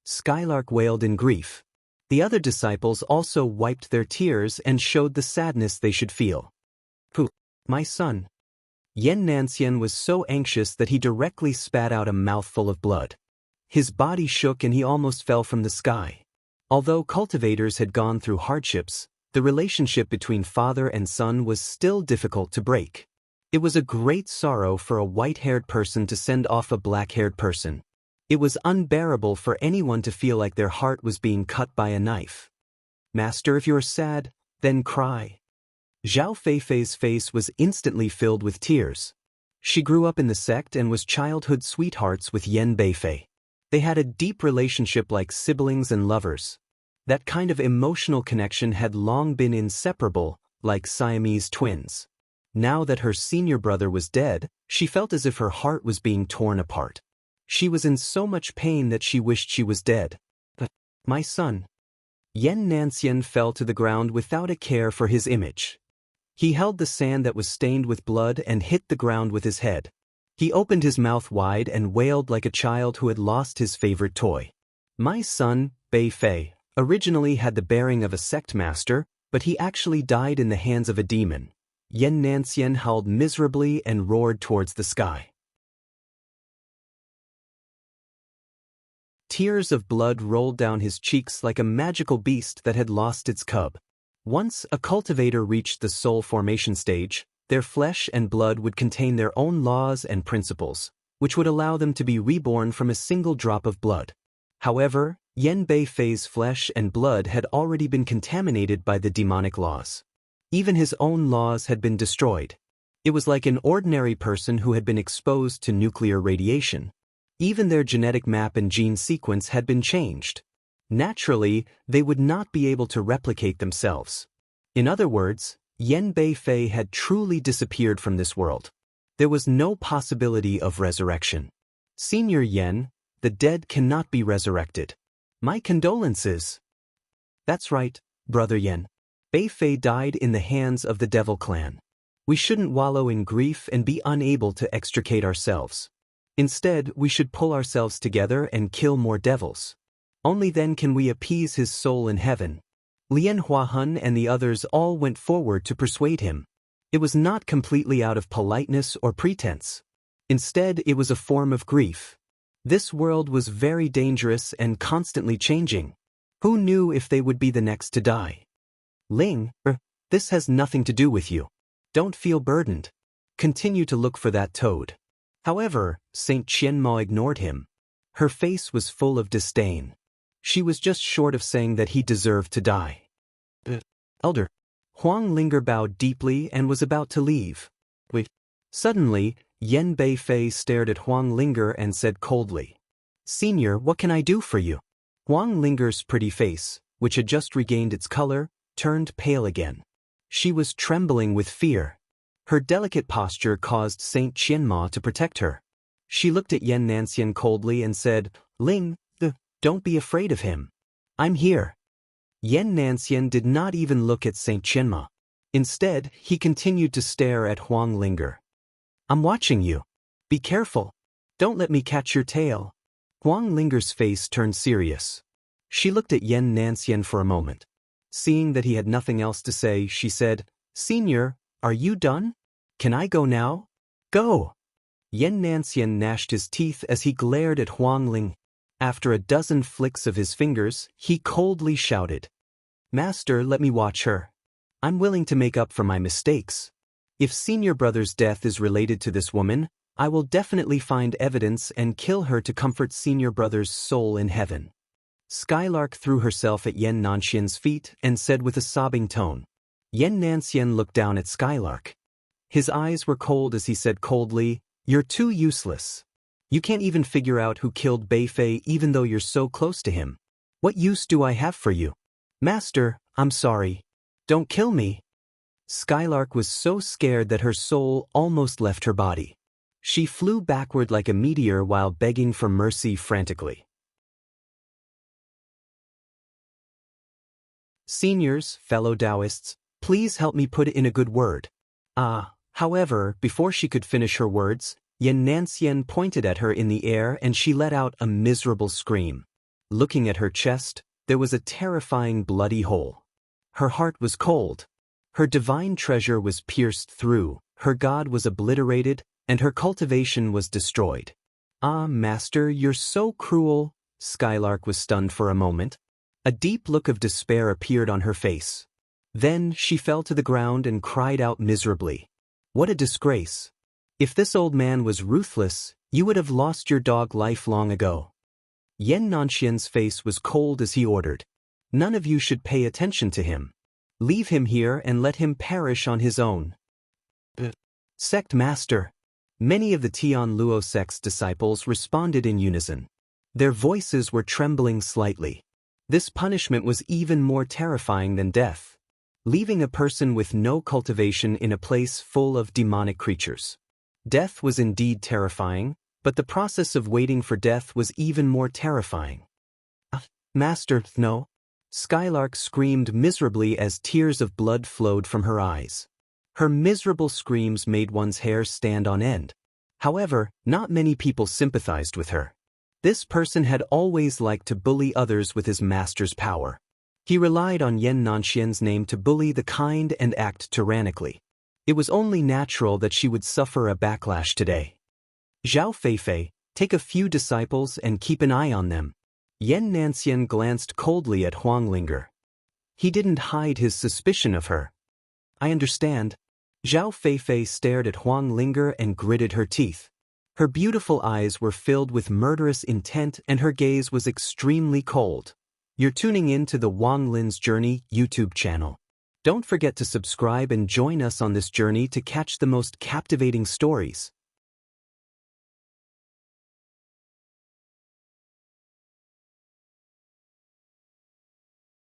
Skylark wailed in grief. The other disciples also wiped their tears and showed the sadness they should feel. Pooh, my son. Yan Nanxian was so anxious that he directly spat out a mouthful of blood. His body shook and he almost fell from the sky. Although cultivators had gone through hardships, the relationship between father and son was still difficult to break. It was a great sorrow for a white-haired person to send off a black-haired person. It was unbearable for anyone to feel like their heart was being cut by a knife. Master, if you are sad, then cry. Zhao Feifei's face was instantly filled with tears. She grew up in the sect and was childhood sweethearts with Yan Beifei. They had a deep relationship like siblings and lovers. That kind of emotional connection had long been inseparable, like Siamese twins. Now that her senior brother was dead, she felt as if her heart was being torn apart. She was in so much pain that she wished she was dead. But, my son. Yan Nanxian fell to the ground without a care for his image. He held the sand that was stained with blood and hit the ground with his head. He opened his mouth wide and wailed like a child who had lost his favorite toy. My son, Beifei, originally had the bearing of a sect master, but he actually died in the hands of a demon. Yan Nanxian howled miserably and roared towards the sky. Tears of blood rolled down his cheeks like a magical beast that had lost its cub. Once a cultivator reached the soul formation stage, their flesh and blood would contain their own laws and principles, which would allow them to be reborn from a single drop of blood. However, Yan Beifei's flesh and blood had already been contaminated by the demonic laws. Even his own laws had been destroyed. It was like an ordinary person who had been exposed to nuclear radiation. Even their genetic map and gene sequence had been changed. Naturally, they would not be able to replicate themselves. In other words, Yan Beifei had truly disappeared from this world. There was no possibility of resurrection. Senior Yan, the dead cannot be resurrected. My condolences. That's right, Brother Yan. Beifei died in the hands of the Devil Clan. We shouldn't wallow in grief and be unable to extricate ourselves. Instead, we should pull ourselves together and kill more devils. Only then can we appease his soul in heaven. Lian Huahun and the others all went forward to persuade him. It was not completely out of politeness or pretense. Instead, it was a form of grief. This world was very dangerous and constantly changing. Who knew if they would be the next to die? Ling, this has nothing to do with you. Don't feel burdened. Continue to look for that toad. However, Saint Qianmo ignored him. Her face was full of disdain. She was just short of saying that he deserved to die. Elder. Huang Linger bowed deeply and was about to leave. Wait. Suddenly, Yan Beifei stared at Huang Linger and said coldly, Senior, what can I do for you? Huang Linger's pretty face, which had just regained its color, turned pale again. She was trembling with fear. Her delicate posture caused Saint Qianmo to protect her. She looked at Yan Nanxian coldly and said, Ling, don't be afraid of him. I'm here. Yan Nanxian did not even look at Saint Qianmo. Instead, he continued to stare at Huang Linger. I'm watching you. Be careful. Don't let me catch your tail. Huang Linger's face turned serious. She looked at Yan Nanxian for a moment. Seeing that he had nothing else to say, she said, Senior, are you done? Can I go now? Go! Yan Nanxian gnashed his teeth as he glared at Huang Ling. After a dozen flicks of his fingers, he coldly shouted, Master, let me watch her. I'm willing to make up for my mistakes. If senior brother's death is related to this woman, I will definitely find evidence and kill her to comfort senior brother's soul in heaven. Skylark threw herself at Yan Nanxian's feet and said with a sobbing tone. Yan Nanxian looked down at Skylark. His eyes were cold as he said coldly, You're too useless. You can't even figure out who killed Beifei even though you're so close to him. What use do I have for you? Master, I'm sorry. Don't kill me. Skylark was so scared that her soul almost left her body. She flew backward like a meteor while begging for mercy frantically. Seniors, fellow Daoists, please help me put it in a good word. However, before she could finish her words, Xianxia pointed at her in the air and she let out a miserable scream. Looking at her chest, there was a terrifying bloody hole. Her heart was cold. Her divine treasure was pierced through, her god was obliterated, and her cultivation was destroyed. Ah, Master, you're so cruel. Skylark was stunned for a moment. A deep look of despair appeared on her face. Then she fell to the ground and cried out miserably. What a disgrace. If this old man was ruthless, you would have lost your dog life long ago. Xianxia's face was cold as he ordered. None of you should pay attention to him. Leave him here and let him perish on his own. Sect Master. Many of the Tian Luo sect's disciples responded in unison. Their voices were trembling slightly. This punishment was even more terrifying than death. Leaving a person with no cultivation in a place full of demonic creatures. Death was indeed terrifying, but the process of waiting for death was even more terrifying. Master, no. Skylark screamed miserably as tears of blood flowed from her eyes. Her miserable screams made one's hair stand on end. However, not many people sympathized with her. This person had always liked to bully others with his master's power. He relied on Xianxia's name to bully the kind and act tyrannically. It was only natural that she would suffer a backlash today. Zhao Feifei, take a few disciples and keep an eye on them. Xianxia glanced coldly at Wang Lin. He didn't hide his suspicion of her. I understand. Zhao Feifei stared at Wang Lin and gritted her teeth. Her beautiful eyes were filled with murderous intent and her gaze was extremely cold. You're tuning in to the Wang Lin's Journey YouTube channel. Don't forget to subscribe and join us on this journey to catch the most captivating stories.